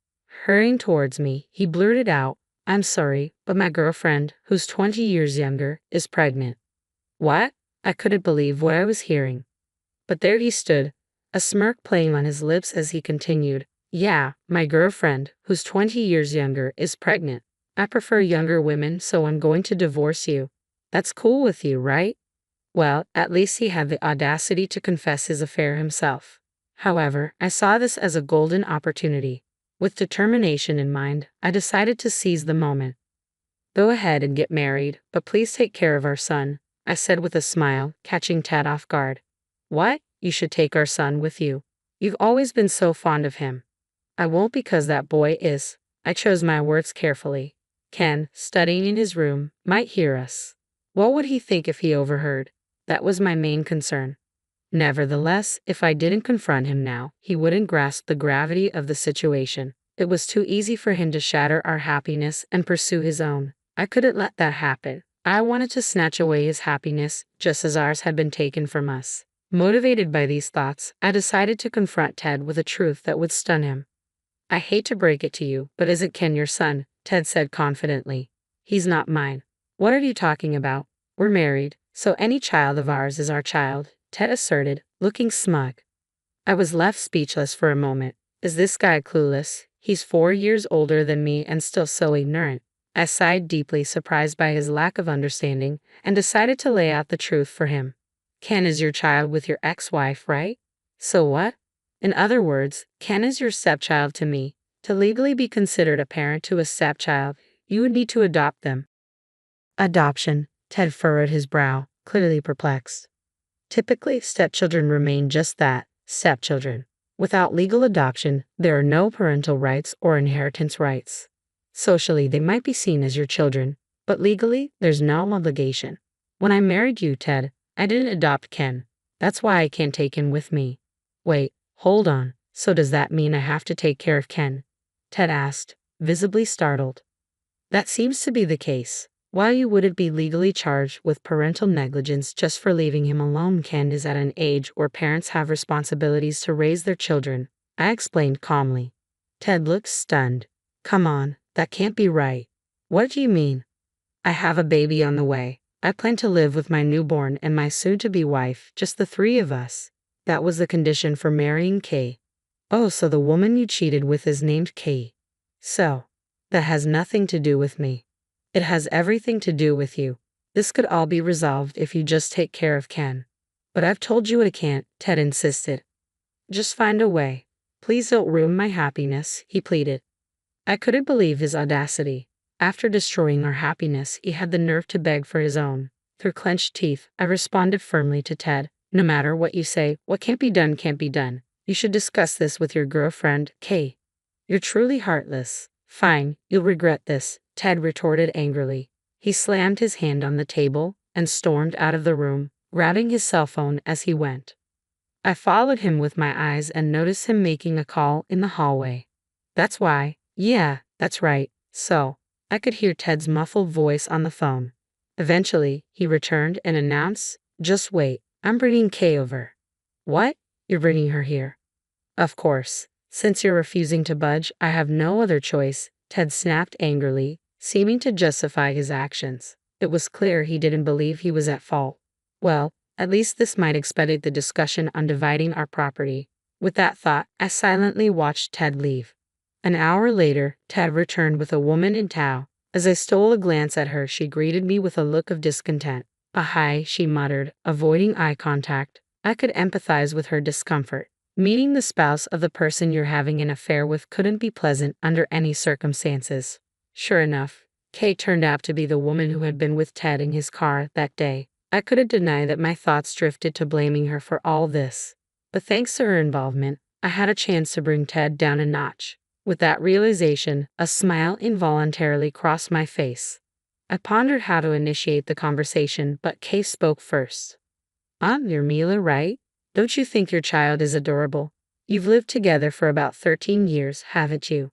Hurrying towards me, he blurted out, "I'm sorry, but my girlfriend, who's 20 years younger, is pregnant." What? I couldn't believe what I was hearing. But there he stood, a smirk playing on his lips as he continued, "Yeah, my girlfriend, who's 20 years younger, is pregnant. I prefer younger women, so I'm going to divorce you. That's cool with you, right?" Well, at least he had the audacity to confess his affair himself. However, I saw this as a golden opportunity. With determination in mind, I decided to seize the moment. "Go ahead and get married, but please take care of our son," I said with a smile, catching Ted off guard. "What? You should take our son with you. You've always been so fond of him." "I won't because that boy is." I chose my words carefully. "Ken, studying in his room, might hear us. What would he think if he overheard?" That was my main concern. Nevertheless, if I didn't confront him now, he wouldn't grasp the gravity of the situation. It was too easy for him to shatter our happiness and pursue his own. I couldn't let that happen. I wanted to snatch away his happiness, just as ours had been taken from us. Motivated by these thoughts, I decided to confront Ted with a truth that would stun him. "I hate to break it to you, but isn't Ken your son?" Ted said confidently. "He's not mine." "What are you talking about? We're married, so any child of ours is our child," Ted asserted, looking smug. I was left speechless for a moment. Is this guy clueless? He's 4 years older than me and still so ignorant. I sighed deeply, surprised by his lack of understanding, and decided to lay out the truth for him. "Ken is your child with your ex-wife, right? So what? In other words, Ken is your stepchild to me. To legally be considered a parent to a stepchild, you would need to adopt them." Adoption. Ted furrowed his brow, clearly perplexed. Typically, stepchildren remain just that, stepchildren. Without legal adoption, there are no parental rights or inheritance rights. Socially, they might be seen as your children, but legally, there's no obligation. When I married you, Ted, I didn't adopt Ken. That's why I can't take him with me. Wait, hold on. So does that mean I have to take care of Ken? Ted asked, visibly startled. That seems to be the case. While you wouldn't be legally charged with parental negligence just for leaving him alone, Ken is at an age where parents have responsibilities to raise their children, I explained calmly. Ted looked stunned. Come on, that can't be right. What do you mean? I have a baby on the way. I plan to live with my newborn and my soon-to-be wife, just the three of us. That was the condition for marrying Kay. Oh, so the woman you cheated with is named Kay. So, that has nothing to do with me. It has everything to do with you. This could all be resolved if you just take care of Ken. But I've told you I can't, Ted insisted. Just find a way. Please don't ruin my happiness, he pleaded. I couldn't believe his audacity. After destroying our happiness, he had the nerve to beg for his own. Through clenched teeth, I responded firmly to Ted. No matter what you say, what can't be done can't be done. You should discuss this with your girlfriend, Kay. You're truly heartless. Fine, you'll regret this, Ted retorted angrily. He slammed his hand on the table and stormed out of the room, grabbing his cell phone as he went. I followed him with my eyes and noticed him making a call in the hallway. That's why. Yeah, that's right. So, I could hear Ted's muffled voice on the phone. Eventually, he returned and announced, just wait, I'm bringing Kay over. What? You're bringing her here? Of course. Since you're refusing to budge, I have no other choice, Ted snapped angrily, seeming to justify his actions. It was clear he didn't believe he was at fault. Well, at least this might expedite the discussion on dividing our property. With that thought, I silently watched Ted leave. An hour later, Ted returned with a woman in tow. As I stole a glance at her, she greeted me with a look of discontent. Hi, she muttered, avoiding eye contact. I could empathize with her discomfort. Meeting the spouse of the person you're having an affair with couldn't be pleasant under any circumstances. Sure enough, Kay turned out to be the woman who had been with Ted in his car that day. I couldn't deny that my thoughts drifted to blaming her for all this. But thanks to her involvement, I had a chance to bring Ted down a notch. With that realization, a smile involuntarily crossed my face. I pondered how to initiate the conversation, but Kay spoke first. You're Mila, right? Don't you think your child is adorable? You've lived together for about 13 years, haven't you?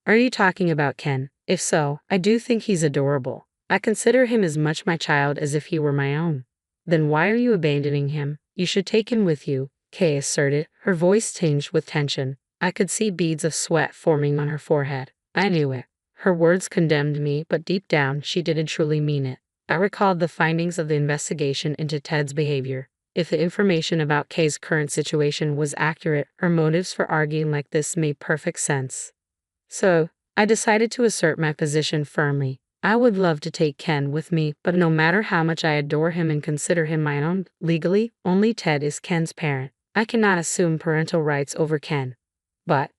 Are you talking about Ken? If so, I do think he's adorable. I consider him as much my child as if he were my own. Then why are you abandoning him? You should take him with you, Kay asserted, her voice tinged with tension. I could see beads of sweat forming on her forehead. I knew it. Her words condemned me, but deep down, she didn't truly mean it. I recalled the findings of the investigation into Ted's behavior. If the information about Kay's current situation was accurate, her motives for arguing like this made perfect sense. So, I decided to assert my position firmly. I would love to take Ken with me, but no matter how much I adore him and consider him my own, legally, only Ted is Ken's parent. I cannot assume parental rights over Ken. But,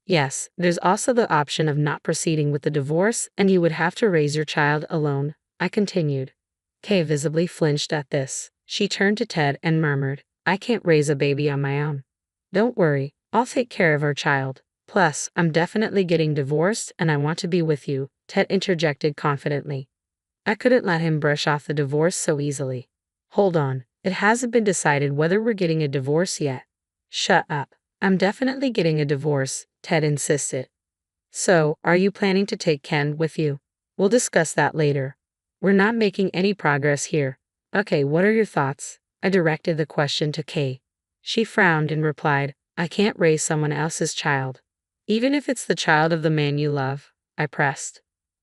yes, there's also the option of not proceeding with the divorce, and you would have to raise your child alone, I continued. Kay visibly flinched at this. She turned to Ted and murmured, I can't raise a baby on my own. Don't worry, I'll take care of our child. Plus, I'm definitely getting divorced and I want to be with you, Ted interjected confidently. I couldn't let him brush off the divorce so easily. Hold on, it hasn't been decided whether we're getting a divorce yet. Shut up. I'm definitely getting a divorce, Ted insisted. So, are you planning to take Ken with you? We'll discuss that later. We're not making any progress here. Okay, what are your thoughts? I directed the question to Kay. She frowned and replied, I can't raise someone else's child. Even if it's the child of the man you love, I pressed.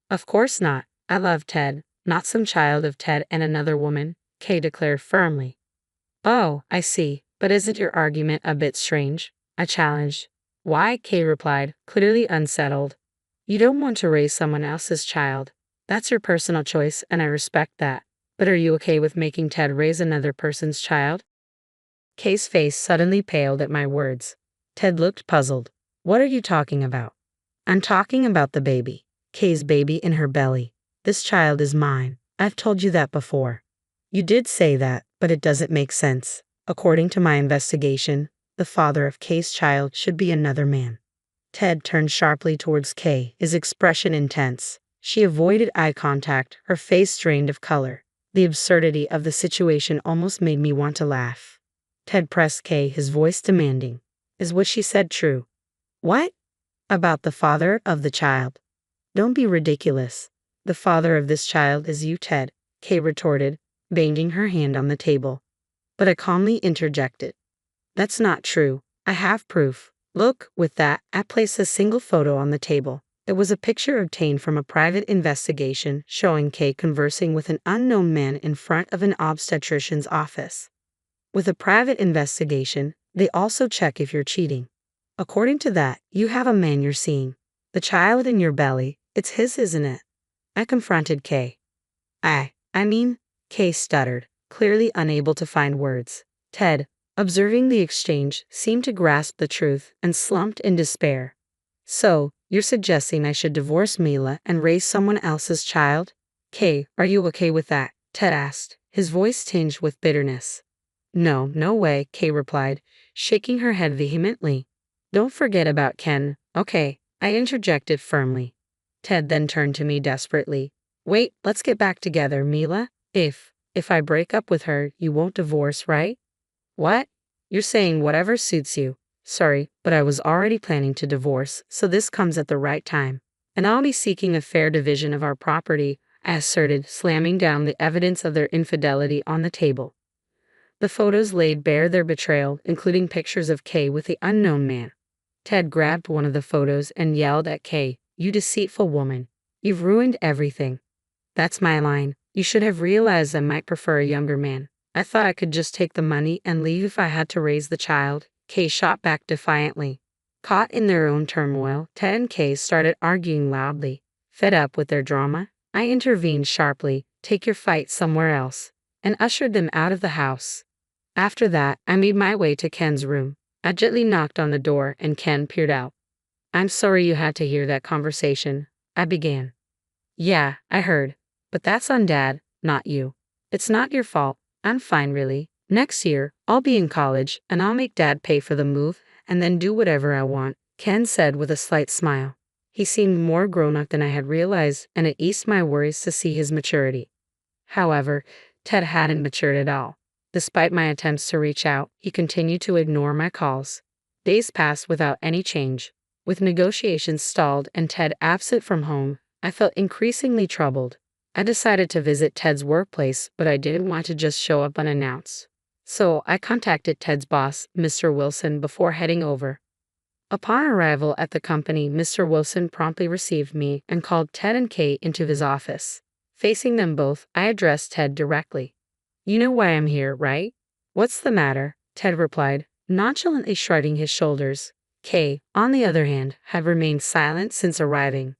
Of course not. I love Ted, not some child of Ted and another woman, Kay declared firmly. Oh, I see, but isn't your argument a bit strange? I challenged. Why? Kay replied, clearly unsettled. You don't want to raise someone else's child. That's your personal choice, and I respect that. But are you okay with making Ted raise another person's child? Kay's face suddenly paled at my words. Ted looked puzzled. What are you talking about? I'm talking about the baby. Kay's baby in her belly. This child is mine. I've told you that before. You did say that, but it doesn't make sense. According to my investigation, the father of Kay's child should be another man. Ted turned sharply towards Kay, his expression intense. She avoided eye contact, her face drained of color. The absurdity of the situation almost made me want to laugh. Ted pressed Kay, his voice demanding. Is what she said true? What? About the father of the child. Don't be ridiculous. The father of this child is you, Ted, Kay retorted, banging her hand on the table. But I calmly interjected. That's not true. I have proof. Look, with that, I placed a single photo on the table. It was a picture obtained from a private investigation showing Kay conversing with an unknown man in front of an obstetrician's office. With a private investigation, they also check if you're cheating. According to that, you have a man you're seeing. The child in your belly, it's his, isn't it? I confronted Kay. I mean, Kay stuttered, clearly unable to find words. Ted, observing the exchange, seemed to grasp the truth and slumped in despair. So, you're suggesting I should divorce Mila and raise someone else's child? Kay, are you okay with that? Ted asked, his voice tinged with bitterness. No, no way, Kay replied, shaking her head vehemently. Don't forget about Ken, okay? I interjected firmly. Ted then turned to me desperately. Wait, let's get back together, Mila. If I break up with her, you won't divorce, right? What? You're saying whatever suits you. Sorry, but I was already planning to divorce, so this comes at the right time. And I'll be seeking a fair division of our property, I asserted, slamming down the evidence of their infidelity on the table. The photos laid bare their betrayal, including pictures of Kay with the unknown man. Ted grabbed one of the photos and yelled at Kay, "You deceitful woman. You've ruined everything." That's my line. You should have realized I might prefer a younger man. I thought I could just take the money and leave if I had to raise the child, Kay shot back defiantly. Caught in their own turmoil, Ted and Kay started arguing loudly. Fed up with their drama, I intervened sharply, "Take your fight somewhere else," and ushered them out of the house. After that, I made my way to Ken's room. I gently knocked on the door and Ken peered out. "I'm sorry you had to hear that conversation," I began. "Yeah, I heard. But that's on Dad, not you. It's not your fault. I'm fine, really. Next year, I'll be in college, and I'll make Dad pay for the move, and then do whatever I want," Ken said with a slight smile. He seemed more grown-up than I had realized, and it eased my worries to see his maturity. However, Ted hadn't matured at all. Despite my attempts to reach out, he continued to ignore my calls. Days passed without any change. With negotiations stalled and Ted absent from home, I felt increasingly troubled. I decided to visit Ted's workplace, but I didn't want to just show up unannounced. So I contacted Ted's boss, Mr. Wilson, before heading over. Upon arrival at the company, Mr. Wilson promptly received me and called Ted and Kay into his office. Facing them both, I addressed Ted directly. "You know why I'm here, right?" "What's the matter?" Ted replied, nonchalantly shrugging his shoulders. Kay, on the other hand, had remained silent since arriving.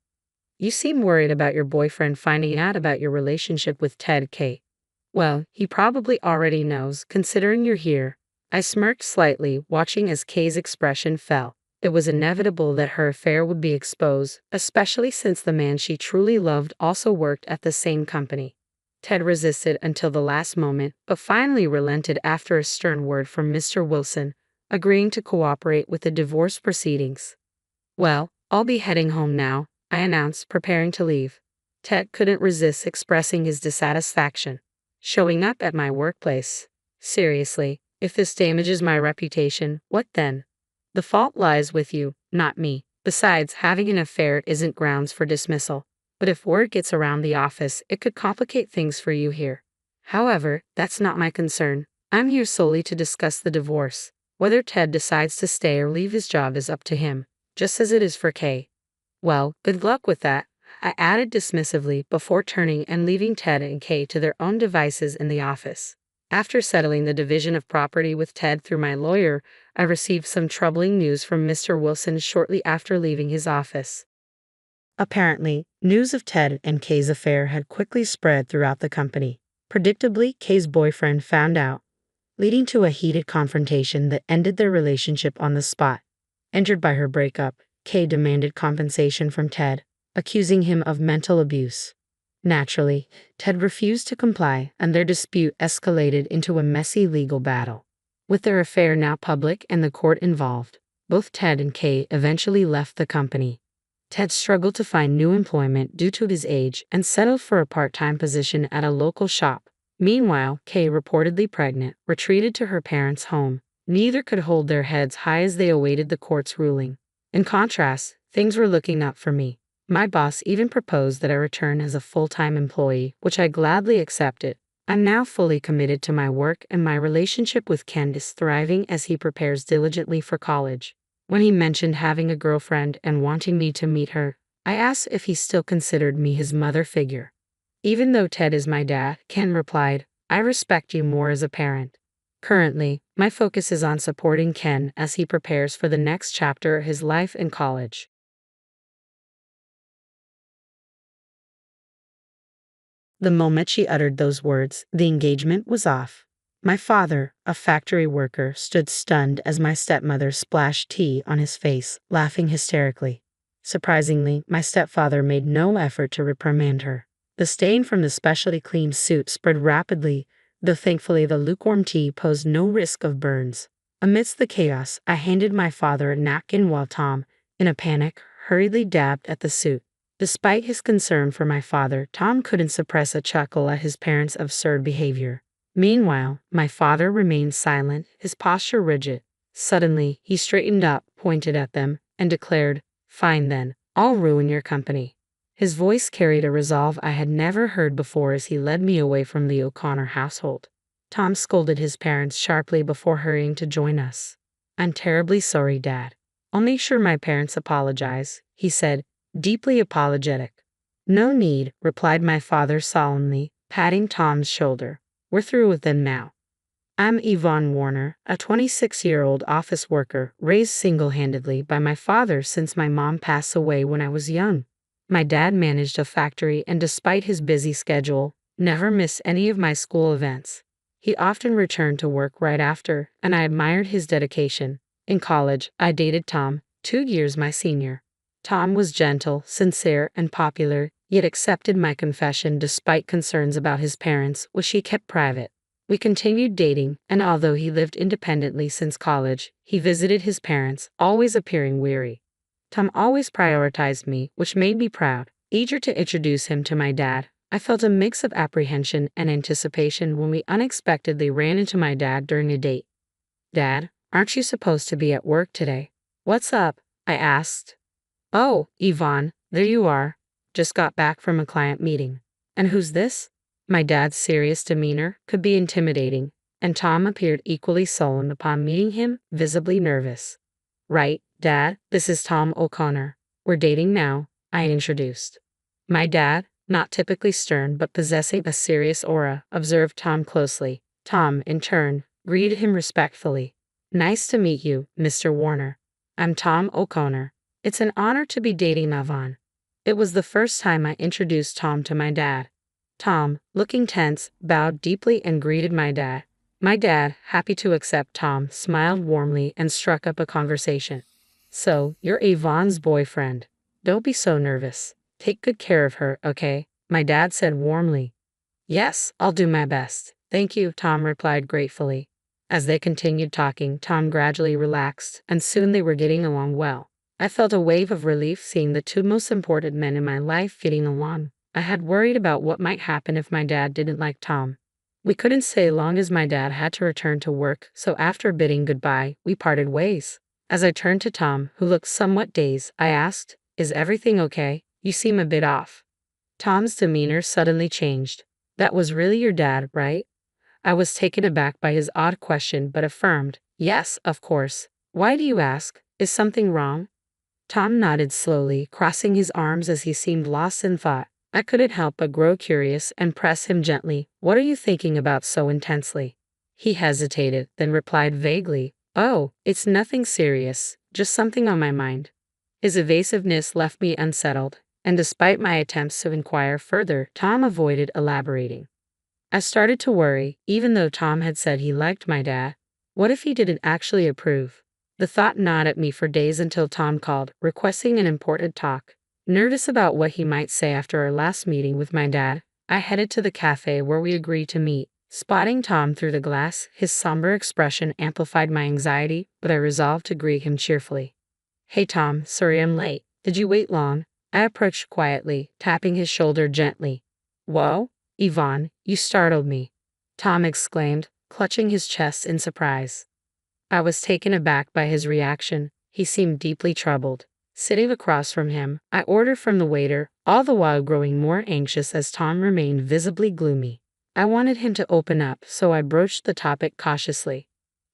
"You seem worried about your boyfriend finding out about your relationship with Ted, Kay." "Well, he probably already knows, considering you're here." I smirked slightly, watching as Kay's expression fell. It was inevitable that her affair would be exposed, especially since the man she truly loved also worked at the same company. Ted resisted until the last moment, but finally relented after a stern word from Mr. Wilson, agreeing to cooperate with the divorce proceedings. "Well, I'll be heading home now," I announced, preparing to leave. Ted couldn't resist expressing his dissatisfaction. "Showing up at my workplace? Seriously, if this damages my reputation, what then? The fault lies with you, not me. Besides, having an affair isn't grounds for dismissal. But if word gets around the office, it could complicate things for you here. However, that's not my concern. I'm here solely to discuss the divorce. Whether Ted decides to stay or leave his job is up to him, just as it is for Kay." "Well, good luck with that," I added dismissively before turning and leaving Ted and Kay to their own devices in the office. After settling the division of property with Ted through my lawyer, I received some troubling news from Mr. Wilson shortly after leaving his office. Apparently, news of Ted and Kay's affair had quickly spread throughout the company. Predictably, Kay's boyfriend found out, leading to a heated confrontation that ended their relationship on the spot. Injured by her breakup, Kay demanded compensation from Ted, accusing him of mental abuse. Naturally, Ted refused to comply, and their dispute escalated into a messy legal battle. With their affair now public and the court involved, both Ted and Kay eventually left the company. Ted struggled to find new employment due to his age and settled for a part-time position at a local shop. Meanwhile, Kay, reportedly pregnant, retreated to her parents' home. Neither could hold their heads high as they awaited the court's ruling. In contrast, things were looking up for me. My boss even proposed that I return as a full-time employee, which I gladly accepted. I'm now fully committed to my work, and my relationship with Ken is thriving as he prepares diligently for college. When he mentioned having a girlfriend and wanting me to meet her, I asked if he still considered me his mother figure. Even though Ted is my dad, Ken replied, I respect you more as a parent. Currently, my focus is on supporting Ken as he prepares for the next chapter of his life in college. The moment she uttered those words, the engagement was off. My father, a factory worker, stood stunned as my stepmother splashed tea on his face, laughing hysterically. Surprisingly, my stepfather made no effort to reprimand her. The stain from the specially cleaned suit spread rapidly, though thankfully the lukewarm tea posed no risk of burns. Amidst the chaos, I handed my father a napkin while Tom, in a panic, hurriedly dabbed at the suit. Despite his concern for my father, Tom couldn't suppress a chuckle at his parents' absurd behavior. Meanwhile, my father remained silent, his posture rigid. Suddenly, he straightened up, pointed at them, and declared, Fine then, I'll ruin your company. His voice carried a resolve I had never heard before as he led me away from the O'Connor household. Tom scolded his parents sharply before hurrying to join us. I'm terribly sorry, Dad. I'll make sure my parents apologize, he said, deeply apologetic. No need, replied my father solemnly, patting Tom's shoulder. We're through with them now. I'm Yvonne Warner, a 26-year-old office worker raised single-handedly by my father since my mom passed away when I was young. My dad managed a factory and, despite his busy schedule, never missed any of my school events. He often returned to work right after, and I admired his dedication. In college, I dated Tom, 2 years my senior. Tom was gentle, sincere, and popular, yet accepted my confession despite concerns about his parents, which he kept private. We continued dating, and although he lived independently since college, he visited his parents, always appearing weary. Tom always prioritized me, which made me proud. Eager to introduce him to my dad, I felt a mix of apprehension and anticipation when we unexpectedly ran into my dad during a date. Dad, aren't you supposed to be at work today? What's up? I asked. Oh, Yvonne, there you are. Just got back from a client meeting. And who's this? My dad's serious demeanor could be intimidating, and Tom appeared equally sullen upon meeting him, visibly nervous. Right, Dad, this is Tom O'Connor. We're dating now, I introduced. My dad, not typically stern but possessing a serious aura, observed Tom closely. Tom, in turn, greeted him respectfully. Nice to meet you, Mr. Warner. I'm Tom O'Connor. It's an honor to be dating Yvonne. It was the first time I introduced Tom to my dad. Tom, looking tense, bowed deeply and greeted my dad. My dad, happy to accept Tom, smiled warmly and struck up a conversation. So, you're Yvonne's boyfriend. Don't be so nervous. Take good care of her, okay? My dad said warmly. Yes, I'll do my best. Thank you, Tom replied gratefully. As they continued talking, Tom gradually relaxed, and soon they were getting along well. I felt a wave of relief seeing the two most important men in my life getting along. I had worried about what might happen if my dad didn't like Tom. We couldn't stay long as my dad had to return to work, so after bidding goodbye, we parted ways. As I turned to Tom, who looked somewhat dazed, I asked, Is everything okay? You seem a bit off. Tom's demeanor suddenly changed. That was really your dad, right? I was taken aback by his odd question but affirmed, Yes, of course. Why do you ask? Is something wrong? Tom nodded slowly, crossing his arms as he seemed lost in thought. I couldn't help but grow curious and press him gently. What are you thinking about so intensely? He hesitated, then replied vaguely, Oh, it's nothing serious, just something on my mind. His evasiveness left me unsettled, and despite my attempts to inquire further, Tom avoided elaborating. I started to worry, even though Tom had said he liked my dad. What if he didn't actually approve? The thought gnawed at me for days until Tom called, requesting an important talk. Nervous about what he might say after our last meeting with my dad, I headed to the cafe where we agreed to meet. Spotting Tom through the glass, his somber expression amplified my anxiety, but I resolved to greet him cheerfully. Hey Tom, sorry I'm late. Did you wait long? I approached quietly, tapping his shoulder gently. Whoa, Yvonne, you startled me, Tom exclaimed, clutching his chest in surprise. I was taken aback by his reaction. He seemed deeply troubled. Sitting across from him, I ordered from the waiter, all the while growing more anxious as Tom remained visibly gloomy. I wanted him to open up, so I broached the topic cautiously.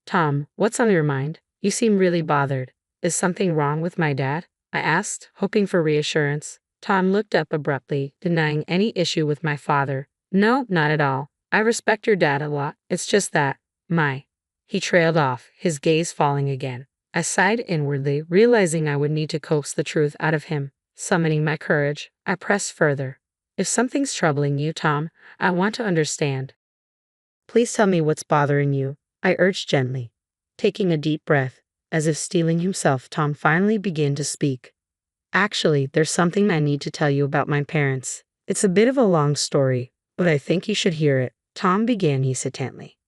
Tom, what's on your mind? You seem really bothered. Is something wrong with my dad? I asked, hoping for reassurance. Tom looked up abruptly, denying any issue with my father. No, not at all. I respect your dad a lot. It's just that, He trailed off, his gaze falling again. I sighed inwardly, realizing I would need to coax the truth out of him. Summoning my courage, I pressed further. If something's troubling you, Tom, I want to understand. Please tell me what's bothering you, I urged gently. Taking a deep breath, as if steeling himself, Tom finally began to speak. Actually, there's something I need to tell you about my parents. It's a bit of a long story, but I think you should hear it, Tom began hesitantly.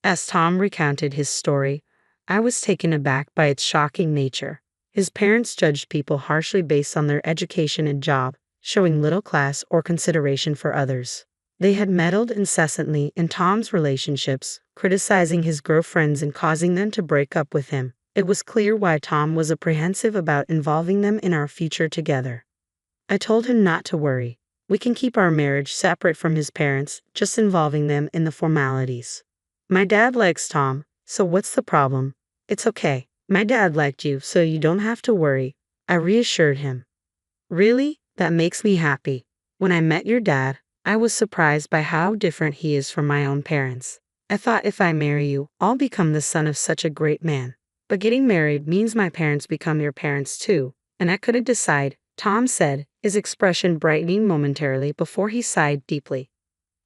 As Tom recounted his story, I was taken aback by its shocking nature. His parents judged people harshly based on their education and job, showing little class or consideration for others. They had meddled incessantly in Tom's relationships, criticizing his girlfriends and causing them to break up with him. It was clear why Tom was apprehensive about involving them in our future together. I told him not to worry. We can keep our marriage separate from his parents, just involving them in the formalities. My dad likes Tom, so what's the problem? It's okay. My dad liked you, so you don't have to worry, I reassured him. Really? That makes me happy. When I met your dad, I was surprised by how different he is from my own parents. I thought if I marry you, I'll become the son of such a great man. But getting married means my parents become your parents too, and I couldn't decide, Tom said, his expression brightening momentarily before he sighed deeply.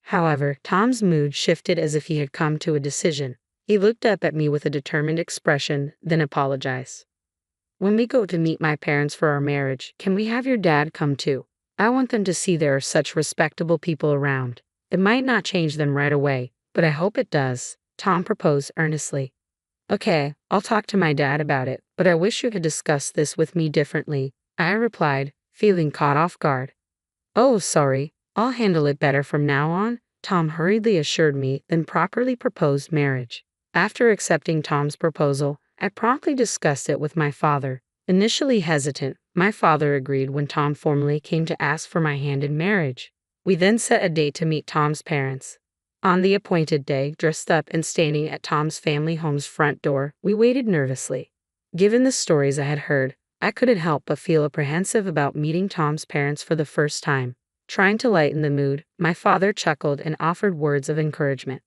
However, Tom's mood shifted as if he had come to a decision. He looked up at me with a determined expression, then apologized. When we go to meet my parents for our marriage, can we have your dad come too? I want them to see there are such respectable people around. It might not change them right away, but I hope it does, Tom proposed earnestly. Okay, I'll talk to my dad about it, but I wish you had discussed this with me differently, I replied, feeling caught off guard. Oh, sorry, I'll handle it better from now on, Tom hurriedly assured me, then properly proposed marriage. After accepting Tom's proposal, I promptly discussed it with my father. Initially hesitant, my father agreed when Tom formally came to ask for my hand in marriage. We then set a date to meet Tom's parents. On the appointed day, dressed up and standing at Tom's family home's front door, we waited nervously. Given the stories I had heard, I couldn't help but feel apprehensive about meeting Tom's parents for the first time. Trying to lighten the mood, my father chuckled and offered words of encouragement.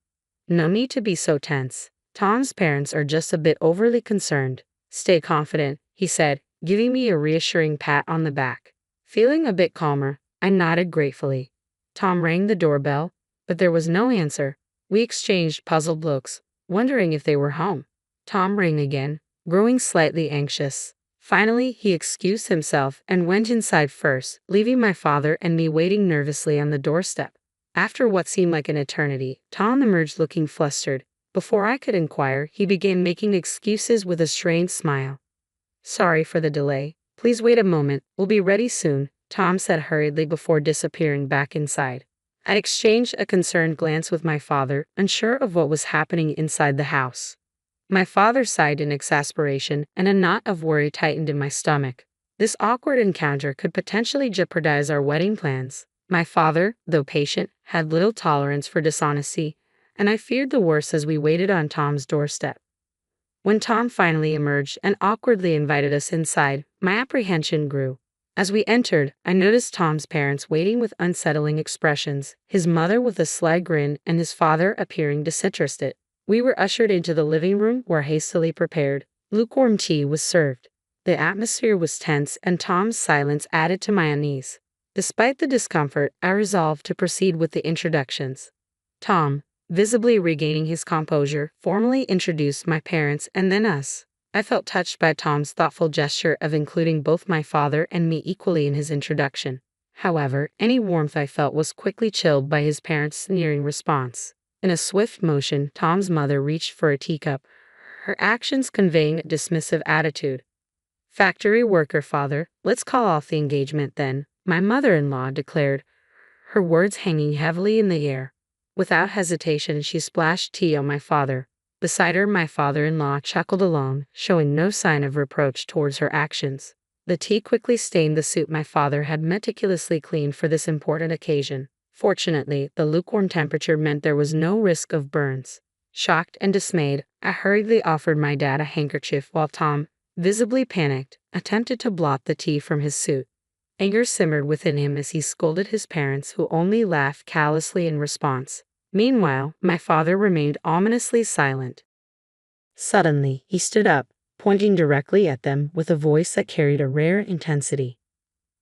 No need to be so tense. Tom's parents are just a bit overly concerned. Stay confident, he said, giving me a reassuring pat on the back. Feeling a bit calmer, I nodded gratefully. Tom rang the doorbell, but there was no answer. We exchanged puzzled looks, wondering if they were home. Tom rang again, growing slightly anxious. Finally, he excused himself and went inside first, leaving my father and me waiting nervously on the doorstep. After what seemed like an eternity, Tom emerged looking flustered. Before I could inquire, he began making excuses with a strained smile. Sorry for the delay. Please wait a moment, we'll be ready soon, Tom said hurriedly before disappearing back inside. I exchanged a concerned glance with my father, unsure of what was happening inside the house. My father sighed in exasperation, and a knot of worry tightened in my stomach. This awkward encounter could potentially jeopardize our wedding plans. My father, though patient, had little tolerance for dishonesty, and I feared the worst as we waited on Tom's doorstep. When Tom finally emerged and awkwardly invited us inside, my apprehension grew. As we entered, I noticed Tom's parents waiting with unsettling expressions, his mother with a sly grin and his father appearing disinterested. We were ushered into the living room where hastily prepared, lukewarm tea was served. The atmosphere was tense and Tom's silence added to my unease. Despite the discomfort, I resolved to proceed with the introductions. Tom, visibly regaining his composure, formally introduced my parents and then us. I felt touched by Tom's thoughtful gesture of including both my father and me equally in his introduction. However, any warmth I felt was quickly chilled by his parents' sneering response. In a swift motion, Tom's mother reached for a teacup, her actions conveying a dismissive attitude. "Factory worker, father, let's call off the engagement then," my mother-in-law declared, her words hanging heavily in the air. Without hesitation, she splashed tea on my father. Beside her, my father-in-law chuckled along, showing no sign of reproach towards her actions. The tea quickly stained the soup my father had meticulously cleaned for this important occasion. Fortunately, the lukewarm temperature meant there was no risk of burns. Shocked and dismayed, I hurriedly offered my dad a handkerchief while Tom, visibly panicked, attempted to blot the tea from his suit. Anger simmered within him as he scolded his parents, who only laughed callously in response. Meanwhile, my father remained ominously silent. Suddenly, he stood up, pointing directly at them with a voice that carried a rare intensity.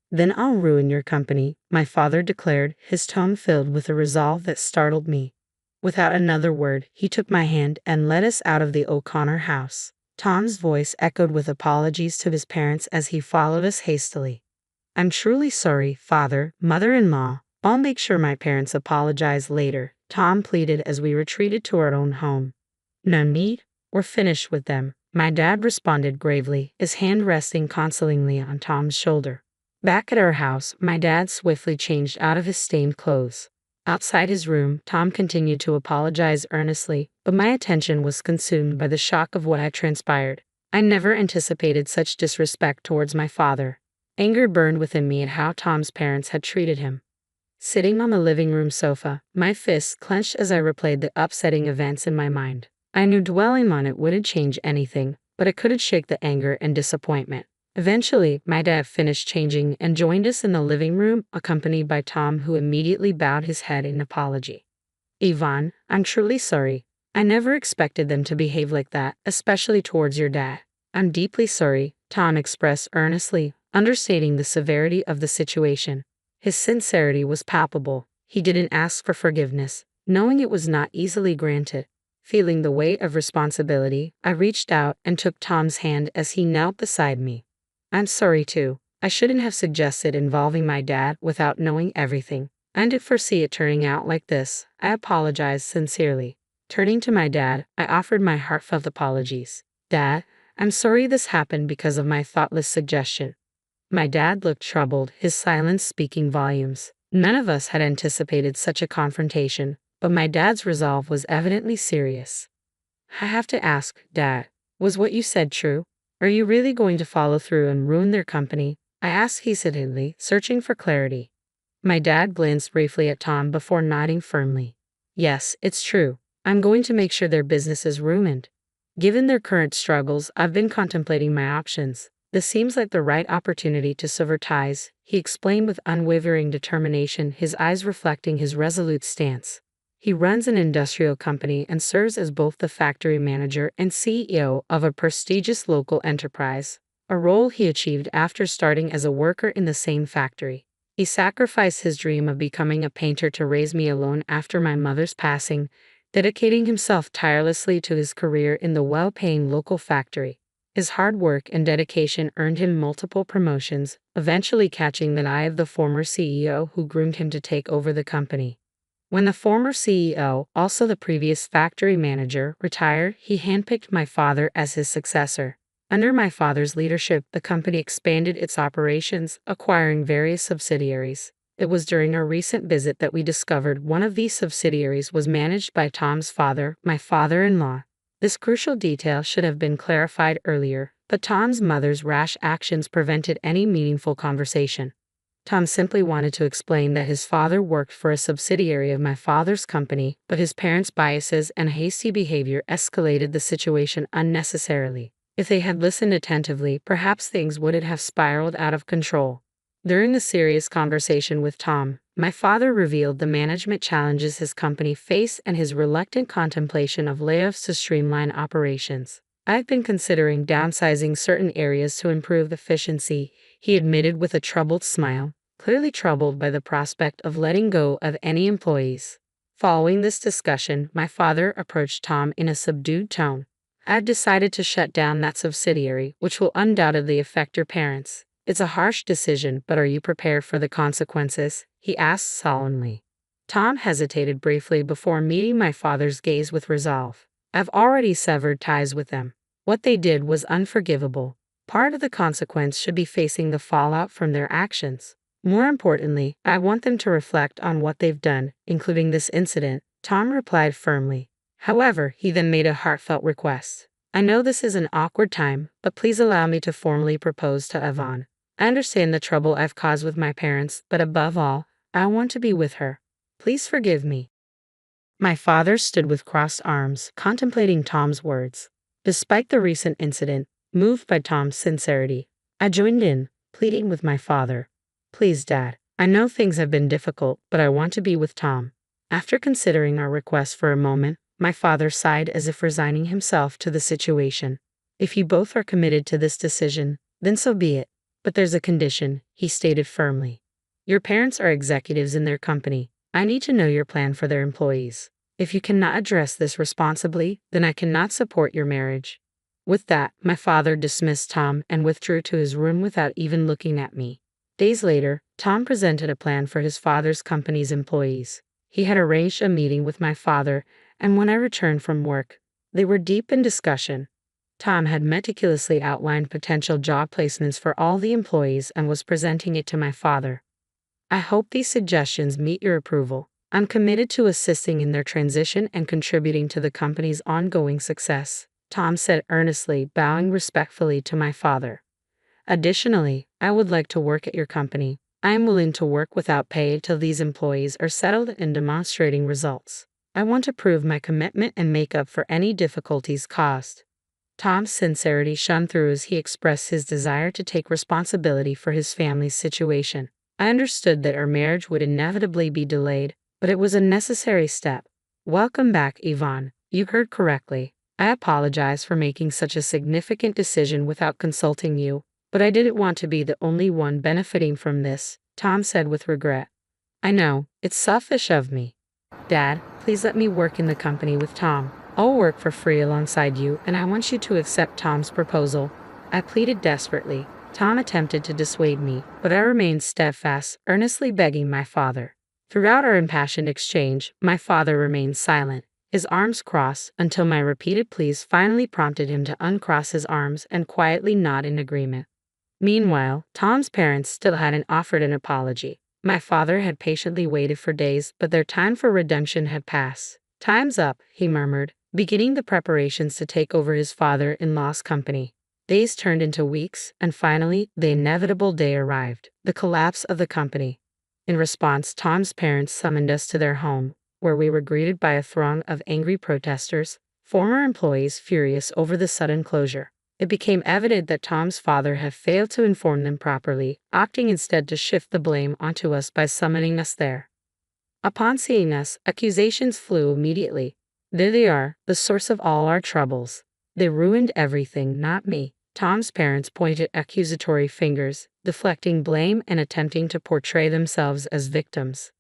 "Then I'll ruin your company," my father declared, his tone filled with a resolve that startled me. Without another word, he took my hand and led us out of the O'Connor house. Tom's voice echoed with apologies to his parents as he followed us hastily. "I'm truly sorry, father, mother-in-law. I'll make sure my parents apologize later," Tom pleaded as we retreated to our own home. "No need. We're finished with them," my dad responded gravely, his hand resting consolingly on Tom's shoulder. Back at our house, my dad swiftly changed out of his stained clothes. Outside his room, Tom continued to apologize earnestly, but my attention was consumed by the shock of what had transpired. I never anticipated such disrespect towards my father. Anger burned within me at how Tom's parents had treated him. Sitting on the living room sofa, my fists clenched as I replayed the upsetting events in my mind. I knew dwelling on it wouldn't change anything, but it couldn't shake the anger and disappointment. Eventually, my dad finished changing and joined us in the living room, accompanied by Tom, who immediately bowed his head in apology. "Yvonne, I'm truly sorry. I never expected them to behave like that, especially towards your dad." "I'm deeply sorry," Tom expressed earnestly, understating the severity of the situation. His sincerity was palpable. He didn't ask for forgiveness, knowing it was not easily granted. Feeling the weight of responsibility, I reached out and took Tom's hand as he knelt beside me. "I'm sorry too. I shouldn't have suggested involving my dad without knowing everything. I didn't foresee it turning out like this. I apologize sincerely." Turning to my dad, I offered my heartfelt apologies. "Dad, I'm sorry this happened because of my thoughtless suggestion." My dad looked troubled, his silence speaking volumes. None of us had anticipated such a confrontation, but my dad's resolve was evidently serious. "I have to ask, Dad, was what you said true? Are you really going to follow through and ruin their company?" I asked hesitantly, searching for clarity. My dad glanced briefly at Tom before nodding firmly. "Yes, it's true. I'm going to make sure their business is ruined. Given their current struggles, I've been contemplating my options. This seems like the right opportunity to sever ties," he explained with unwavering determination, his eyes reflecting his resolute stance. He runs an industrial company and serves as both the factory manager and CEO of a prestigious local enterprise, a role he achieved after starting as a worker in the same factory. He sacrificed his dream of becoming a painter to raise me alone after my mother's passing, dedicating himself tirelessly to his career in the well-paying local factory. His hard work and dedication earned him multiple promotions, eventually catching the eye of the former CEO who groomed him to take over the company. When the former CEO, also the previous factory manager, retired, he handpicked my father as his successor. Under my father's leadership, the company expanded its operations, acquiring various subsidiaries. It was during our recent visit that we discovered one of these subsidiaries was managed by Tom's father, my father-in-law. This crucial detail should have been clarified earlier, but Tom's mother's rash actions prevented any meaningful conversation. Tom simply wanted to explain that his father worked for a subsidiary of my father's company, but his parents' biases and hasty behavior escalated the situation unnecessarily. If they had listened attentively, perhaps things wouldn't have spiraled out of control. During the serious conversation with Tom, my father revealed the management challenges his company faced and his reluctant contemplation of layoffs to streamline operations. "I've been considering downsizing certain areas to improve efficiency," he admitted with a troubled smile, clearly troubled by the prospect of letting go of any employees. Following this discussion, my father approached Tom in a subdued tone. I've decided to shut down that subsidiary, which will undoubtedly affect your parents. It's a harsh decision, but are you prepared for the consequences? He asked solemnly. Tom hesitated briefly before meeting my father's gaze with resolve. I've already severed ties with them. What they did was unforgivable. Part of the consequence should be facing the fallout from their actions. More importantly, I want them to reflect on what they've done, including this incident, Tom replied firmly. However, he then made a heartfelt request. I know this is an awkward time, but please allow me to formally propose to Yvonne. I understand the trouble I've caused with my parents, but above all, I want to be with her. Please forgive me. My father stood with crossed arms, contemplating Tom's words. Despite the recent incident, moved by Tom's sincerity, I joined in, pleading with my father. Please, Dad, I know things have been difficult, but I want to be with Tom. After considering our request for a moment, my father sighed as if resigning himself to the situation. If you both are committed to this decision, then so be it. But there's a condition, he stated firmly. Your parents are executives in their company. I need to know your plan for their employees. If you cannot address this responsibly, then I cannot support your marriage. With that, my father dismissed Tom and withdrew to his room without even looking at me. Days later, Tom presented a plan for his father's company's employees. He had arranged a meeting with my father, and when I returned from work, they were deep in discussion. Tom had meticulously outlined potential job placements for all the employees and was presenting it to my father. I hope these suggestions meet your approval. I'm committed to assisting in their transition and contributing to the company's ongoing success, Tom said earnestly, bowing respectfully to my father. Additionally, I would like to work at your company. I am willing to work without pay till these employees are settled and demonstrating results. I want to prove my commitment and make up for any difficulties caused. Tom's sincerity shone through as he expressed his desire to take responsibility for his family's situation. I understood that our marriage would inevitably be delayed, but it was a necessary step. Welcome back, Yvonne. You heard correctly. I apologize for making such a significant decision without consulting you, but I didn't want to be the only one benefiting from this, Tom said with regret. I know, it's selfish of me. Dad, please let me work in the company with Tom. I'll work for free alongside you, and I want you to accept Tom's proposal. I pleaded desperately. Tom attempted to dissuade me, but I remained steadfast, earnestly begging my father. Throughout our impassioned exchange, my father remained silent, his arms crossed, until my repeated pleas finally prompted him to uncross his arms and quietly nod in agreement. Meanwhile, Tom's parents still hadn't offered an apology. My father had patiently waited for days, but their time for redemption had passed. Time's up, he murmured, beginning the preparations to take over his father-in-law's company. Days turned into weeks, and finally, the inevitable day arrived, the collapse of the company. In response, Tom's parents summoned us to their home, where we were greeted by a throng of angry protesters, former employees furious over the sudden closure. It became evident that Tom's father had failed to inform them properly, opting instead to shift the blame onto us by summoning us there. Upon seeing us, accusations flew immediately. There they are, the source of all our troubles. They ruined everything, not me. Tom's parents pointed accusatory fingers, deflecting blame and attempting to portray themselves as victims.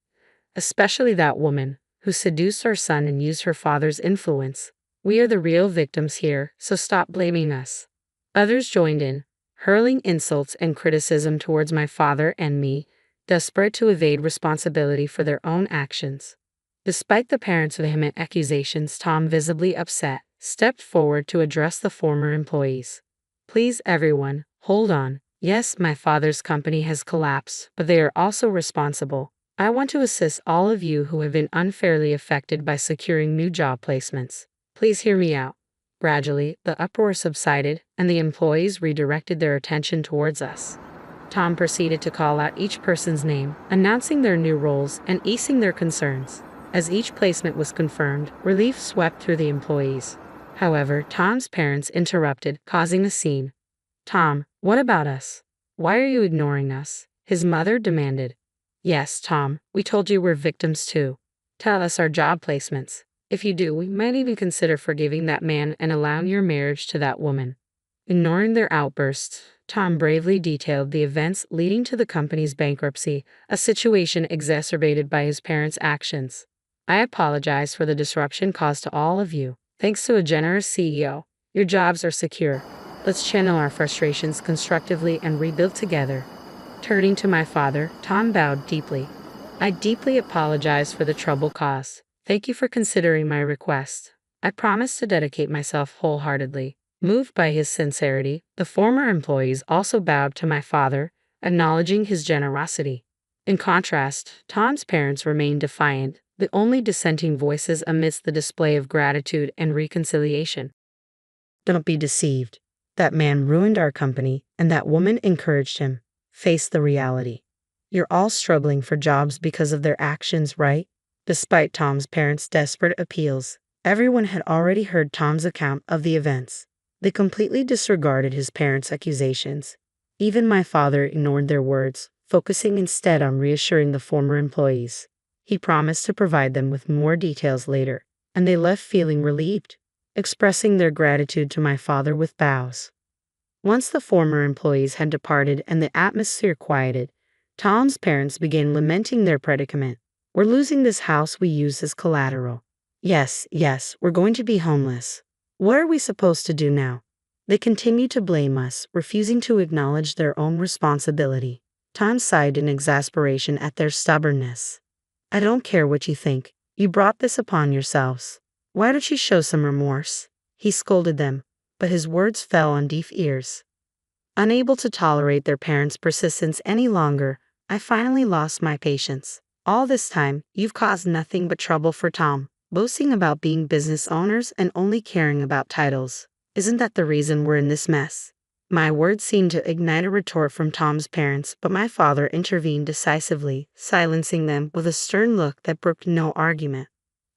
Especially that woman, who seduced our son and used her father's influence. We are the real victims here, so stop blaming us. Others joined in, hurling insults and criticism towards my father and me, desperate to evade responsibility for their own actions. Despite the parents' vehement accusations, Tom, visibly upset, stepped forward to address the former employees. Please, everyone, hold on. Yes, my father's company has collapsed, but they are also responsible. I want to assist all of you who have been unfairly affected by securing new job placements. Please hear me out. Gradually, the uproar subsided, and the employees redirected their attention towards us. Tom proceeded to call out each person's name, announcing their new roles and easing their concerns. As each placement was confirmed, relief swept through the employees. However, Tom's parents interrupted, causing a scene. Tom, what about us? Why are you ignoring us? His mother demanded. Yes, Tom, we told you we're victims too. Tell us our job placements. If you do, we might even consider forgiving that man and allowing your marriage to that woman. Ignoring their outbursts, Tom bravely detailed the events leading to the company's bankruptcy, a situation exacerbated by his parents' actions. I apologize for the disruption caused to all of you. Thanks to a generous CEO, Your jobs are secure. Let's channel our frustrations constructively and rebuild together. Turning to my father, Tom bowed deeply. I deeply apologize for the trouble caused. Thank you for considering my request. I promise to dedicate myself wholeheartedly. Moved by his sincerity, the former employees also bowed to my father, acknowledging his generosity. In contrast, Tom's parents remained defiant, the only dissenting voices amidst the display of gratitude and reconciliation. Don't be deceived. That man ruined our company, and that woman encouraged him. Face the reality. You're all struggling for jobs because of their actions, right? Despite Tom's parents' desperate appeals, everyone had already heard Tom's account of the events. They completely disregarded his parents' accusations. Even my father ignored their words, focusing instead on reassuring the former employees. He promised to provide them with more details later, and they left feeling relieved, expressing their gratitude to my father with bows. Once the former employees had departed and the atmosphere quieted, Tom's parents began lamenting their predicament. We're losing this house we use as collateral. Yes, we're going to be homeless. What are we supposed to do now? They continued to blame us, refusing to acknowledge their own responsibility. Tom sighed in exasperation at their stubbornness. I don't care what you think. You brought this upon yourselves. Why don't you show some remorse? He scolded them, but his words fell on deaf ears. Unable to tolerate their parents' persistence any longer, I finally lost my patience. All this time, you've caused nothing but trouble for Tom, boasting about being business owners and only caring about titles. Isn't that the reason we're in this mess? My words seemed to ignite a retort from Tom's parents, but my father intervened decisively, silencing them with a stern look that brooked no argument.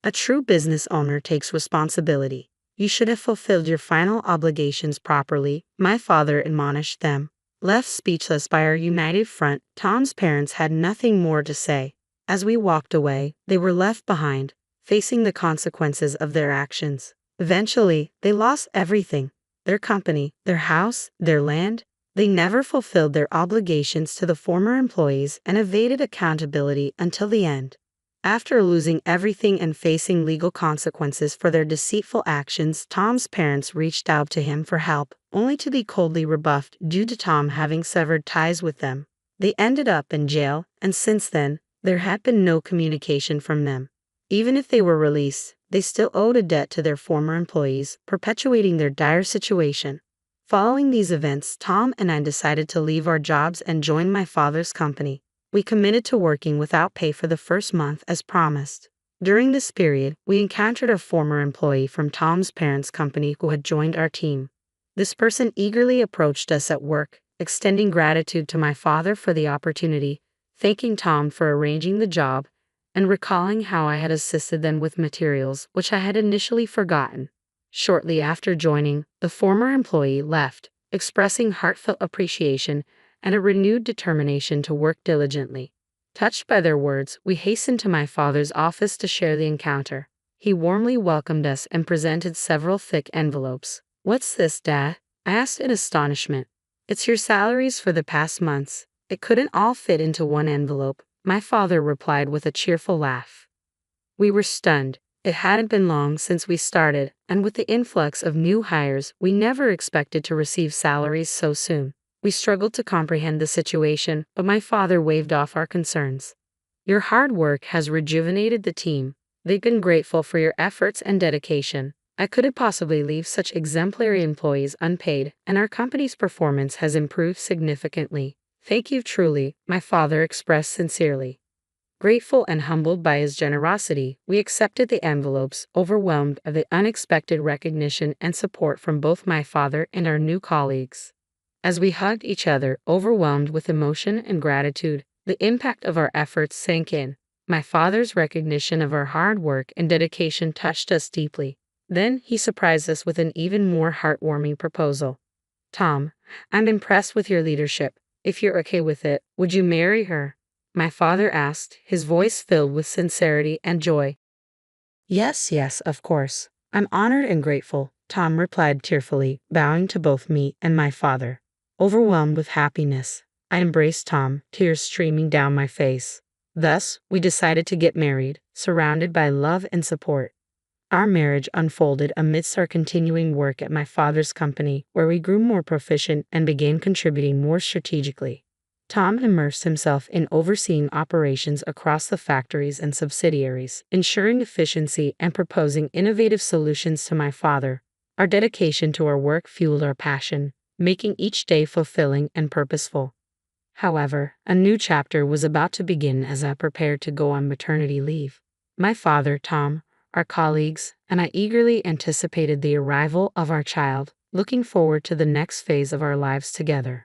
A true business owner takes responsibility. You should have fulfilled your final obligations properly, my father admonished them. Left speechless by our united front, Tom's parents had nothing more to say. As we walked away, they were left behind, facing the consequences of their actions. Eventually, they lost everything. Their company, their house, their land. They never fulfilled their obligations to the former employees and evaded accountability until the end. After losing everything and facing legal consequences for their deceitful actions, Tom's parents reached out to him for help, only to be coldly rebuffed due to Tom having severed ties with them. They ended up in jail, and since then, there had been no communication from them. Even if they were released, they still owed a debt to their former employees, perpetuating their dire situation. Following these events, Tom and I decided to leave our jobs and join my father's company. We committed to working without pay for the first month as promised. During this period, we encountered a former employee from Tom's parents' company who had joined our team. This person eagerly approached us at work, extending gratitude to my father for the opportunity, thanking Tom for arranging the job, and recalling how I had assisted them with materials which I had initially forgotten. Shortly after joining, the former employee left, expressing heartfelt appreciation and a renewed determination to work diligently. Touched by their words, we hastened to my father's office to share the encounter. He warmly welcomed us and presented several thick envelopes. "What's this, Dad?" I asked in astonishment. "It's your salaries for the past months." It couldn't all fit into one envelope, my father replied with a cheerful laugh. We were stunned. It hadn't been long since we started, and with the influx of new hires, we never expected to receive salaries so soon. We struggled to comprehend the situation, but my father waved off our concerns. "Your hard work has rejuvenated the team. They've been grateful for your efforts and dedication. I couldn't possibly leave such exemplary employees unpaid, and our company's performance has improved significantly. Thank you truly," my father expressed sincerely. Grateful and humbled by his generosity, we accepted the envelopes, overwhelmed by the unexpected recognition and support from both my father and our new colleagues. As we hugged each other, overwhelmed with emotion and gratitude, the impact of our efforts sank in. My father's recognition of our hard work and dedication touched us deeply. Then he surprised us with an even more heartwarming proposal. "Tom, I'm impressed with your leadership. If you're okay with it, would you marry her?" My father asked, his voice filled with sincerity and joy. Yes, of course. I'm honored and grateful," Tom replied tearfully, bowing to both me and my father. Overwhelmed with happiness, I embraced Tom, tears streaming down my face. Thus, we decided to get married, surrounded by love and support. Our marriage unfolded amidst our continuing work at my father's company, where we grew more proficient and began contributing more strategically. Tom immersed himself in overseeing operations across the factories and subsidiaries, ensuring efficiency and proposing innovative solutions to my father. Our dedication to our work fueled our passion, making each day fulfilling and purposeful. However, a new chapter was about to begin as I prepared to go on maternity leave. My father, Tom, our colleagues, and I eagerly anticipated the arrival of our child, looking forward to the next phase of our lives together.